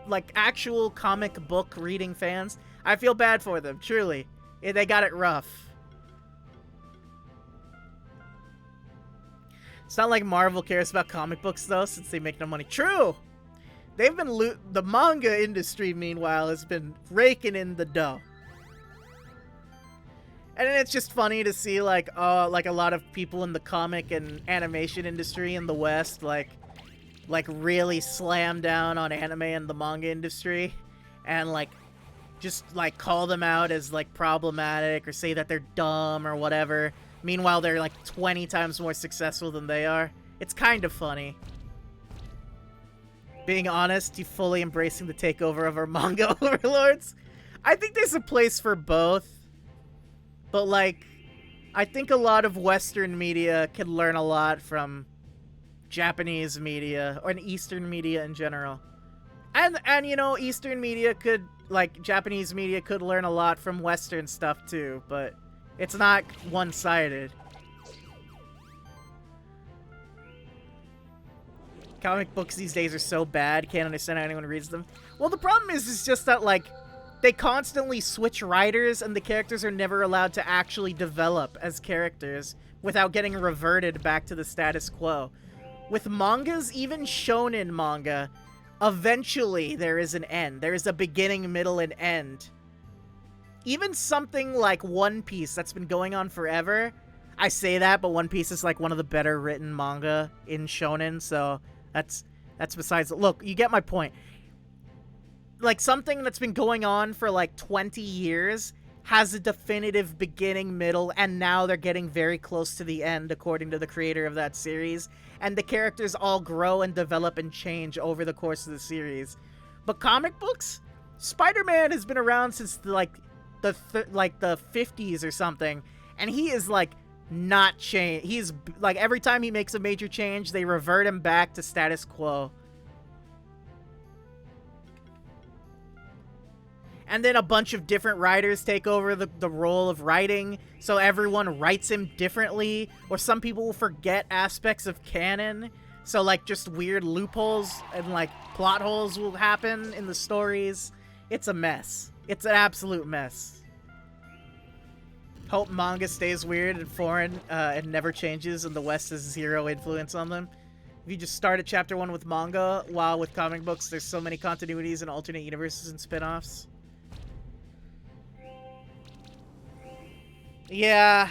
Speaker 1: like actual comic book reading fans. I feel bad for them, truly. They got it rough. It's not like Marvel cares about comic books though, since they make no money. True. They've been the manga industry, meanwhile, has been raking in the dough. And then it's just funny to see like a lot of people in the comic and animation industry in the West like really slam down on anime and the manga industry and like just like call them out as like problematic or say that they're dumb or whatever. Meanwhile, they're like 20 times more successful than they are. It's kind of funny. Being honest, you fully embracing the takeover of our manga overlords. I think there's a place for both. But like, I think a lot of Western media can learn a lot from Japanese media or Eastern media in general. And you know, Eastern media could, like Japanese media could learn a lot from Western stuff too, but it's not one-sided. Comic books these days are so bad, can't understand how anyone reads them. Well, the problem is just that, like, they constantly switch writers and the characters are never allowed to actually develop as characters without getting reverted back to the status quo. With mangas, even shonen manga, eventually there is an end. There is a beginning, middle, and end. Even something like One Piece that's been going on forever, I say that, but One Piece is like one of the better written manga in shonen, so that's besides. Look, you get my point. Like, something that's been going on for like 20 years has a definitive beginning, middle, and now they're getting very close to the end, according to the creator of that series. And the characters all grow and develop and change over the course of the series. But comic books? Spider-Man has been around since the 50s or something, and he is like not changed. He's like, every time he makes a major change, they revert him back to status quo. And then a bunch of different writers take over the role of writing, so everyone writes him differently, or some people will forget aspects of canon, so like just weird loopholes and like plot holes will happen in the stories. It's a mess. It's an absolute mess. Hope manga stays weird and foreign and never changes, and the West has zero influence on them. If you just start at chapter 1 with manga, while with comic books, there's so many continuities and alternate universes and spin-offs. Yeah.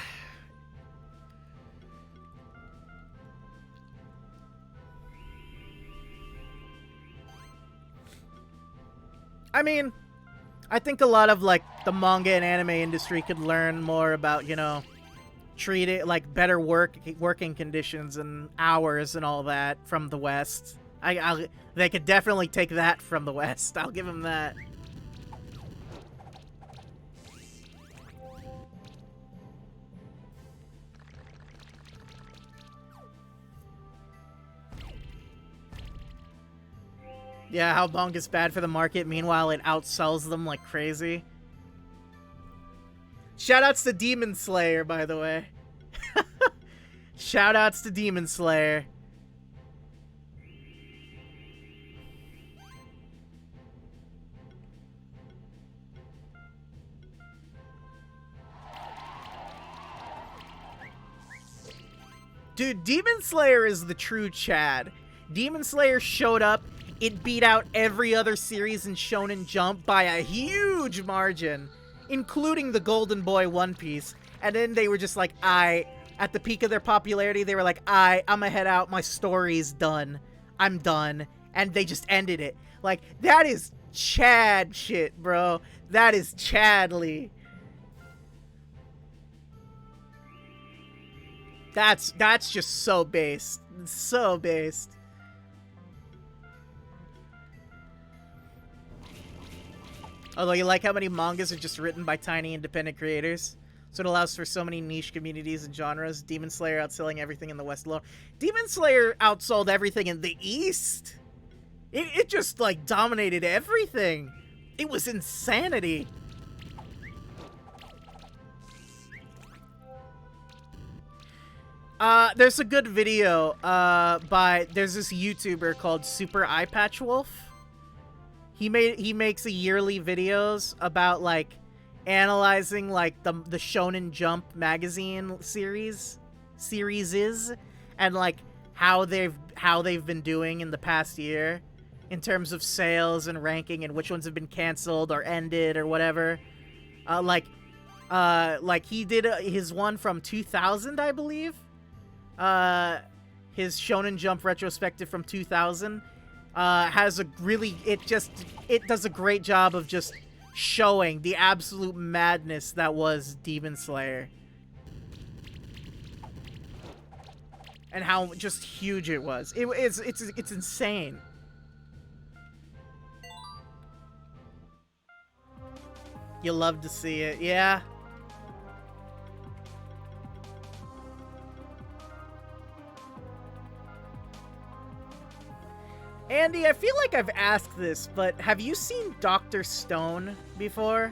Speaker 1: I mean, I think a lot of, like, the manga and anime industry could learn more about, you know, treat it like better working conditions and hours and all that from the West. They could definitely take that from the West. I'll give them that. Yeah, how manga's bad for the market, meanwhile it outsells them like crazy. Shoutouts to Demon Slayer, by the way. Shoutouts to Demon Slayer. Dude, Demon Slayer is the true Chad. Demon Slayer showed up. It beat out every other series in Shonen Jump by a huge margin, including the Golden Boy One Piece. And then they were just like, at the peak of their popularity, they were like, I'm gonna head out, my story's done. I'm done. And they just ended it. Like, that is Chad shit, bro. That is Chadley. That's just so based. So based. Although, you like how many mangas are just written by tiny independent creators? So it allows for so many niche communities and genres. Demon Slayer outselling everything in the West alone. Demon Slayer outsold everything in the East. It just, like, dominated everything. It was insanity. There's a good video, there's this YouTuber called Super Eye Patch Wolf. He makes a yearly videos about, like, analyzing, like, the Shonen Jump magazine series, and, like, how they've been doing in the past year in terms of sales and ranking and which ones have been canceled or ended or whatever. Like he did his one from 2000, I believe. His Shonen Jump retrospective from 2000 has a really, it does a great job of just showing the absolute madness that was Demon Slayer. And how just huge it was. It's insane. You love to see it, yeah. Andy, I feel like I've asked this, but have you seen Dr. Stone before?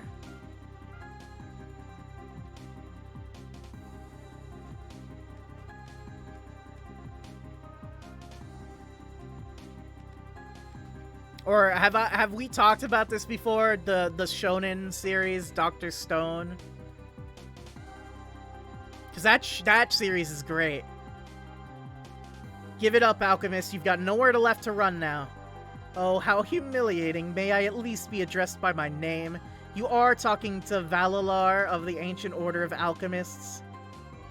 Speaker 1: Or have we talked about this before? The Shonen series, Dr. Stone? Because that series is great. Give it up, Alchemist. You've got nowhere left to run now. Oh, how humiliating. May I at least be addressed by my name? You are talking to Valalar of the Ancient Order of Alchemists.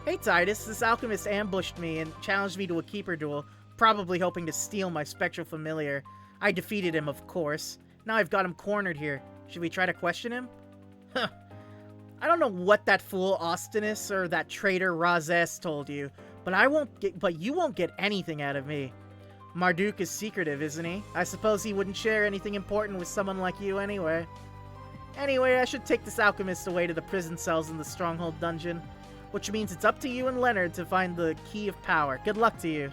Speaker 1: Hey, Titus. This alchemist ambushed me and challenged me to a keeper duel, probably hoping to steal my spectral familiar. I defeated him, of course. Now I've got him cornered here. Should we try to question him? Huh. I don't know what that fool Austinus or that traitor Razes told you, but you won't get anything out of me. Marduk is secretive, isn't he? I suppose he wouldn't share anything important with someone like you anyway. Anyway, I should take this alchemist away to the prison cells in the Stronghold dungeon, which means it's up to you and Leonard to find the key of power. Good luck to you.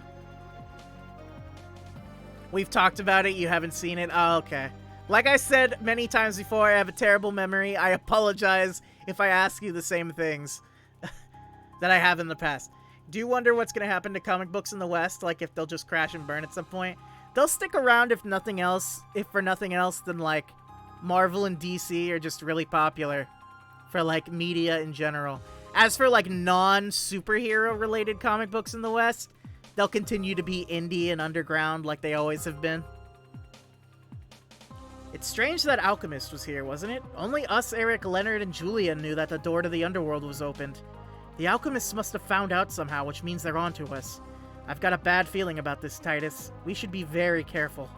Speaker 1: We've talked about it, you haven't seen it? Oh, okay. Like I said many times before, I have a terrible memory. I apologize if I ask you the same things that I have in the past. Do you wonder what's going to happen to comic books in the West? Like, if they'll just crash and burn at some point? They'll stick around if for nothing else than, like, Marvel and DC are just really popular for, like, media in general. As for, like, non-superhero related comic books in the West, they'll continue to be indie and underground like they always have been. It's strange that Alchemist was here, wasn't it? Only us, Eric, Leonard, and Julia knew that the door to the Underworld was opened. The Alchemists must have found out somehow, which means they're onto us. I've got a bad feeling about this, Titus. We should be very careful.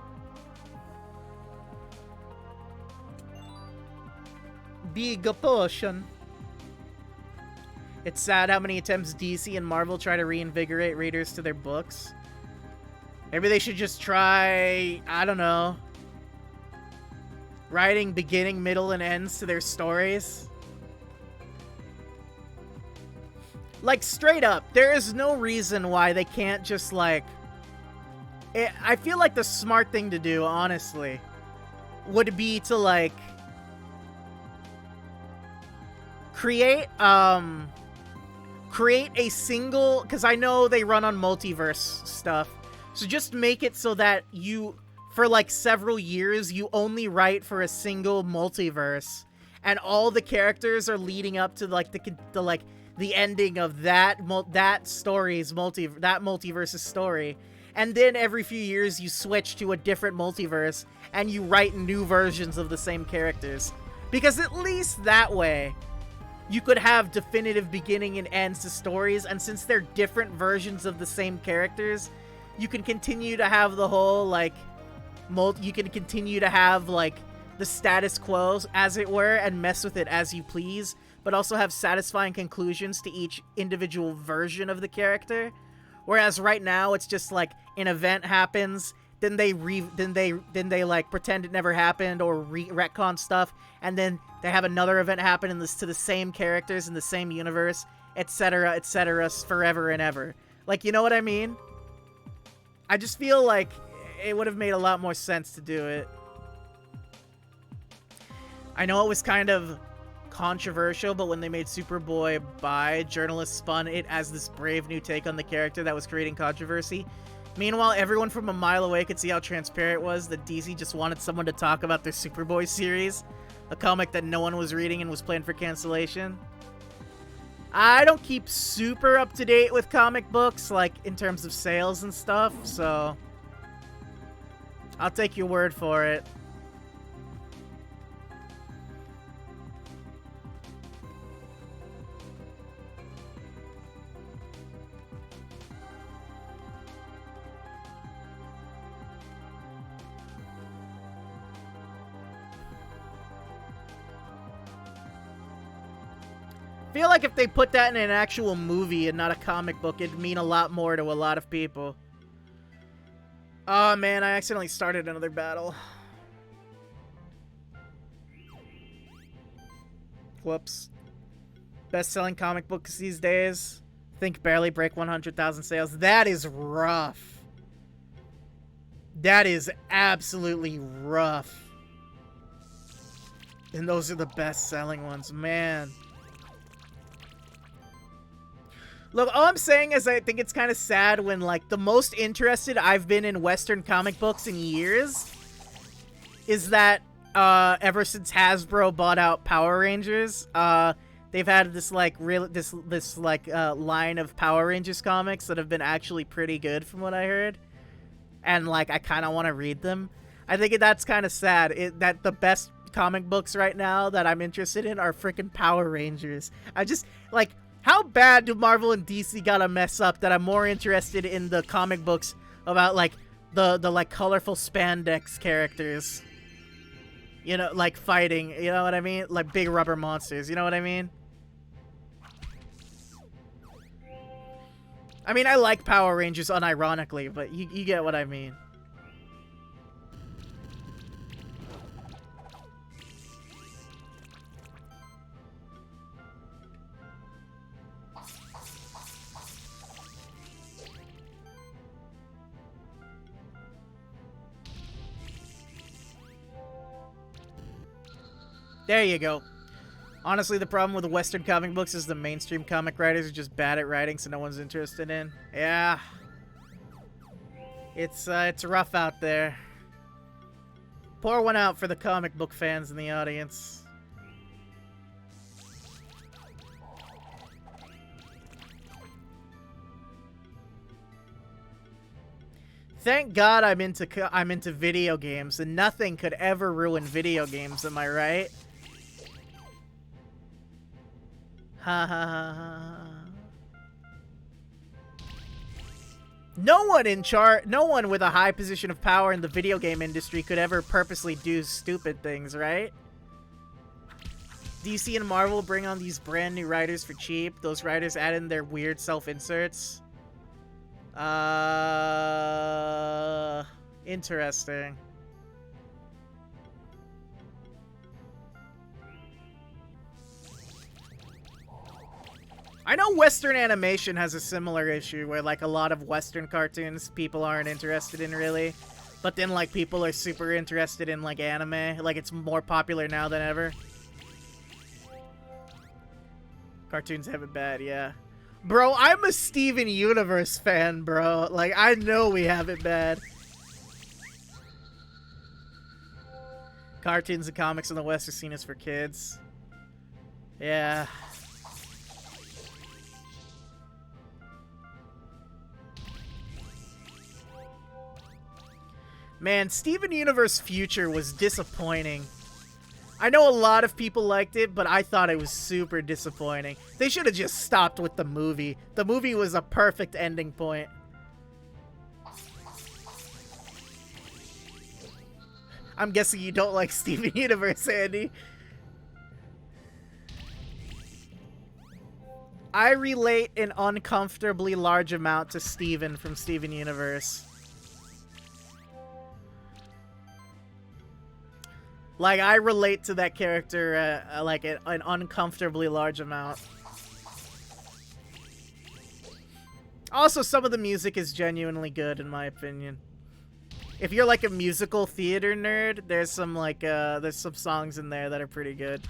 Speaker 1: Big potion. It's sad how many attempts DC and Marvel try to reinvigorate readers to their books. Maybe they should just try, I don't know, writing beginning, middle, and ends to their stories. Like, straight up, there is no reason why they can't just, like... I feel like the smart thing to do, honestly, would be to, like... create a single... Because I know they run on multiverse stuff. So just make it so that you, for, like, several years, you only write for a single multiverse. And all the characters are leading up to, like, the ending of that multiverse's story, and then every few years you switch to a different multiverse and you write new versions of the same characters, because at least that way you could have definitive beginning and ends to stories, and since they're different versions of the same characters, you can continue to have the whole, like, you can continue to have, like, the status quo, as it were, and mess with it as you please, but also have satisfying conclusions to each individual version of the character. Whereas right now, it's just like an event happens, then they like pretend it never happened or retcon stuff, and then they have another event happen to the same characters in the same universe, etc., forever and ever. Like, you know what I mean? I just feel like it would have made a lot more sense to do it. I know it was kind of controversial, but when they made Superboy bi, journalists spun it as this brave new take on the character that was creating controversy. Meanwhile, everyone from a mile away could see how transparent it was that DC just wanted someone to talk about their Superboy series, a comic that no one was reading and was planned for cancellation. I don't keep super up to date with comic books, like in terms of sales and stuff, so I'll take your word for it. I feel like if they put that in an actual movie and not a comic book, it'd mean a lot more to a lot of people. Oh man, I accidentally started another battle. Whoops. Best-selling comic books these days. Think barely break 100,000 sales. That is rough. That is absolutely rough. And those are the best-selling ones, man. Look, all I'm saying is I think it's kind of sad when, like, the most interested I've been in Western comic books in years is that, ever since Hasbro bought out Power Rangers, they've had this, like, line of Power Rangers comics that have been actually pretty good from what I heard. And, like, I kind of want to read them. I think that's kind of sad, that the best comic books right now that I'm interested in are freaking Power Rangers. I just, like... How bad do Marvel and DC gotta mess up that I'm more interested in the comic books about, like, the like, colorful spandex characters? You know, like, fighting, you know what I mean? Like, big rubber monsters, you know what I mean? I mean, I like Power Rangers unironically, but you get what I mean. There you go. Honestly, the problem with the Western comic books is the mainstream comic writers are just bad at writing, so no one's interested in. Yeah. It's rough out there. Pour one out for the comic book fans in the audience. Thank God I'm into video games, and nothing could ever ruin video games, am I right? Ha ha ha ha. No one with a high position of power in the video game industry could ever purposely do stupid things, right? DC and Marvel bring on these brand new writers for cheap. Those writers add in their weird self-inserts. Interesting. I know Western animation has a similar issue where, like, a lot of Western cartoons people aren't interested in really, but then, like, people are super interested in, like, anime. Like, it's more popular now than ever. Cartoons have it bad, yeah. Bro, I'm a Steven Universe fan, bro. Like, I know we have it bad. Cartoons and comics in the West are seen as for kids. Yeah. Man, Steven Universe Future was disappointing. I know a lot of people liked it, but I thought it was super disappointing. They should have just stopped with the movie. The movie was a perfect ending point. I'm guessing you don't like Steven Universe, Andy. I relate an uncomfortably large amount to Steven from Steven Universe. Like, I relate to that character like an uncomfortably large amount. Also, some of the music is genuinely good, in my opinion. If you're like a musical theater nerd, there's some like there's some songs in there that are pretty good.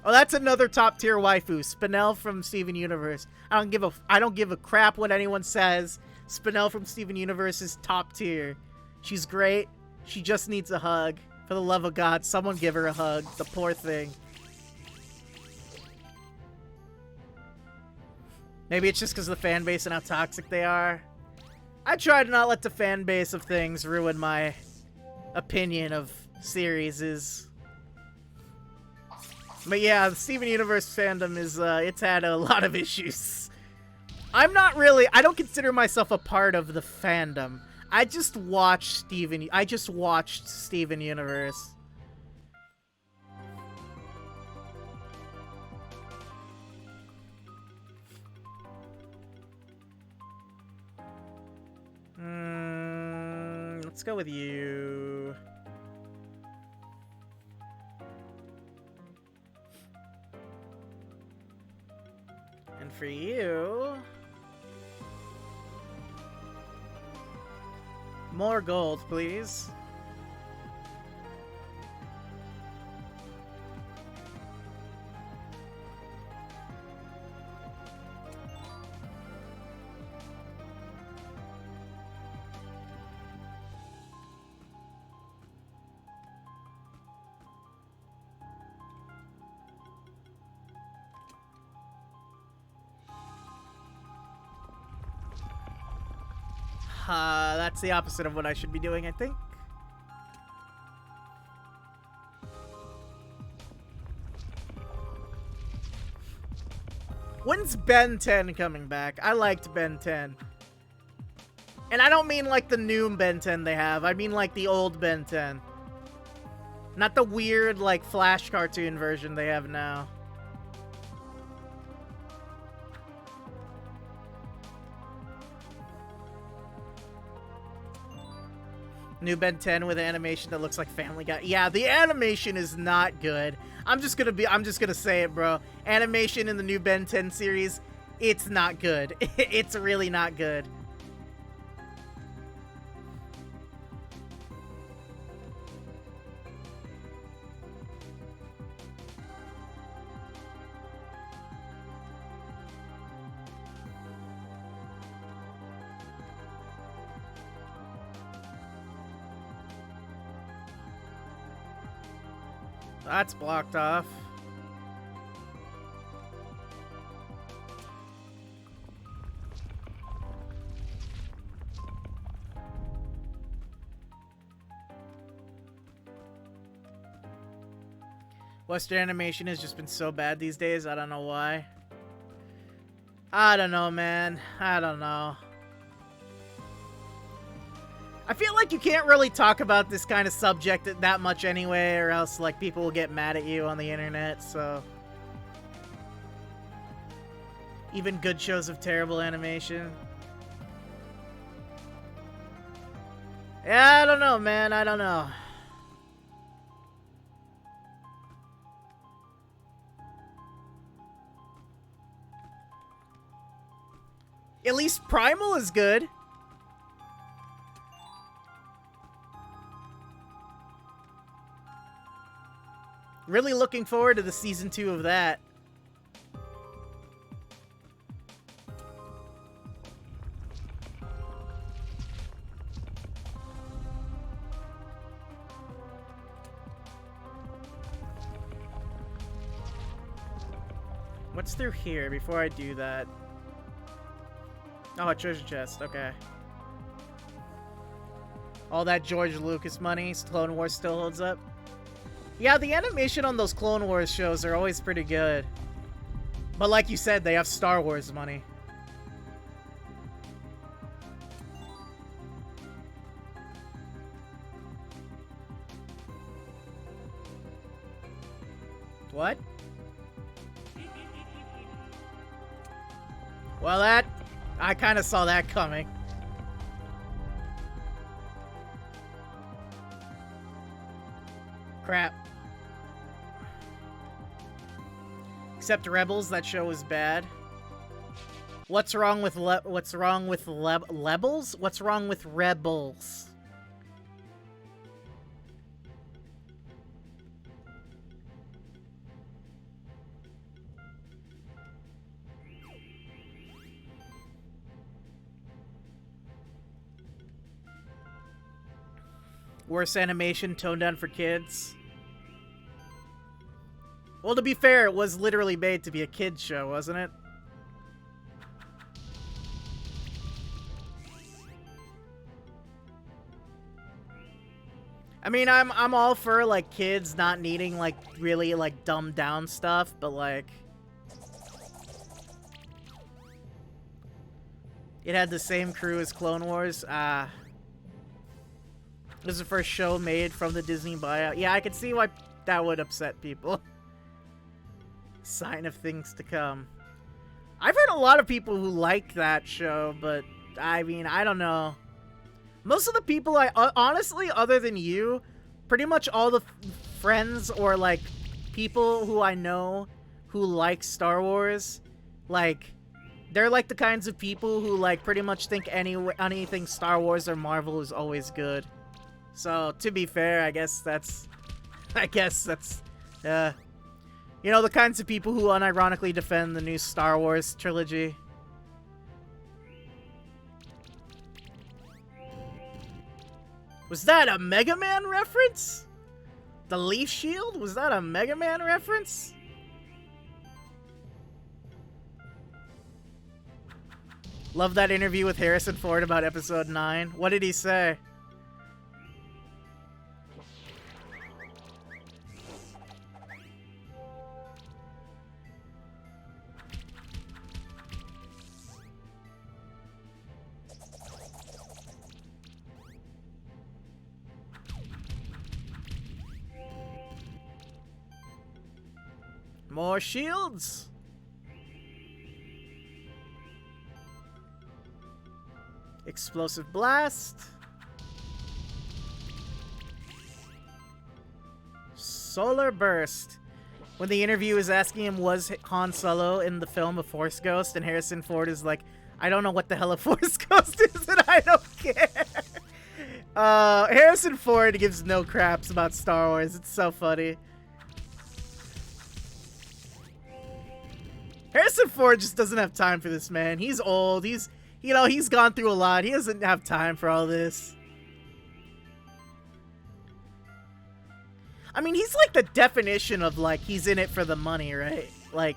Speaker 1: Oh, that's another top tier waifu, Spinel from Steven Universe. I don't give a crap what anyone says. Spinel from Steven Universe is top tier. She's great. She just needs a hug. For the love of God, someone give her a hug. The poor thing. Maybe it's just because of the fan base and how toxic they are. I try to not let the fan base of things ruin my opinion of series. But yeah, the Steven Universe fandom is, it's had a lot of issues. I don't consider myself a part of the fandom. I just watched Steven Universe. Let's go with you. And for you... more gold, please. That's the opposite of what I should be doing, I think. When's Ben 10 coming back? I liked Ben 10. And I don't mean like the new Ben 10 they have. I mean like the old Ben 10. Not the weird like Flash cartoon version they have now. New Ben 10 with an animation that looks like Family Guy. Yeah, the animation is not good. I'm just gonna say it, bro. Animation in the new Ben 10 series, it's not good. It's really not good. That's blocked off. Western animation has just been so bad these days. I don't know why. I don't know, man. I don't know. I feel like you can't really talk about this kind of subject that much anyway, or else like people will get mad at you on the internet, so... Even good shows have terrible animation. Yeah, I don't know, man. I don't know. At least Primal is good. Really looking forward to the season 2 of that. What's through here before I do that? Oh, a treasure chest. Okay. All that George Lucas money, Clone Wars still holds up. Yeah, the animation on those Clone Wars shows are always pretty good. But like you said, they have Star Wars money. What? Well, I kind of saw that coming. Crap. Except Rebels, that show was bad. What's wrong with Rebels? What's wrong with Rebels? Worse animation, toned down for kids. Well, to be fair, it was literally made to be a kid's show, wasn't it? I mean, I'm all for, like, kids not needing, like, really, like, dumbed down stuff, but, like... It had the same crew as Clone Wars. It was the first show made from the Disney buyout. Yeah, I could see why that would upset people. Sign of things to come. I've heard a lot of people who like that show, but, I mean, I don't know. Most of the people honestly, other than you, pretty much all the friends or, like, people who I know who like Star Wars, like, they're, like, the kinds of people who, like, pretty much think anything Star Wars or Marvel is always good. So, to be fair, I guess that's, you know, the kinds of people who unironically defend the new Star Wars trilogy. Was that a Mega Man reference? The Leaf Shield? Was that a Mega Man reference? Love that interview with Harrison Ford about Episode 9. What did he say? More shields! Explosive blast. Solar burst. When the interview is asking him, was Han Solo in the film a Force Ghost? And Harrison Ford is like, I don't know what the hell a Force Ghost is, and I don't care. Harrison Ford gives no craps about Star Wars. It's so funny. Harrison Ford just doesn't have time for this, man. He's old. He's gone through a lot. He doesn't have time for all this. I mean, he's like the definition of, like, he's in it for the money, right? Like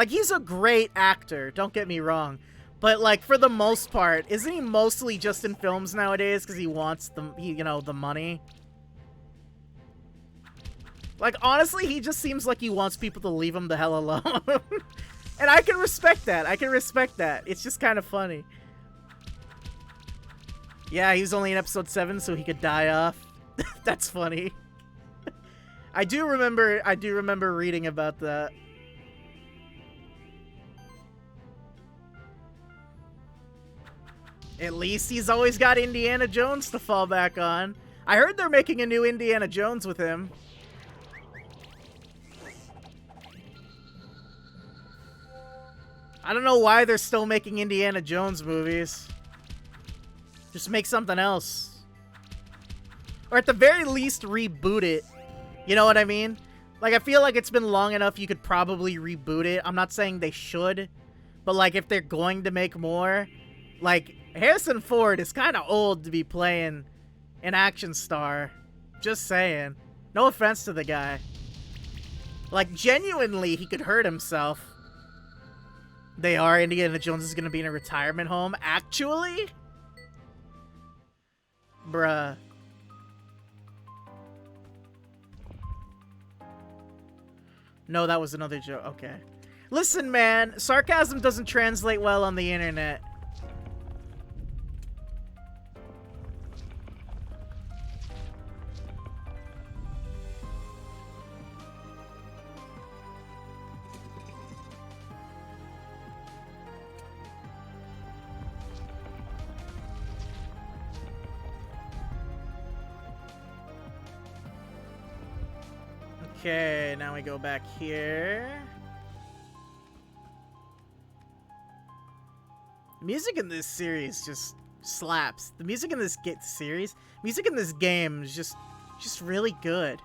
Speaker 1: he's a great actor, don't get me wrong. But, like, for the most part, isn't he mostly just in films nowadays because he wants the money? Like, honestly, he just seems like he wants people to leave him the hell alone. And I can respect that. It's just kind of funny. Yeah, he was only in episode 7, so he could die off. That's funny. I do remember reading about that. At least he's always got Indiana Jones to fall back on. I heard they're making a new Indiana Jones with him. I don't know why they're still making Indiana Jones movies. Just make something else. Or at the very least, reboot it. You know what I mean? Like, I feel like it's been long enough you could probably reboot it. I'm not saying they should. But, like, if they're going to make more... Like, Harrison Ford is kind of old to be playing an action star. Just saying. No offense to the guy. Like, genuinely, he could hurt himself. They are. Indiana Jones is going to be in a retirement home. Actually? Bruh. No, that was another joke. Okay. Listen, man. Sarcasm doesn't translate well on the internet. Okay, now we go back here. Music in this series just slaps. The music in this music in this game is just really good.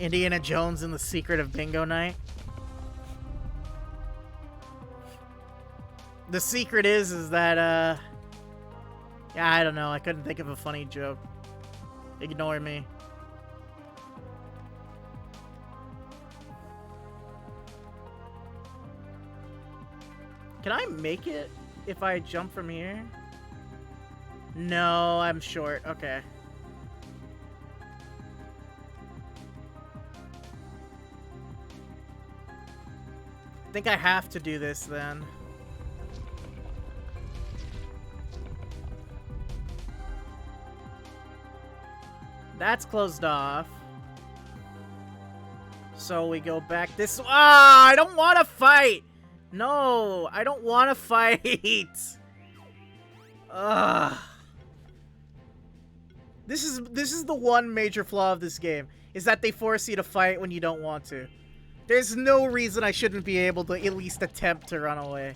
Speaker 1: Indiana Jones and the Secret of Bingo Night. The secret is that, yeah, I don't know. I couldn't think of a funny joke. Ignore me. Can I make it if I jump from here? No, I'm short. Okay. I think I have to do this then. That's closed off. So we go back this. Ah, I don't want to fight. No, I don't want to fight. Ugh. This is the one major flaw of this game, is that they force you to fight when you don't want to. There's no reason I shouldn't be able to at least attempt to run away.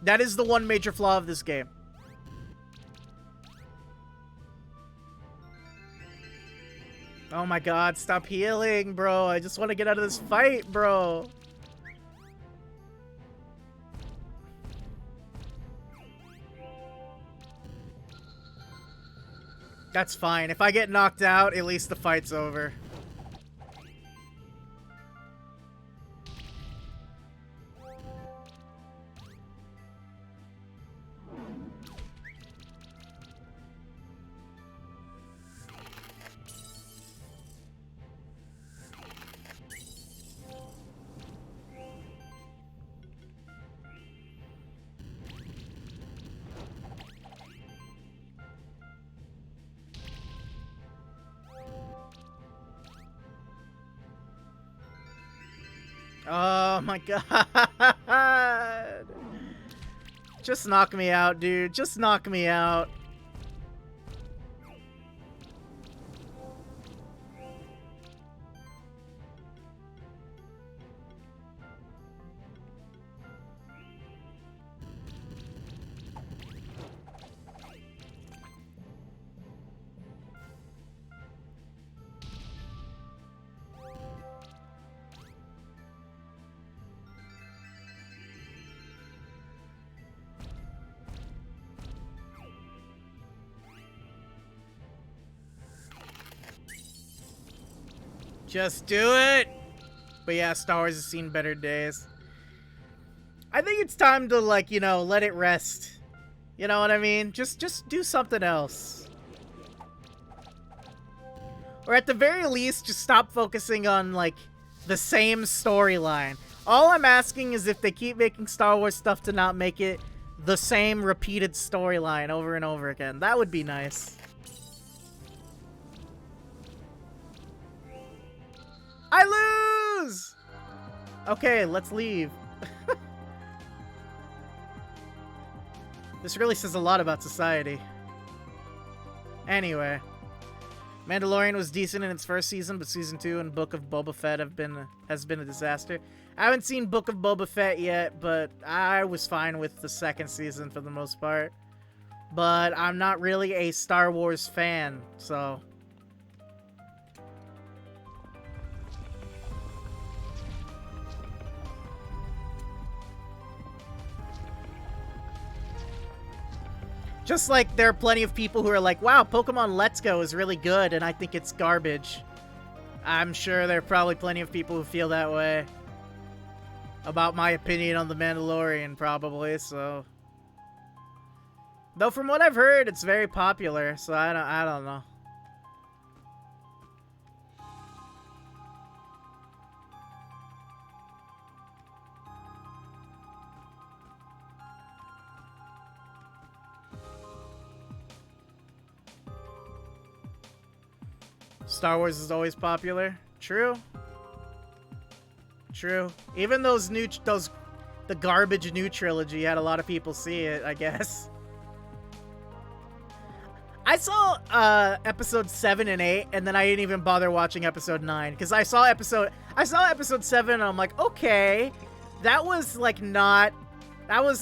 Speaker 1: That is the one major flaw of this game. Oh my god, stop healing, bro. I just want to get out of this fight, bro. That's fine. If I get knocked out, at least the fight's over. Oh my god. Just knock me out, dude. Just knock me out. Just do it! But yeah, Star Wars has seen better days. I think it's time to, like, you know, let it rest. You know what I mean? Just do something else. Or at the very least, just stop focusing on, like, the same storyline. All I'm asking is if they keep making Star Wars stuff to not make it the same repeated storyline over and over again. That would be nice. I lose! Okay, let's leave. This really says a lot about society. Anyway. Mandalorian was decent in its first season, but season 2 and Book of Boba Fett has been a disaster. I haven't seen Book of Boba Fett yet, but I was fine with the second season for the most part. But I'm not really a Star Wars fan, so... Just like there are plenty of people who are like, wow, Pokemon Let's Go is really good, and I think it's garbage. I'm sure there are probably plenty of people who feel that way about my opinion on The Mandalorian, probably, so... Though from what I've heard, it's very popular, so I don't know. Star Wars is always popular. True. True. Even the garbage new trilogy had a lot of people see it, I guess. I saw episode 7 and 8, and then I didn't even bother watching episode 9 because I saw episode 7 and I'm like, okay, that was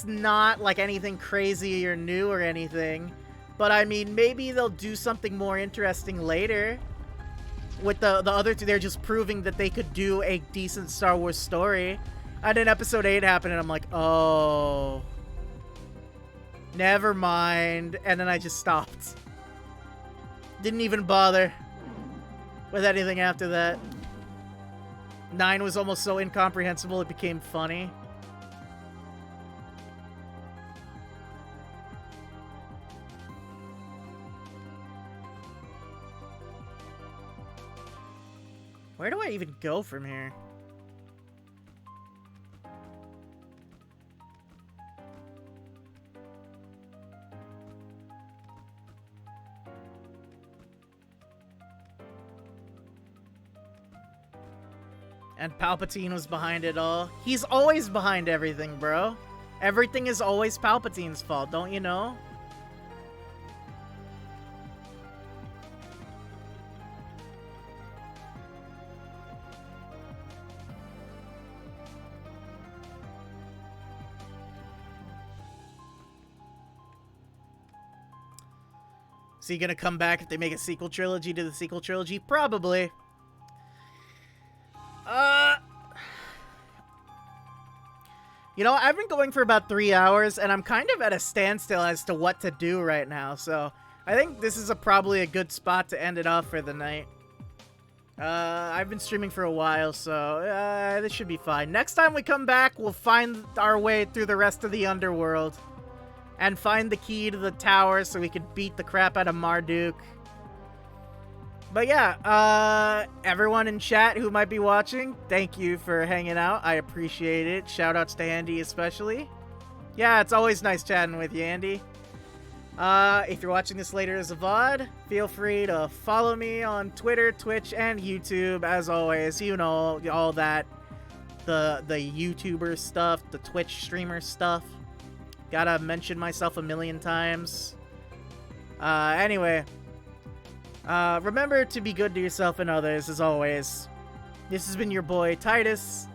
Speaker 1: not like anything crazy or new or anything. But I mean, maybe they'll do something more interesting later. With the other two, they're just proving that they could do a decent Star Wars story. And then episode 8 happened, and I'm like, oh, never mind. And then I just stopped. Didn't even bother with anything after that. 9 was almost so incomprehensible it became funny. Where do I even go from here? And Palpatine was behind it all. He's always behind everything, bro. Everything is always Palpatine's fault, don't you know? Is he gonna come back if they make a sequel trilogy to the sequel trilogy? Probably. You know, I've been going for about 3 hours, and I'm kind of at a standstill as to what to do right now, so I think this is probably a good spot to end it off for the night. I've been streaming for a while, so this should be fine. Next time we come back, we'll find our way through the rest of the Underworld and find the key to the tower so we can beat the crap out of Marduk. But yeah, everyone in chat who might be watching, thank you for hanging out. I appreciate it. Shoutouts to Andy especially. Yeah, it's always nice chatting with you, Andy. If you're watching this later as a VOD, feel free to follow me on Twitter, Twitch, and YouTube. As always, you know, all that. The YouTuber stuff, the Twitch streamer stuff. Gotta mention myself a million times. Anyway. Remember to be good to yourself and others, as always. This has been your boy, Titus,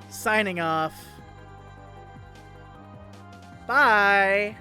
Speaker 1: signing off. Bye!